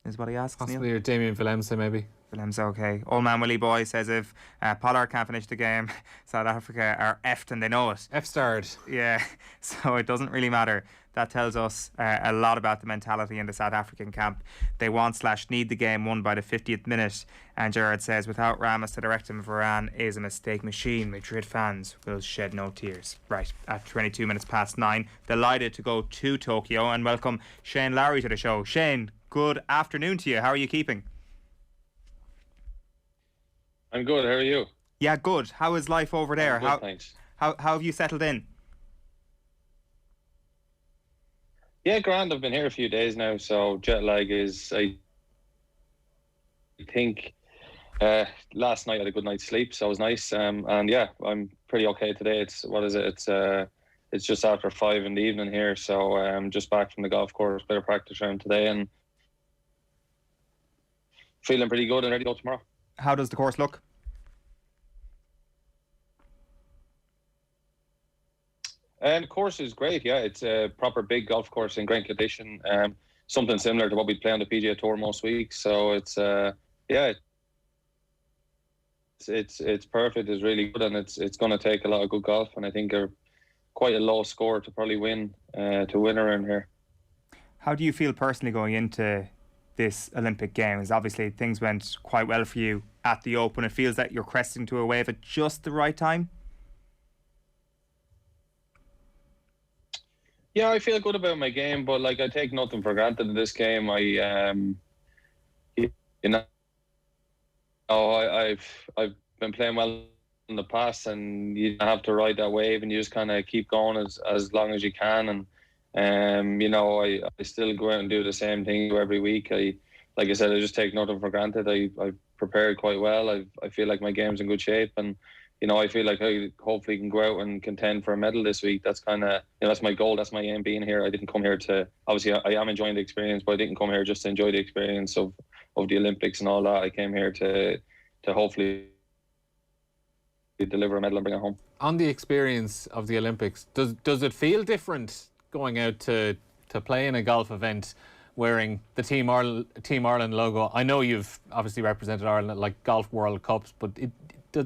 is what he asks. Possibly, Neil? or Damien Willemse maybe. Willemse, okay. Old man Willie Boy says, if Pollard can't finish the game, South Africa are effed and they know it. F-starred. Yeah, so it doesn't really matter. That tells us a lot about the mentality in the South African camp. They want/need the game won by the 50th minute. And Gerard says, without Ramos, the direct him Varane is a mistake machine. Madrid fans will shed no tears. Right, at 22 minutes past 9. Delighted to go to Tokyo and welcome Sheahan Lowry to the show. Sheahan, good afternoon to you. How are you keeping? I'm good. How are you? Yeah, good. How is life over there? Good, thanks. How have you settled in? Yeah, grand. I've been here a few days now, so jet lag is, I think, last night I had a good night's sleep, so it was nice. And yeah, I'm pretty okay today. It's just after 5 in the evening here, so just back from the golf course, bit of practice round today, and feeling pretty good and ready to go tomorrow. How does the course look? And the course is great, yeah. It's a proper big golf course in great condition. Something similar to what we play on the PGA Tour most weeks. So it's it's perfect. It's really good, and it's going to take a lot of good golf. And I think quite a low score to probably win around here. How do you feel personally going into this Olympic Games? Obviously, things went quite well for you at the Open. It feels that you're cresting to a wave at just the right time. Yeah, I feel good about my game, but I take nothing for granted in this game. I've been playing well in the past, and you have to ride that wave, and you just kind of keep going as long as you can. And you know, I still go out and do the same thing every week. Like I said, I just take nothing for granted. I prepared quite well. I feel like my game's in good shape, and you know, I feel like I hopefully can go out and contend for a medal this week. That's kind of, you know, that's my goal. That's my aim being here. I didn't come here to, obviously I am enjoying the experience, but I didn't come here just to enjoy the experience of the Olympics and all that. I came here to hopefully deliver a medal and bring it home. On the experience of the Olympics, does it feel different going out to play in a golf event wearing the Team Ireland logo? I know you've obviously represented Ireland at like Golf World Cups, but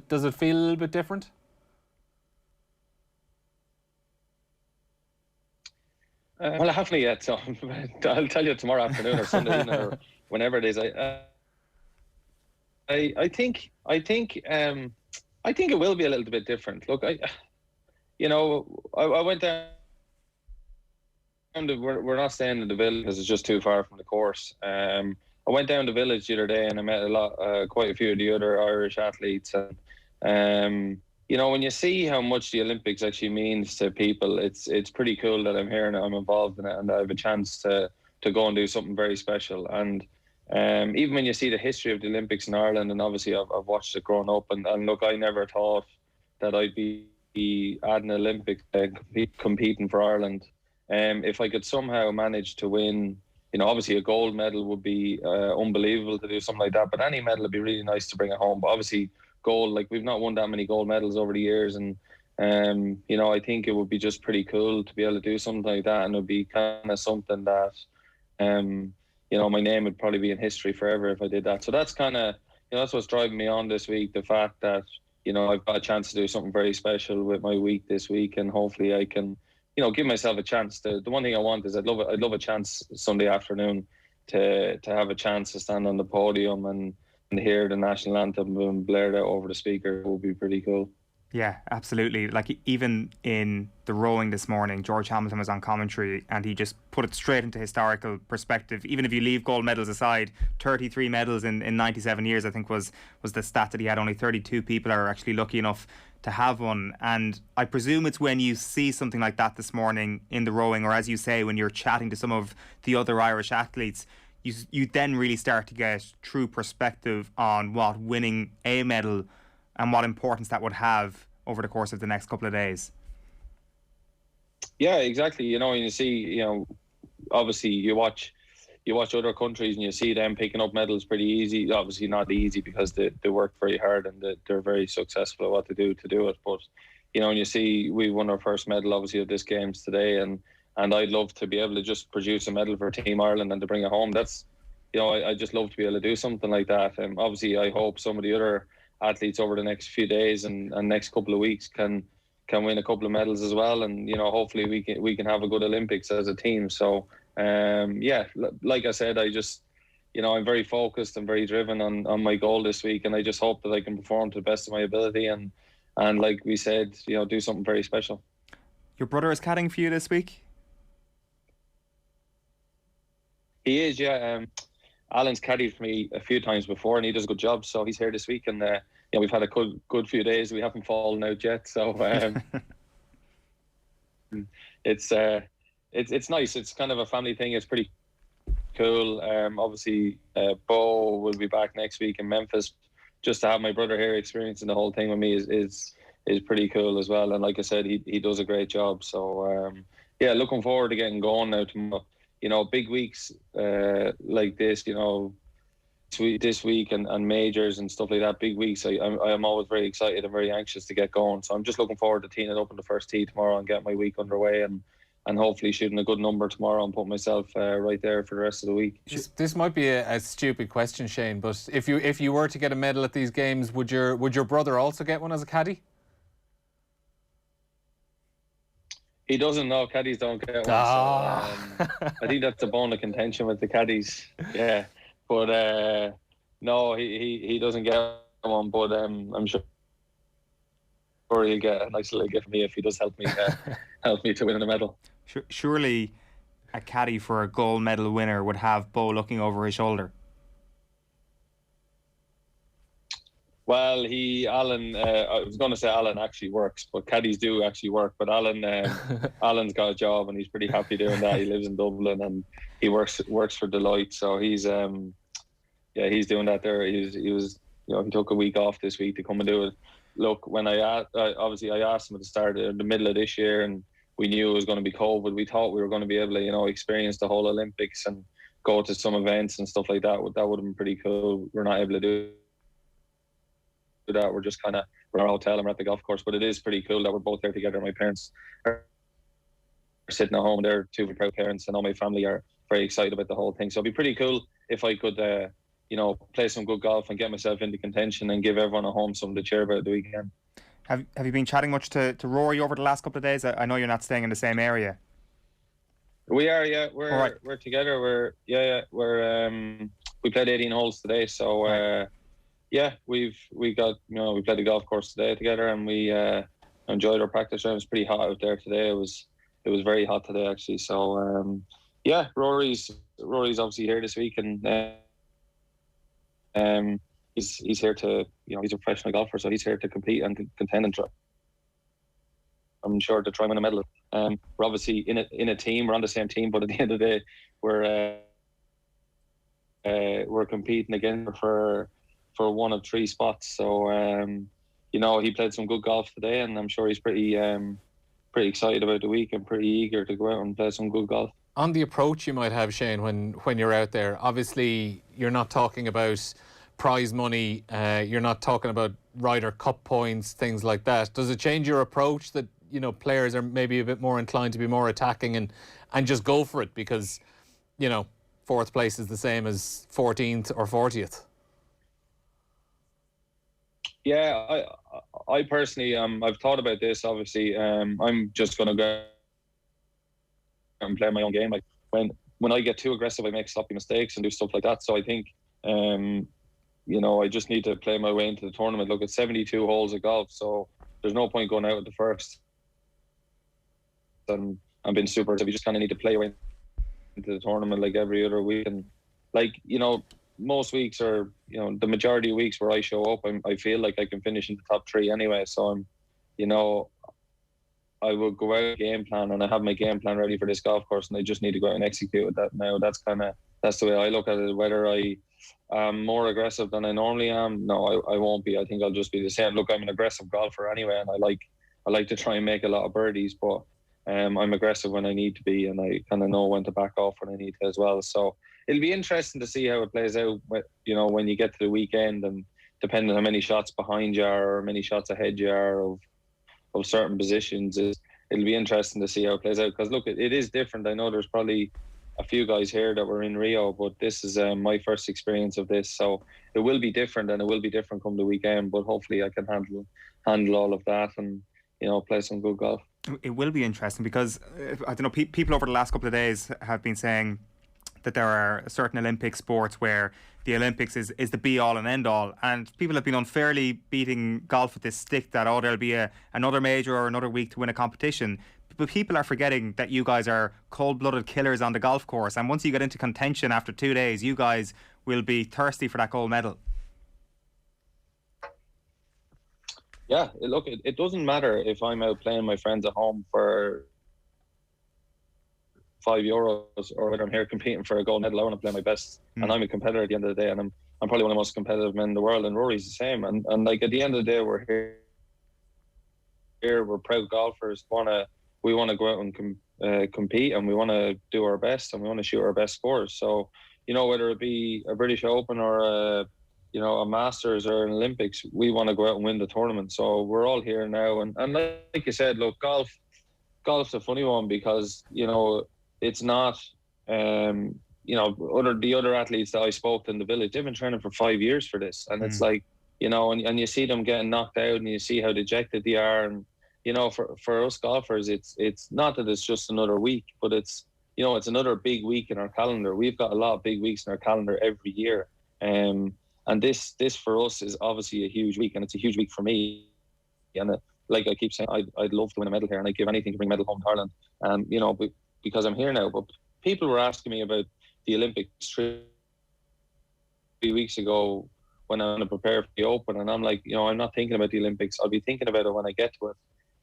does it feel a little bit different? Well, I haven't yet, so I'll tell you tomorrow afternoon or Sunday evening or whenever it is. I think it will be a little bit different. Look, I went down. We're not staying in the village because it's just too far from the course. I went down the village the other day and I met quite a few of the other Irish athletes. And you know, when you see how much the Olympics actually means to people, it's pretty cool that I'm here and I'm involved in it, and I have a chance to go and do something very special. And even when you see the history of the Olympics in Ireland, and obviously I've watched it growing up, and look, I never thought that I'd be at an Olympics competing for Ireland. If I could somehow manage to win, you know, obviously a gold medal would be unbelievable to do something like that, but any medal would be really nice to bring it home. But obviously gold, like, we've not won that many gold medals over the years, and you know, I think it would be just pretty cool to be able to do something like that, and it would be kind of something that you know, my name would probably be in history forever if I did that. So that's kind of, you know, that's what's driving me on this week, the fact that, you know, I've got a chance to do something very special with my week this week, and hopefully I can, you know, give myself a chance. The one thing I want is I'd love a chance Sunday afternoon to have a chance to stand on the podium and hear the national anthem being blared out over the speaker. It would be pretty cool. Yeah, absolutely. Like, even in the rowing this morning, George Hamilton was on commentary and he just put it straight into historical perspective. Even if you leave gold medals aside, 33 medals in 97 years, I think was the stat that he had. Only 32 people are actually lucky enough to have one. And I presume it's when you see something like that this morning in the rowing, or as you say, when you're chatting to some of the other Irish athletes, you then really start to get true perspective on what winning a medal and what importance that would have over the course of the next couple of days. Yeah, exactly. You know, and you see, you know, obviously you watch other countries and you see them picking up medals pretty easy. Obviously not easy because they work very hard and they're very successful at what they do to do it. But, you know, and you see we won our first medal obviously at this games today, and I'd love to be able to just produce a medal for Team Ireland and to bring it home. That's, you know, I just love to be able to do something like that. And obviously I hope some of the other athletes over the next few days and next couple of weeks can win a couple of medals as well, and you know, hopefully we can have a good Olympics as a team. So yeah, like I said, I just, you know, I'm very focused and very driven on my goal this week, and I just hope that I can perform to the best of my ability and like we said, you know, do something very special. Your brother is caddying for you this week? He is, yeah. Alan's caddied for me a few times before, and he does a good job. So he's here this week, and you know, we've had a good few days. We haven't fallen out yet, so it's nice. It's kind of a family thing. It's pretty cool. Obviously, Bo will be back next week in Memphis. Just to have my brother here experiencing the whole thing with me is pretty cool as well. And like I said, he does a great job. So yeah, looking forward to getting going now tomorrow. You know, big weeks like this, you know, this week and majors and stuff like that, big weeks, I'm always very excited and very anxious to get going. So I'm just looking forward to teeing it up in the first tee tomorrow and get my week underway and hopefully shooting a good number tomorrow and put myself right there for the rest of the week. This might be a stupid question, Shane, but if you were to get a medal at these games, would your brother also get one as a caddy? He doesn't know. Caddies don't get one. So, I think that's a bone of contention with the caddies. Yeah, but no, he doesn't get one. But I'm sure he'll get a nice little gift from me if he does help me to win a medal. Surely, a caddy for a gold medal winner would have Bo looking over his shoulder. Well, Alan, I was going to say Alan actually works, but caddies do actually work. But Alan's got a job and he's pretty happy doing that. He lives in Dublin and he works for Deloitte, so he's doing that there. He took a week off this week to come and do it. Look, when I asked him at the start, in the middle of this year, and we knew it was going to be COVID. We thought we were going to be able to, experience the whole Olympics and go to some events and stuff like that. That would have been pretty cool. We're not able to do that. We're just kind of, we're in our hotel and we're at the golf course, but it is pretty cool that we're both there together. My parents are sitting at home. They're two proud parents, and all my family are very excited about the whole thing. So it'd be pretty cool if I could, play some good golf and get myself into contention and give everyone at home something to cheer about the weekend. Have you been chatting much to Rory over the last couple of days? I know you're not staying in the same area. We are, yeah. We're together. We played 18 holes today, so we played the golf course today together, and we enjoyed our practice round. It was pretty hot out there today. It was very hot today actually. So Rory's obviously here this week, and he's here to, he's a professional golfer, so he's here to compete and to contend and try. I'm sure to try and win a medal. We're obviously in a team. We're on the same team, but at the end of the day, we're competing again for one of 3 spots. So he played some good golf today, and I'm sure he's pretty excited about the week and pretty eager to go out and play some good golf. On the approach you might have, Shane, when you're out there, obviously you're not talking about prize money, you're not talking about Ryder Cup points, things like that. Does it change your approach that players are maybe a bit more inclined to be more attacking and just go for it because 4th place is the same as 14th or 40th? Yeah, I personally, I've thought about this. Obviously, I'm just going to go and play my own game. Like when I get too aggressive, I make sloppy mistakes and do stuff like that. So I think, I just need to play my way into the tournament. Look, it's 72 holes of golf, so there's no point going out at the first and being super. So you just kind of need to play your way into the tournament like every other week. And most weeks are, the majority of weeks where I show up, I feel like I can finish in the top 3 anyway. So I will go out game plan, and I have my game plan ready for this golf course, and I just need to go out and execute that now. That's the way I look at it. Whether I am more aggressive than I normally am, no, I won't be. I think I'll just be the same. Look, I'm an aggressive golfer anyway, and I like to try and make a lot of birdies, but I'm aggressive when I need to be, and I kind of know when to back off when I need to as well. So it'll be interesting to see how it plays out, when you get to the weekend, and depending on how many shots behind you are or many shots ahead you are of certain positions, it'll be interesting to see how it plays out. Because look, it is different. I know there's probably a few guys here that were in Rio, but this is my first experience of this, so it will be different, and it will be different come the weekend. But hopefully, I can handle all of that and play some good golf. It will be interesting because I don't know. People over the last couple of days have been saying that there are certain Olympic sports where the Olympics is the be-all and end-all, and people have been unfairly beating golf with this stick that, there'll be another major or another week to win a competition. But people are forgetting that you guys are cold-blooded killers on the golf course, and once you get into contention after 2 days, you guys will be thirsty for that gold medal. Yeah, look, it doesn't matter if I'm out playing my friends at home for €5 or whether I'm here competing for a gold medal. I want to play my best, and I'm a competitor at the end of the day, and I'm probably one of the most competitive men in the world, and Rory's the same. And like at the end of the day, we're here, we're proud golfers. We want to go out and compete, and we want to do our best, and we want to shoot our best scores. So whether it be a British Open or a Masters or an Olympics, we want to go out and win the tournament. So we're all here now, and like you said, look, golf's a funny one because it's not the other athletes that I spoke to in the village, they've been training for 5 years for this, and it's like and you see them getting knocked out, and you see how dejected they are, and for us golfers, it's not that it's just another week, but it's it's another big week in our calendar. We've got a lot of big weeks in our calendar every year, and this for us is obviously a huge week, and it's a huge week for me. And like I keep saying, I'd love to win a medal here, and I'd give anything to bring a medal home to Ireland. Because I'm here now. But people were asking me about the Olympics 3 weeks ago when I'm going to prepare for the Open, and I'm like, I'm not thinking about the Olympics. I'll be thinking about it when I get to it,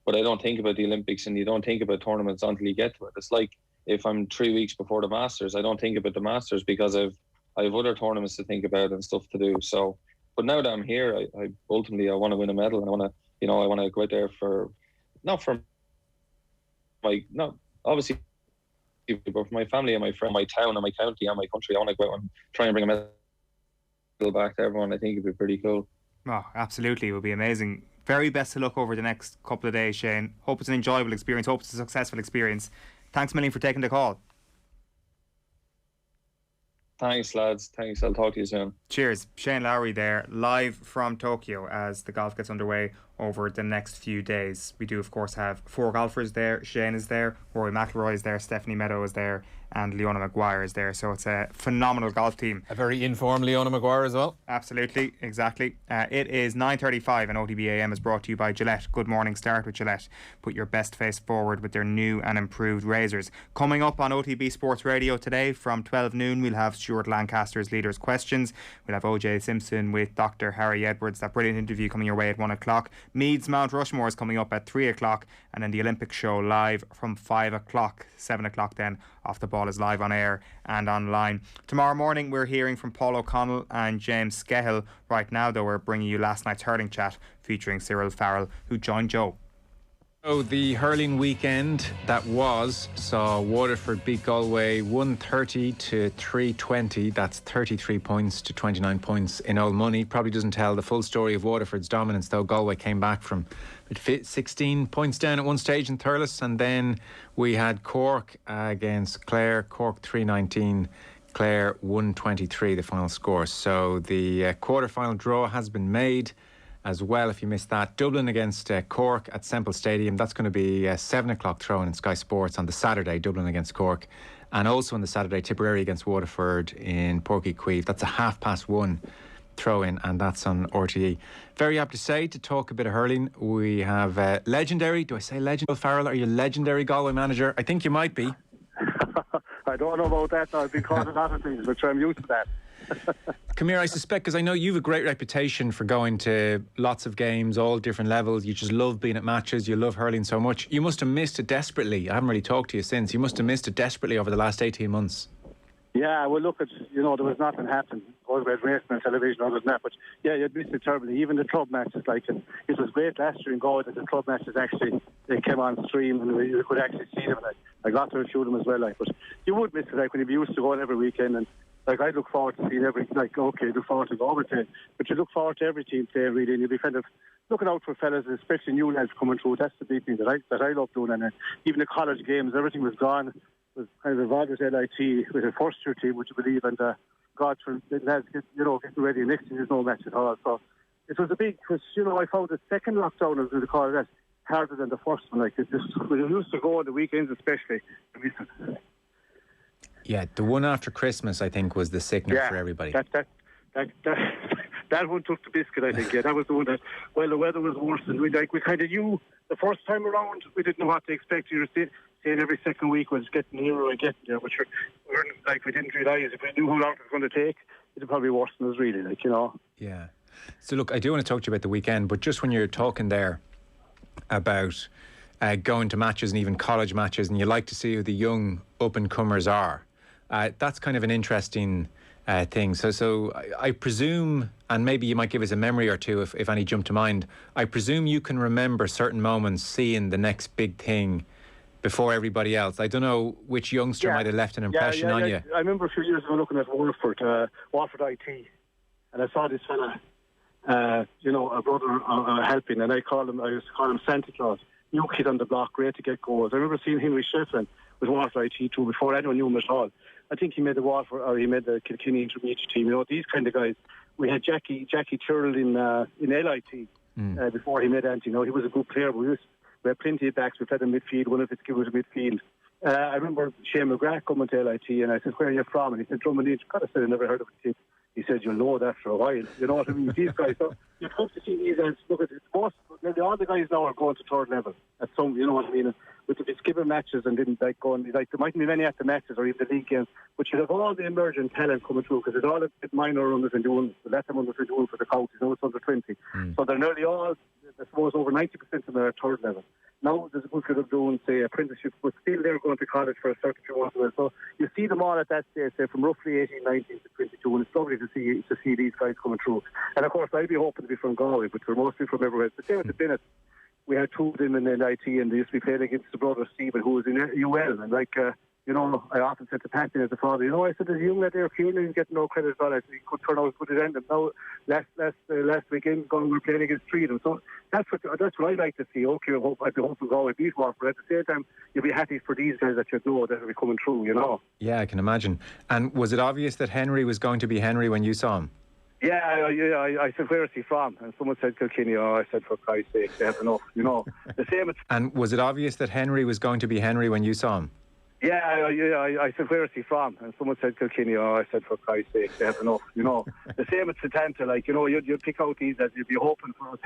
but I don't think about the Olympics, and you don't think about tournaments until you get to it. It's like if I'm 3 weeks before the Masters, I don't think about the Masters because I have other tournaments to think about and stuff to do. So, but now that I'm here, I ultimately want to win a medal, and I want to go out there obviously, but for my family and my friend, my town and my county and my country. I want to go out and try and bring a medal back to everyone. I think it'd be pretty cool. Oh, absolutely. It would be amazing. Very best of luck over the next couple of days, Shane. Hope it's an enjoyable experience. Hope it's a successful experience. Thanks a million for taking the call. Thanks, lads. Thanks. I'll talk to you soon. Cheers. Shane Lowry there, live from Tokyo as the golf gets underway over the next few days. We do, of course, have 4 golfers there. Shane is there, Rory McIlroy is there, Stephanie Meadow is there, and Leona Maguire is there. So it's a phenomenal golf team. A very informed Leona Maguire as well. Absolutely, exactly. It is 9:35 and OTB AM is brought to you by Gillette. Good morning, start with Gillette. Put your best face forward with their new and improved razors. Coming up on OTB Sports Radio today from 12 noon, we'll have Stuart Lancaster's Leaders' Questions. We'll have OJ Simpson with Dr. Harry Edwards. That brilliant interview coming your way at 1 o'clock. Meads Mount Rushmore is coming up at 3 o'clock, and then the Olympic show live from 5 o'clock. 7 o'clock then, Off the Ball is live on air and online. Tomorrow morning we're hearing from Paul O'Connell and James Skehill. Right now though, we're bringing you last night's hurling chat featuring Cyril Farrell, who joined Joe. So the hurling weekend that saw Waterford beat Galway 130 to 320. That's 33 points to 29 points in old money. Probably doesn't tell the full story of Waterford's dominance, though. Galway came back from 16 points down at one stage in Thurles, and then we had Cork against Clare. Cork 319, Clare 123, the final score. So the quarter-final draw has been made as well, if you missed that. Dublin against Cork at Semple Stadium. That's going to be a 7 o'clock throw-in in Sky Sports on the Saturday, Dublin against Cork. And also on the Saturday, Tipperary against Waterford in Porky Queeve. That's a 1:30 throw-in, and that's on RTE. Very happy to say, to talk a bit of hurling, we have legendary, do I say legendary, Farrell? Are you legendary Galway manager? I think you might be. I don't know about that. I've been called a lot of things, but I'm used to that. Come here, I suspect, because I know you have a great reputation for going to lots of games, all different levels. You just love being at matches. You love hurling so much. You must have missed it desperately. I haven't really talked to you since. You must have missed it desperately over the last 18 months. Yeah, well, look, there was nothing happening. Always about racing on television, other than that. But yeah, you'd miss it terribly. Even the club matches, it was great last year in Galway that the club matches actually they came on stream and you could actually see them. I got to a few of them as well. But you would miss it, when you'd be used to going every weekend. And I look forward to seeing look forward to going to, but you look forward to every team playing really, and you'll be kind of looking out for fellas, especially new lads coming through. That's the big thing that I love doing. And even the college games, everything was gone. It was kind of involved with LIT, with a first year team, would you believe? And God, for the lads getting ready. Next year there's no match at all. So it was I found the second lockdown, as we call it, harder than the first one. We used to go on the weekends, especially. Yeah, the one after Christmas, I think, was the sickener for everybody. That one took the biscuit, I think. Yeah, that was the one that, the weather was worse, and we kind of knew the first time around. We didn't know what to expect. You were saying every second week was getting nearer and getting there, but we didn't realise if we knew how long it was going to take, it'd probably be worse than us, really. Yeah. So look, I do want to talk to you about the weekend, but just when you're talking there about going to matches and even college matches, and you like to see who the young up-and-comers are. That's kind of an interesting thing. So I presume, and maybe you might give us a memory or two if any jump to mind, I presume you can remember certain moments seeing the next big thing before everybody else. I don't know which youngster might have left an impression on you. I remember a few years ago looking at Waterford IT, and I saw this fella, a brother helping, and I used to call him Santa Claus. New kid on the block, great to get goals. I remember seeing Henry Shefflin with Waterford IT too before anyone knew him at all. I think he made the Kilkenny intermediate team. These kind of guys. We had Jackie Tyrrell in LIT before he made Anty. He was a good player. But we had plenty of backs. We played in midfield. One of his kids was in midfield. I remember Shane McGrath coming to LIT, and I said, "Where are you from?" And he said, "Drummond." God, I said, "I never heard of it." He said, "You'll know that for a while." You know what I mean? These guys. So you'd hope to see these guys. Look at it. Nearly all the guys now are going to third level at some. You know what I mean? with the skipping matches and didn't like going, like there mightn't be many at the matches or even the league games, but you have all the emerging talent coming through because it's all a bit minor under 21, the less under 21 for the counties, now it's under 20. So they're nearly all, I suppose, over 90% of them are at third level. Now there's a good bit of doing, say, apprenticeship, but still they're going to college for a certain few months. So you see them all at that stage, say, from roughly 18, 19 to 22, and it's lovely to see these guys coming through. And of course, I'd be hoping to be from Galway, but they're mostly from everywhere. But same with the Bennett. We had two of them in IT, and they used to be playing against the brother Stephen, who was in UL, and like, I often said to Patty as a father, I said, there's a young lad there, Keelan, he's getting no credit at all. I said, he could turn out as good as any. Now, last weekend, we're playing against Treacy. So that's what I like to see. Okay, I'd be hoping Galway beat Waterford, but at the same time, you'll be happy for these guys that you know that will be coming through, Yeah, I can imagine. And was it obvious that Henry was going to be Henry when you saw him? Yeah, I said, where is he from? And someone said Kilkenny. I said, for Christ's sake, they have enough, The same. And was it obvious that Henry was going to be Henry when you saw him? Yeah, I said, where is he from? And someone said Kilkenny. I said, for Christ's sake, they have enough, The same at Satanta, like, you'd pick out these that you'd be hoping for,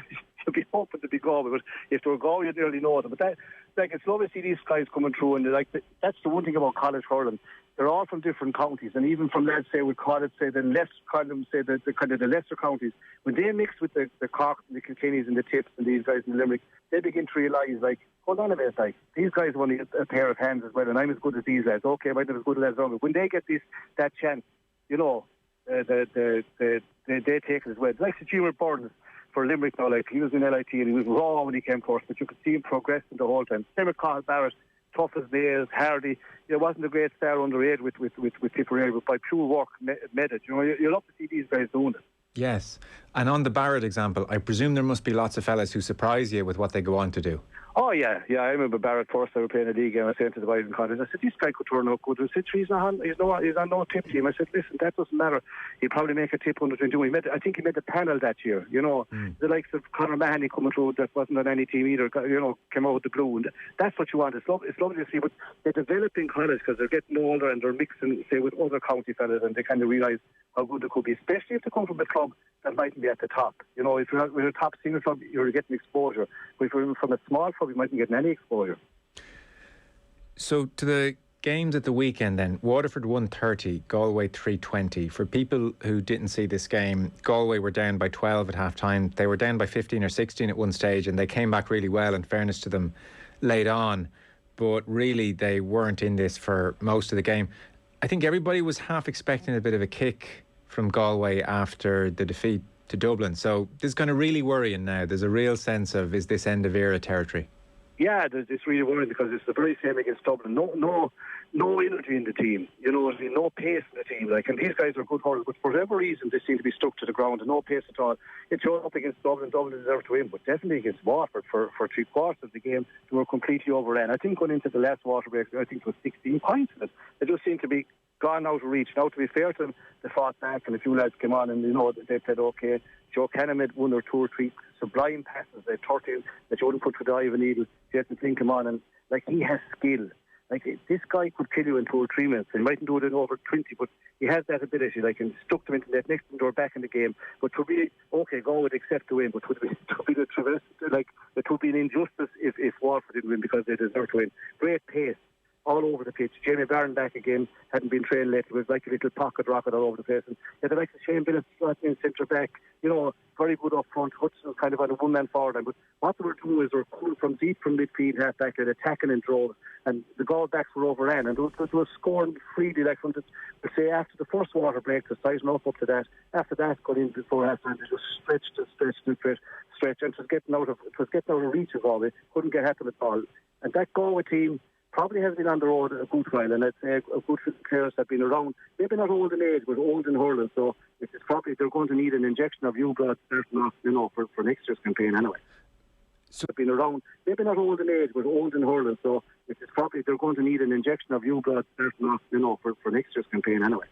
you'd be hoping to be Galway, but if they were Galway, you'd nearly know them. But it's lovely to see these guys coming through, and that's the one thing about college hurling. They're all from different counties, and even from, let's say, we call it, say, the less column, say, the kind of the lesser counties, when they mix with the Cork and the Kilkennys and the Tips and these guys in the Limerick, they begin to realise, like, hold on a minute, like, these guys want to get a pair of hands as well, and I'm as good as these lads. Okay, I might not be as good as lads, but when they get that chance, they take it as well. It's like the Junior Burns for Limerick now, like, he was in LIT and he was raw when he came first, but you could see him progressing the whole time. Same with Cathal Barrett. Tough as nails, hardy. It wasn't a great star underage with Tipperary, but by pure work, made it. You love to see these guys doing it. Yes. And on the Barrett example, I presume there must be lots of fellas who surprise you with what they go on to do. Oh, yeah. I remember Barrett first. I was playing a league game. I said to the boys in college, I said, this guy could turn out good. I said, he's on no tip team. I said, listen, that doesn't matter. He'd probably make a tip under 21. I think he made the panel that year, The likes of Conor Mahoney coming through that wasn't on any team either, came out with the blue. And that's what you want. It's lovely to see. But they're developing college because they're getting older and they're mixing, say, with other county fellas, and they kind of realise how good they could be, especially if they come from a club that mightn't be at the top. If you're with a top senior club, you're getting exposure. But if you're from a small club, you mightn't get any exposure. So to the games at the weekend then, Waterford 130, Galway 320. For people who didn't see this game, Galway were down by 12 at half time. They were down by 15 or 16 at one stage, and they came back really well, in fairness to them, late on. But really, they weren't in this for most of the game. I think everybody was half expecting a bit of a kick from Galway after the defeat to Dublin. So this is kind of really worrying now. There's a real sense of, is this end of era territory? Yeah, it's really worrying because it's the very same against Dublin. No energy in the team. No pace in the team. And these guys are good hurlers, but for whatever reason, they seem to be stuck to the ground and no pace at all. It showed up against Dublin. Dublin deserved to win, but definitely against Waterford for 3/4 of the game, they were completely overrun. I think going into the last water break, I think it was 16 points in it. They just seemed to be gone out of reach. Now, to be fair to them, they fought back and a few lads came on and they said, okay, Joe Cannon made 1 or 2 or 3 sublime passes. They 13 that you wouldn't put to the eye of a needle. Jason Flynn came on and he has skill. This guy could kill you in 2 or 3 minutes. He mightn't do it in over 20, but he has that ability. And stuck them into that next door back in the game. But to be okay, go would accept the win. But it would be an injustice if Waterford didn't win because they deserve to win. Great pace all over the pitch. Jamie Barron back again, hadn't been trained late. It was like a little pocket rocket all over the place. And they like the Shane Bennett in centre back, very good up front. Hudson kind of on a one-man forward. But what they were doing is they were coming from deep from midfield, half back, and attacking in droves. And the goal backs were overran. And they were scoring freely, from after the first water break, the sizing up to that. After that, going in before half time, they just stretched. And it was getting out of reach of Galway. Couldn't get at them at all. And that Galway team probably has been on the road a good while, and I'd say a good few players have been around. Maybe not old in age, but old in hurling. So it's probably they're going to need an injection of new blood starting off, for next year's campaign anyway. So they've been around, maybe not old in age, but old in hurling. So it's probably they're going to need an injection of new blood starting off, for next year's campaign anyway.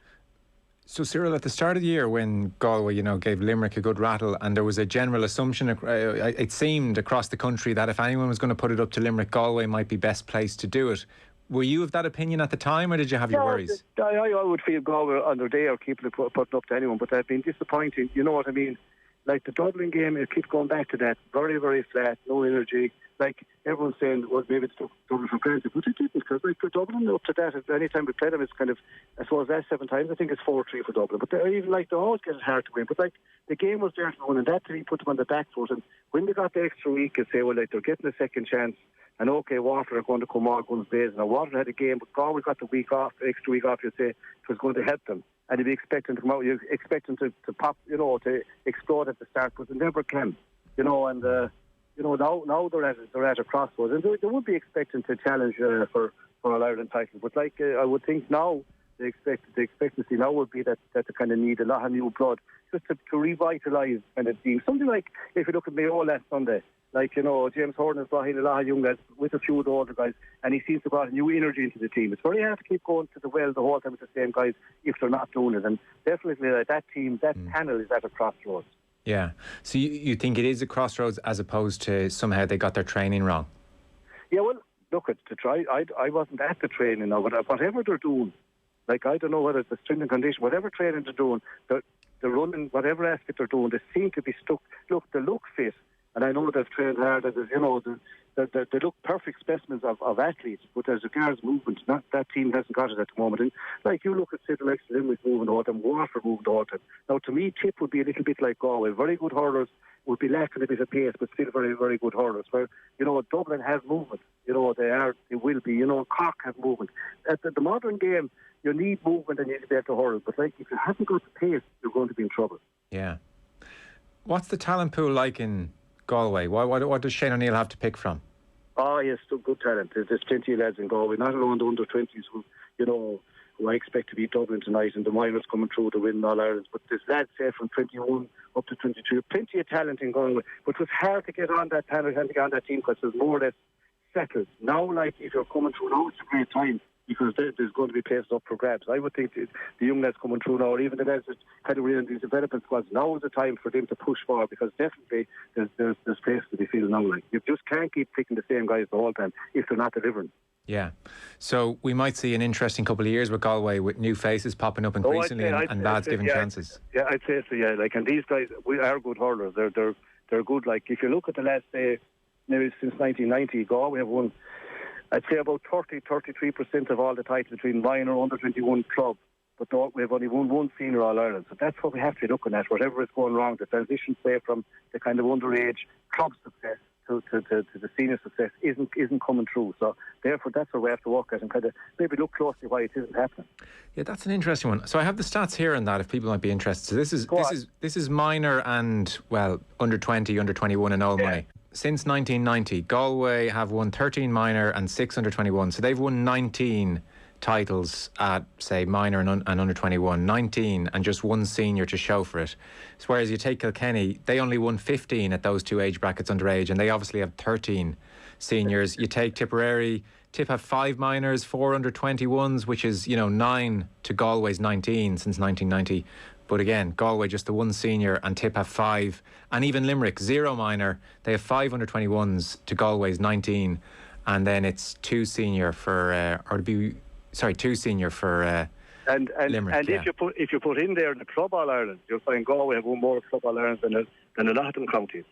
So, Cyril, at the start of the year when Galway, gave Limerick a good rattle, and there was a general assumption, it seemed across the country, that if anyone was going to put it up to Limerick, Galway might be best placed to do it. Were you of that opinion at the time, or did you have your worries? I would feel Galway on their day are keeping it putting up to anyone, but they've been disappointing. You know what I mean? Like the Dublin game, it keeps going back to that. Very, very flat, no energy. like everyone's saying, well, maybe it's Dublin for granted, but it didn't, because like for Dublin, up to that, any time we play them, it's kind of, I suppose, last 7 times, I think it's 4-3 for Dublin. But they're even like, they always get it hard to win. But like, the game was there to win, and that he put them on the back foot. And when they got the extra week, you say, well, like, they're getting a second chance. And okay, Waterford are going to come on guns blazing. Now, Waterford had a game, but Galway got the week off, the extra week off, you say, it was going to help them. And you'd be expecting to come out, you expect them to pop, you know, to explode at the start, but they never can, you know. And you know, now they're at a crossroads, and they would be expecting to challenge for All Ireland title. But like I would think now, the expectancy now would be that they kind of need a lot of new blood just to revitalise kind of team. Something like if you look at Mayo last Sunday. Like, you know, James Horton has brought in a lot of young guys with a few of the older guys, and he seems to brought new energy into the team. It's very hard to keep going to the well the whole time with the same guys if they're not doing it. And definitely that team, that panel is at a crossroads. Yeah. So you think it is a crossroads as opposed to somehow they got their training wrong? Yeah, well, look, to try, I wasn't at the training now, but whatever they're doing, like, I don't know whether it's the strength and condition, whatever training they're doing, they're running, whatever aspect they're doing, they seem to be stuck. Look, they look fit. And I know they've trained hard, and you know, they look perfect specimens of athletes, but as regards movement, that team hasn't got it at the moment. And like, you look at St. Alex Limerick moving all them, Waterford moving all them. Now, to me, Tip would be a little bit like Galway. Very good hurlers, would be lacking a bit of pace, but still very, very good hurlers. Where, you know, Dublin has movement. You know, they will be. You know, Cork has movement. At the modern game, you need movement and you need to be able to hurl. But like, if you haven't got the pace, you're going to be in trouble. Yeah. What's the talent pool like in Galway? What does Shane O'Neill have to pick from? Oh, yes, good talent. There's plenty of lads in Galway, not alone the under-20s who, you know, who I expect to beat Dublin tonight, and the minors coming through to win All Ireland. But there's lads there from 21 up to 22. Plenty of talent in Galway. But it was hard to get on that panel and to get on that team because there's more or less settled. Now, like, if you're coming through now, it's a great time, because there's going to be places up for grabs. I would think the young lads coming through now, or even the lads that kind of in these development squads, now is the time for them to push forward, because definitely there's places to be filled now. Like, you just can't keep picking the same guys the whole time if they're not delivering. Yeah. So we might see an interesting couple of years with Galway, with new faces popping up increasingly and lads given chances. Yeah, I'd say so, yeah. Like, and these guys, we are good hurlers. They're good. Like, if you look at the last, say, maybe since 1990, Galway have won, I'd say about 33% of all the titles between minor under 21 club, but we've only won one senior All Ireland. So that's what we have to be looking at. Whatever is going wrong, the transition, say, from the kind of underage club success to the senior success isn't coming through. So therefore, that's where we have to work at and kind of maybe look closely why it isn't happening. Yeah, that's an interesting one. So I have the stats here on that if people might be interested. So this is minor and, well, under 20, under 21 and all money. Since 1990, Galway have won 13 minor and 6 under 21. So they've won 19 titles at, say, minor and under 21. 19 and just one senior to show for it. So whereas you take Kilkenny, they only won 15 at those two age brackets underage, and they obviously have 13 seniors. You take Tipperary, Tip have 5 minors, 4 under 21s, which is, you know, 9 to Galway's 19 since 1990. But again, Galway just the one senior, and Tip have 5. And even Limerick, 0 minor. They have 5 under 21s to Galway's 19. And then it's 2 senior for, 2 senior for Limerick. And if you put in there the Club All Ireland, you'll find Galway have won more Club All Ireland than a lot of them counties.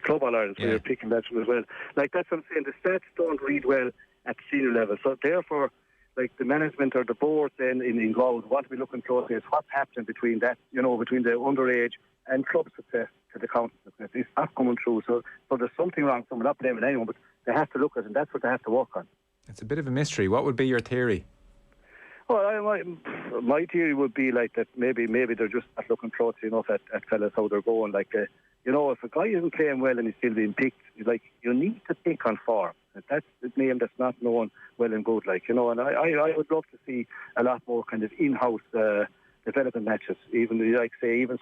Club All Ireland, so you're picking that from as well. Like, that's what I'm saying. The stats don't read well at senior level. So therefore, like, the management or the board then in Galway want to be looking closely at what's happening between that, you know, between the underage and club success to the county success. It's not coming through. So there's something wrong. So we're not blaming anyone, but they have to look at it, and that's what they have to work on. It's a bit of a mystery. What would be your theory? Well, my theory would be like that maybe they're just not looking closely enough at fellas how they're going. Like, you know, if a guy isn't playing well and he's still being picked, like, you need to pick on form. That's the name that's not known well and good, like, you know. And I would love to see a lot more kind of in-house development matches. Even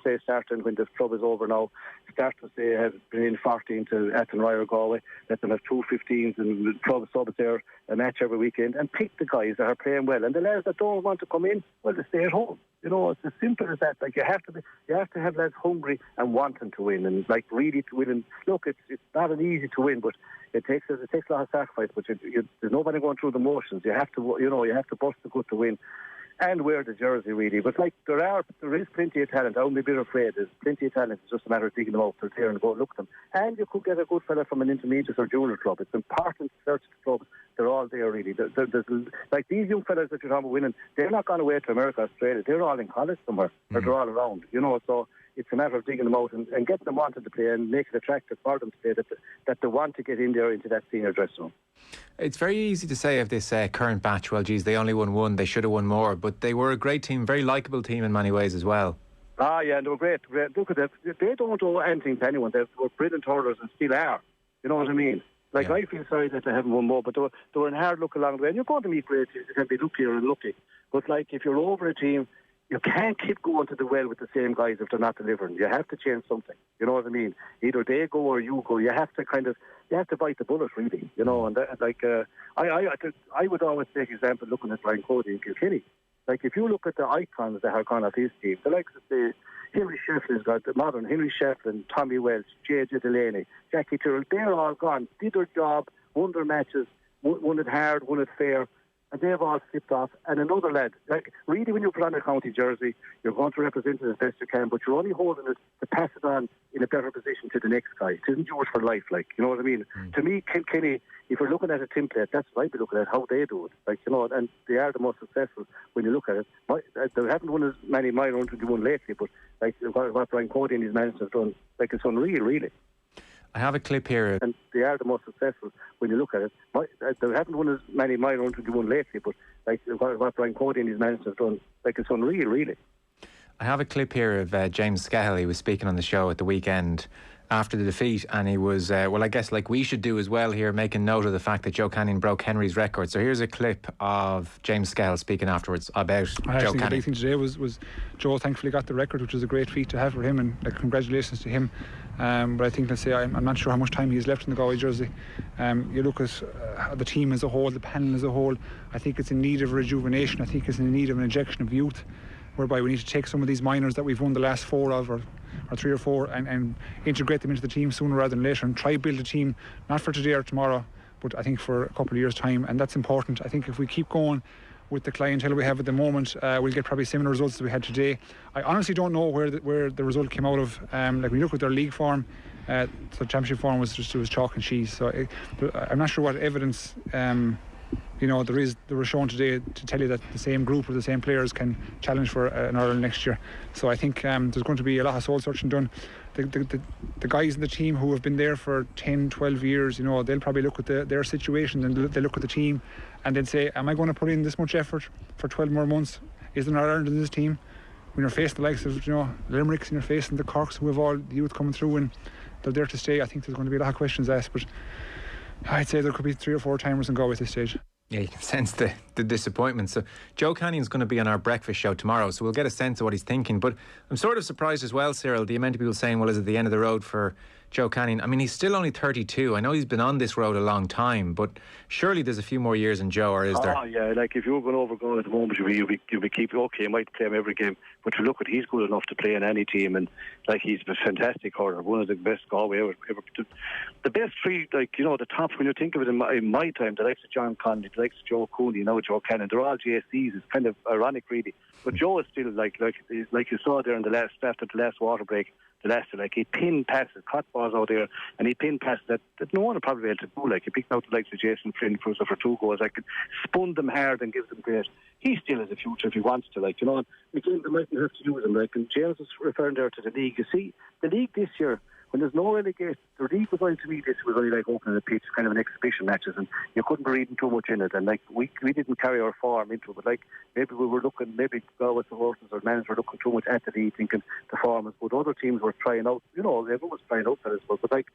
say starting when this club is over now, start to say have been in 14 to Athenry or Galway, let them have 2 15s and the club subs there a match every weekend, and pick the guys that are playing well, and the lads that don't want to come in, well, they stay at home. You know, it's as simple as that. Like, you have to have lads hungry and wanting to win, and like really to win. And look, it's not an easy to win, but it takes a lot of sacrifice. But there's nobody going through the motions. You have to bust the gut to win. and wear the jersey really. But like there is plenty of talent. I won't be a bit afraid. There's plenty of talent. It's just a matter of digging them out. They're there and go look at them. And you could get a good fella from an intermediate or junior club. It's important to search the clubs. They're all there really. There's like these young fellas that you're talking about winning, they're not going away to America, Australia. They're all in college somewhere. Or they're all around. So it's a matter of digging them out and getting them wanted to play and make it attractive for them to play, that they want to get in there into that senior dressing room. It's very easy to say of this current batch, well, geez, they only won one, they should have won more, but they were a great team, very likeable team in many ways as well. Ah, yeah, they were great. Look at that. They don't owe anything to anyone. They were brilliant hurlers and still are. You know what I mean? Like, I feel sorry that they haven't won more, but they were in hard luck along the way. And you're going to meet great teams. You can be luckier and lucky. But, like, if you're over a team, you can't keep going to the well with the same guys if they're not delivering. You have to change something. You know what I mean? Either they go or you go. You have to bite the bullet, really. You know, and I would always take example looking at Brian Cody and Kilkenny. Like, if you look at the icons that have gone off his team, the likes of the Henry Shefflin's got the modern Henry Shefflin, Tommy Welch, J.J. Delaney, Jackie Tyrrell, they're all gone, did their job, won their matches, won it hard, won it fair, and they've all slipped off. And another lad, like, really, when you put on a county jersey, you're going to represent it as best you can, but you're only holding it to pass it on in a better position to the next guy. It isn't yours for life, like, you know what I mean? To me, Kilkenny, if you're looking at a template, that's what I'd be looking at, how they do it. Like, you know, and they are the most successful when you look at it. They haven't won as many mile round 21 lately, but like what Brian Cody and his management have done, like, it's unreal, really. I have a clip here. And they are the most successful when you look at it. They haven't won as many mile round 21 lately, but like what Brian Cody and his management have done, like, it's unreal, really. I have a clip here of James Scahill. He was speaking on the show at the weekend after the defeat, and he was, well, I guess like we should do as well here, making note of the fact that Joe Canning broke Henry's record. So here's a clip of James Scahill speaking afterwards about Joe Canning. The big thing today was Joe thankfully got the record, which was a great feat to have for him, and congratulations to him. But I think, let's say, I'm not sure how much time he's left in the Galway jersey. You look at the team as a whole, the panel as a whole, I think it's in need of rejuvenation. I think it's in need of an injection of youth, whereby we need to take some of these minors that we've won the last four of, or 3 or 4, and integrate them into the team sooner rather than later, and try build a team, not for today or tomorrow, but I think for a couple of years' time. And that's important. I think if we keep going with the clientele we have at the moment, we'll get probably similar results as we had today. I honestly don't know where the result came out of. Like, when you look at their league form, so championship form was chalk and cheese. So I'm not sure what evidence there was shown today to tell you that the same group or the same players can challenge for an Ireland next year. So I think there's going to be a lot of soul searching done. The guys in the team who have been there for 10, 12 years, they'll probably look at their situation, and they look at the team and they'll say, am I going to put in this much effort for 12 more months? Is there not Ireland in this team? When you're facing the likes of Limericks, and you're facing the Corks, who have all the youth coming through and they're there to stay, I think there's going to be a lot of questions asked, but I'd say there could be 3 or 4 timers in Galway at this stage. Yeah, you can sense the disappointment. So Joe Canning's going to be on our breakfast show tomorrow, so we'll get a sense of what he's thinking. But I'm sort of surprised as well, Cyril, the amount of people saying, well, is it the end of the road for Joe Canning? I mean, he's still only 32. I know he's been on this road a long time, but surely there's a few more years in Joe, or is there? Oh, yeah, like if you were going over Galway at the moment, you'll be keeping, okay, you might play him every game, but you look at, he's good enough to play in any team, and like, he's a fantastic hurler, one of the best Galway ever. The best three, like, the top, when you think of it in my time, the likes of John Conley, the likes of Joe Cooney, now Joe Canning, they're all JSCs. It's kind of ironic, really. But Joe is still like you saw there in after the last water break, he pinned passes, caught balls out there, and he pinned passes that no one would probably be able to do. Like, he picked out the likes of Jason Flynn for 2 goals. Like, spun them hard and give them great. He still has a future if he wants to. Like, and again, they mightn't have to use him. Like, and James was referring there to the league. You see, the league this year, when there's no relegation, the league was only, to me, this was only like opening the pitch, kind of an exhibition matches, and you couldn't be reading too much in it. And like, we didn't carry our form into it, but like, maybe we were looking, maybe Galway supporters or managers were looking too much at the league, thinking the form is good. Other teams were trying out, everyone was trying out for this, but like,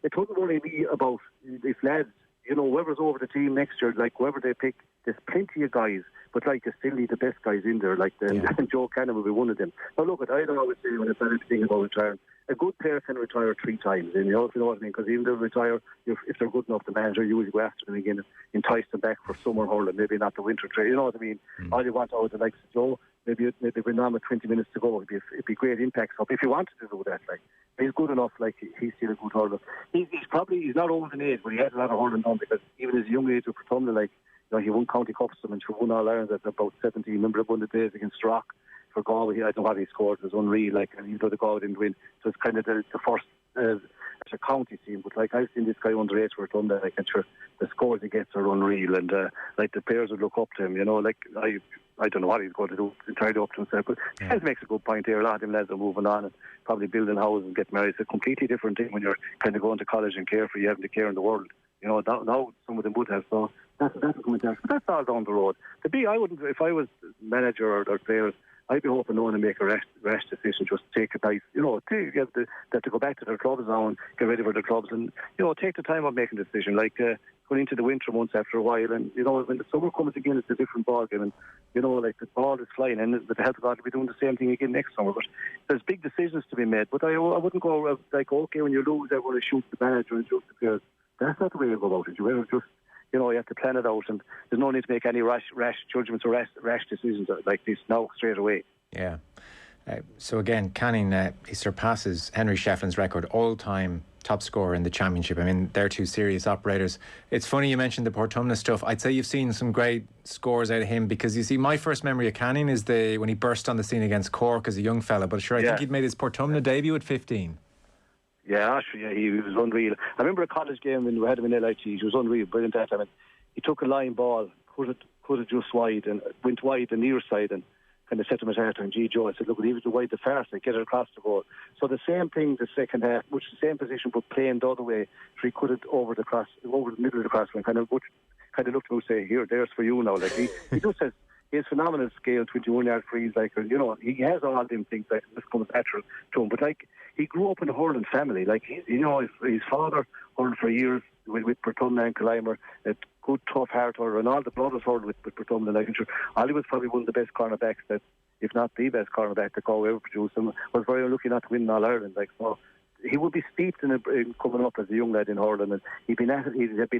it wouldn't worry me about if lads, whoever's over the team next year, like whoever they pick, there's plenty of guys, but like, you still need the best guys in there, like and Joe Canning will be one of them. Now look, I'd always say when it's anything about retiring, a good player can retire 3 times, and if you know what I mean, because even though they retire, if they're good enough, the manager usually go after them again, entice them back for summer hurling, maybe not the winter trade, you know what I mean? All you want out of the likes of Joe, maybe bring on with 20 minutes to go, it'd be great impact up if you wanted to do that. Like, he's good enough, like, he's still a good hurler. He's not old in age, but he has a lot of hurling done, because even his young age with Portumna, like, he won County Cups and he won All Ireland at about 17. Remember the one that days against Rock for Galway. I don't know what he scored. It was unreal. Like, and even though the Galway didn't win, so it's kind of the first as a county team. But like, I've seen this guy underage where done that. Like, and sure, the scores he gets are unreal, and like the players would look up to him. You know, like I don't know what he's going to do entirely up to himself, but he makes a good point here. A lot of them lads are moving on and probably building houses and getting married. It's a completely different thing when you're kind of going to college and care for you having to care in the world. You know, now some of them would have, so that's coming down. But that's all down the road. I wouldn't, if I was manager or players, I'd be hoping no one to make a rash decision, just take a nice, you know, they have to go back to their clubs now and get ready for their clubs and, you know, take the time of making a decision, like going into the winter months after a while, and, you know, when the summer comes again, it's a different ballgame, and, you know, like the ball is flying, and with the help of God, we'll be doing the same thing again next summer, but there's big decisions to be made, but I wouldn't go like, okay, when you lose, everyone shoot the manager and shoot the players. That's not the way you go about it. You better just, you know, you have to plan it out, and there's no need to make any rash judgments or rash decisions like this now straight away. Yeah. So again, Canning, he surpasses Henry Shefflin's record, all-time top scorer in the championship. I mean, they're two serious operators. It's funny you mentioned the Portumna stuff. I'd say you've seen some great scores out of him, because you see, my first memory of Canning is when he burst on the scene against Cork as a young fella. But sure, I think he'd made his Portumna debut at 15. Yeah, actually, yeah, he was unreal. I remember a college game when we had him in LIT. He was unreal, brilliant at him. And he took a line ball, put it just wide, and went wide the near side, and kind of set him at heart. And G. Joe, I said, look, leave it to wide the far side, get it across the goal. So the same thing the second half, which is the same position, but playing the other way. So he cut it over the middle of the cross, and kind of looked at him and say, here, there's for you now. Like he just says, he has phenomenal scale, 21-yard frees, like, you know, he has all them things, like, this comes natural to him. But like, he grew up in a hurling family. Like, you know, his father hurled for years with Portumna and Clymer, a good tough heart hurler, and all the brothers hurled with Portumna. Like, and sure, Ollie was probably one of the best cornerbacks that, if not the best cornerback that Galway ever produced, and was very unlucky not to win All Ireland. Like, so he would be steeped in coming up as a young lad in hurling, and he'd been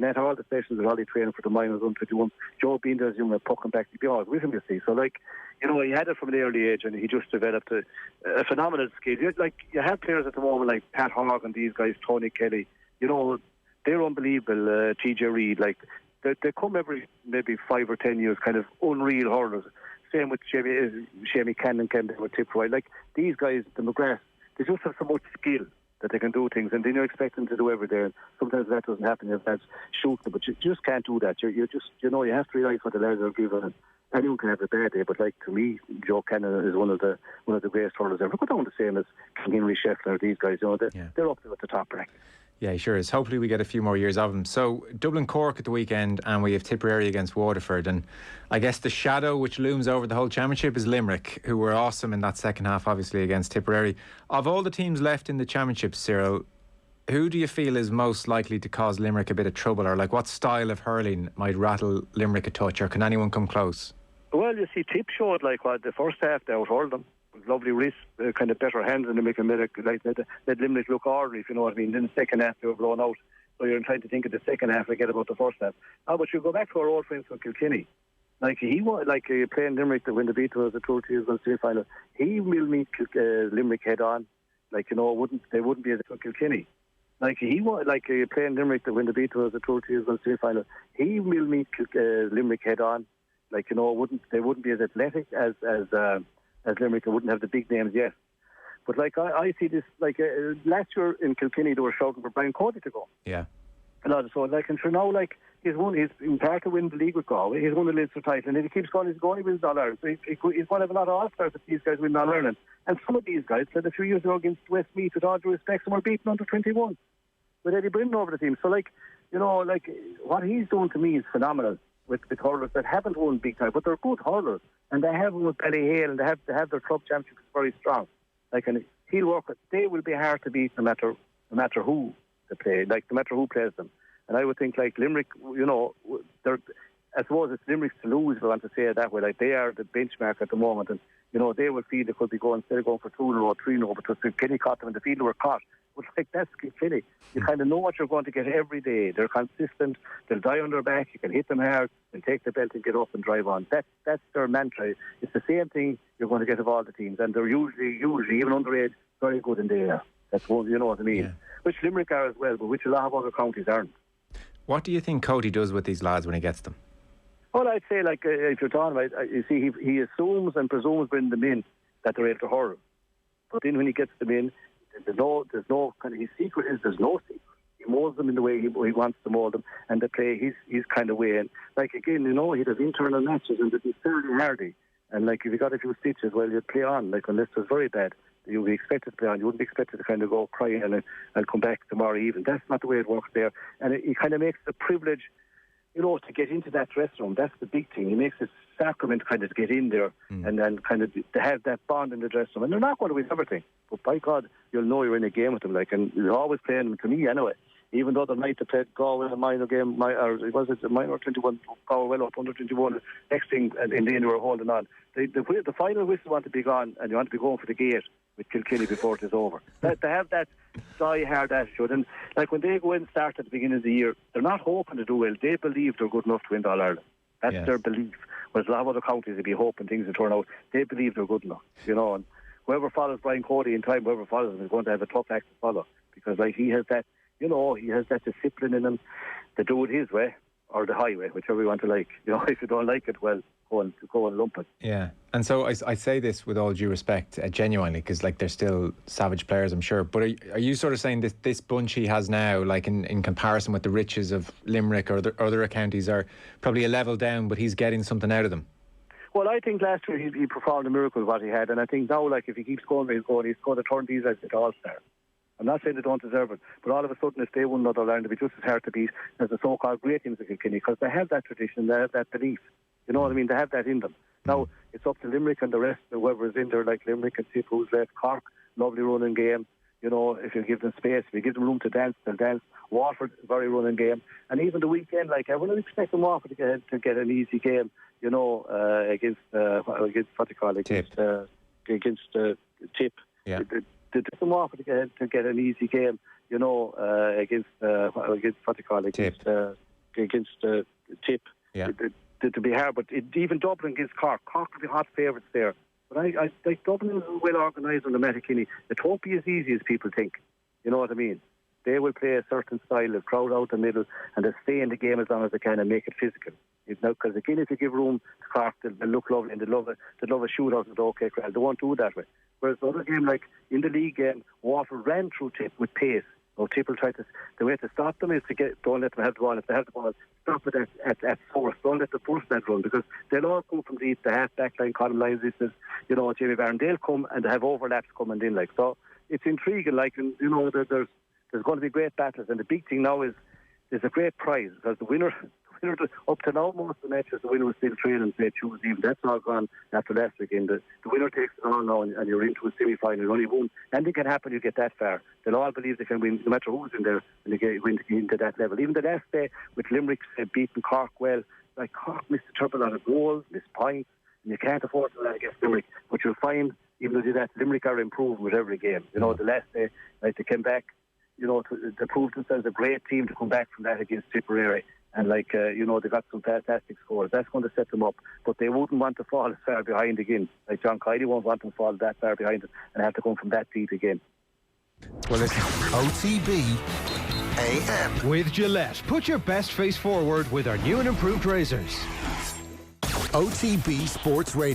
at all the sessions with Ollie training for the minors under 21. Joe being there as a young lad, pucking back, he'd be all with him, you see. So like, you know, he had it from an early age, and he just developed a phenomenal skill. Like, you have players at the moment like Pat Hogg and these guys, Tony Kelly, you know, they're unbelievable. TJ Reid, like, they come every maybe 5 or 10 years, kind of unreal hurlers. Same with Shamie Cannon came with Tip Roy. Like, these guys, the McGrath, they just have so much skill that they can do things, and then you expect them to do every day. And sometimes that doesn't happen. You have to shoot them, but you just can't do that. You just, you know, you have to realise what the lads are given. Anyone can have a bad day, but like, to me, Joe Cannon is one of the greatest hurlers ever. Go down the same as Henry Shefflin, these guys. You know, they're up there at the top rank. Yeah, he sure is. Hopefully we get a few more years of him. So Dublin Cork at the weekend, and we have Tipperary against Waterford, and I guess the shadow which looms over the whole championship is Limerick, who were awesome in that second half, obviously, against Tipperary. Of all the teams left in the championship, Cyril, who do you feel is most likely to cause Limerick a bit of trouble, or like what style of hurling might rattle Limerick a touch, or can anyone come close? Well, you see, Tip showed like what the first half they out-hurled them. Lovely wrist, kind of better hands than Limerick, and like let Limerick look ordinary, if you know what I mean. Then the second half they were blown out. So you're trying to think of the second half, forget about the first half. But you go back to our old friends from Kilkenny. Like, he was like playing Limerick when the beat was the 2 years on the semi-final. He will meet Limerick head on. Like, you know, they wouldn't be as Kilkenny. Like, he was like playing Limerick when the beat was the 2 years on the semi-final. He will meet Limerick head on. Like, you know, they wouldn't be as athletic as Limerick. They wouldn't have the big names yet. But like, I see this, like, last year in Kilkenny they were shouting for Brian Cody to go. Yeah. And so, like, and for now, like, he's in part to win the league with Galway. He's won the Leinster title, and if he keeps going, he wins All Ireland. So he's going to have a lot of All-Stars if these guys win All Ireland. And some of these guys played a few years ago against Westmeath, with all due respect, and were beaten under 21 with Eddie Brennan over the team. So, like, you know, like, what he's doing to me is phenomenal with hurlers that haven't won big time, but they're good hurlers, and they have won with Ballyhale, and they have their club championship is very strong. Like, and he'll work with. They will be hard to beat no matter who they play. Like, no matter who plays them. And I would think, like, Limerick, you know, I suppose it's Limerick's to lose, if I want to say it that way. Like, they are the benchmark at the moment, and, you know, they would feel they could be going, instead of going for 2 in a row, 3 in a row, because Kenny caught them and the field were caught. But like, that's Kilkenny. You kind of know what you're going to get every day. They're consistent. They'll die on their back. You can hit them hard and take the belt and get up and drive on. That's their mantra. It's the same thing you're going to get of all the teams, and they're usually even underage, very good in the air. That's one, you know what I mean. Yeah. Which Limerick are as well, but which a lot of other counties aren't. What do you think Cody does with these lads when he gets them? Well, I'd say, like, if you're talking about, you see, he assumes and presumes bringing them in that they're able to hurl. But then when he gets them in, there's no kind of, his secret is there's no secret. He molds them in the way he wants to mold them, and they play his kind of way. And, like, again, he does internal matches, and it'd be fairly hardy. And, like, if you got a few stitches, well, you'd play on. Like, unless it was very bad, you'd be expected to play on. You wouldn't be expected to kind of go crying and I'll come back tomorrow even. That's not the way it works there. And it kind of makes it a privilege, to get into that dressing room. That's the big thing. He makes it sacrament kind of to get in there and then kind of to have that bond in the dressing room. And they're not going to win everything, but by God, you'll know you're in a game with them. Like, and you're always playing them, to me anyway. Even though the night they played Galway in a minor game, was it a minor 21, Galway well up under 21, next thing, and in the end we were holding on. The final whistle want to be gone, and you want to be going for the gate with Kilkenny before it is over. They have that die-hard attitude. And, like, when they go in and start at the beginning of the year, they're not hoping to do well. They believe they're good enough to win the All-Ireland. That's their belief. Whereas a lot of other counties would be hoping things will turn out. They believe they're good enough, and whoever follows Brian Cody in time, whoever follows him is going to have a tough act to follow. Because, like, he has that, he has that discipline in him to do it his way or the highway, whichever you want to like. If you don't like it, well, go and lump it. Yeah, and so I say this with all due respect, genuinely, because, like, they're still savage players, I'm sure. But are you sort of saying that this bunch he has now, like, in comparison with the riches of Limerick or other counties, are probably a level down, but he's getting something out of them? Well, I think last year he performed a miracle with what he had, and I think now, like, if he keeps going where he's going to turn these as the All-Star. I'm not saying they don't deserve it, but all of a sudden, if they won another Ireland, it'd be just as hard to beat as the so-called great teams of Kilkenny, because they have that tradition, they have that belief. You know what I mean? They have that in them. Now, it's up to Limerick and the rest, whoever is in there, like Limerick and Tip, who's left. Cork, lovely running game. If you give them space, if you give them room to dance, they'll dance. Waterford, very running game. And even the weekend, like, everyone expecting Waterford to get an easy game, against what do you call it? Against Tip. Yeah. The Waterford to get an easy game, against what do you call it? Against Tip. Yeah. To be hard, but even Dublin against Cork will be hot favourites there. But I like Dublin is well organised under Metakinney. It won't be as easy as people think. You know what I mean? They will play a certain style of crowd out the middle, and they'll stay in the game as long as they can and make it physical. Because again, if you give room to Cork, they'll look lovely and they'll love a shootout with the OK crowd. They won't do it that way. Whereas the other game, like in the league game, Waterford ran through Tip with pace. Tip will try to. The way to stop them is to don't let them have the ball. If they have the ball, stop it at source. Don't let them force that run, because they'll all come from the half back line, column lines. This is, Jamie Barron. They'll come and they have overlaps coming in. Like, so, it's intriguing. Like, and, there's going to be great battles, and the big thing now is there's a great prize, because the winner up to now, most of the matches, the winner was still training and say choose even. That's all gone after last weekend. The winner takes it all now, and you're into a semi-final. Only one. Anything can happen, you get that far. They'll all believe they can win, no matter who's in there, and they win into that level. Even the last day, with Limerick beating Cork well, like, Cork missed a triple lot of goals, missed points, and you can't afford to that against Limerick. But you'll find, even though they do that, Limerick are improving with every game. The last day, like, they came back, to prove themselves a great team to come back from that against Tipperary. And, like, they got some fantastic scores. That's going to set them up. But they wouldn't want to fall as far behind again. Like, John Kiley won't want them to fall that far behind and have to come from that deep again. Well, listen. OTB AM. With Gillette, put your best face forward with our new and improved razors. OTB Sports Radio.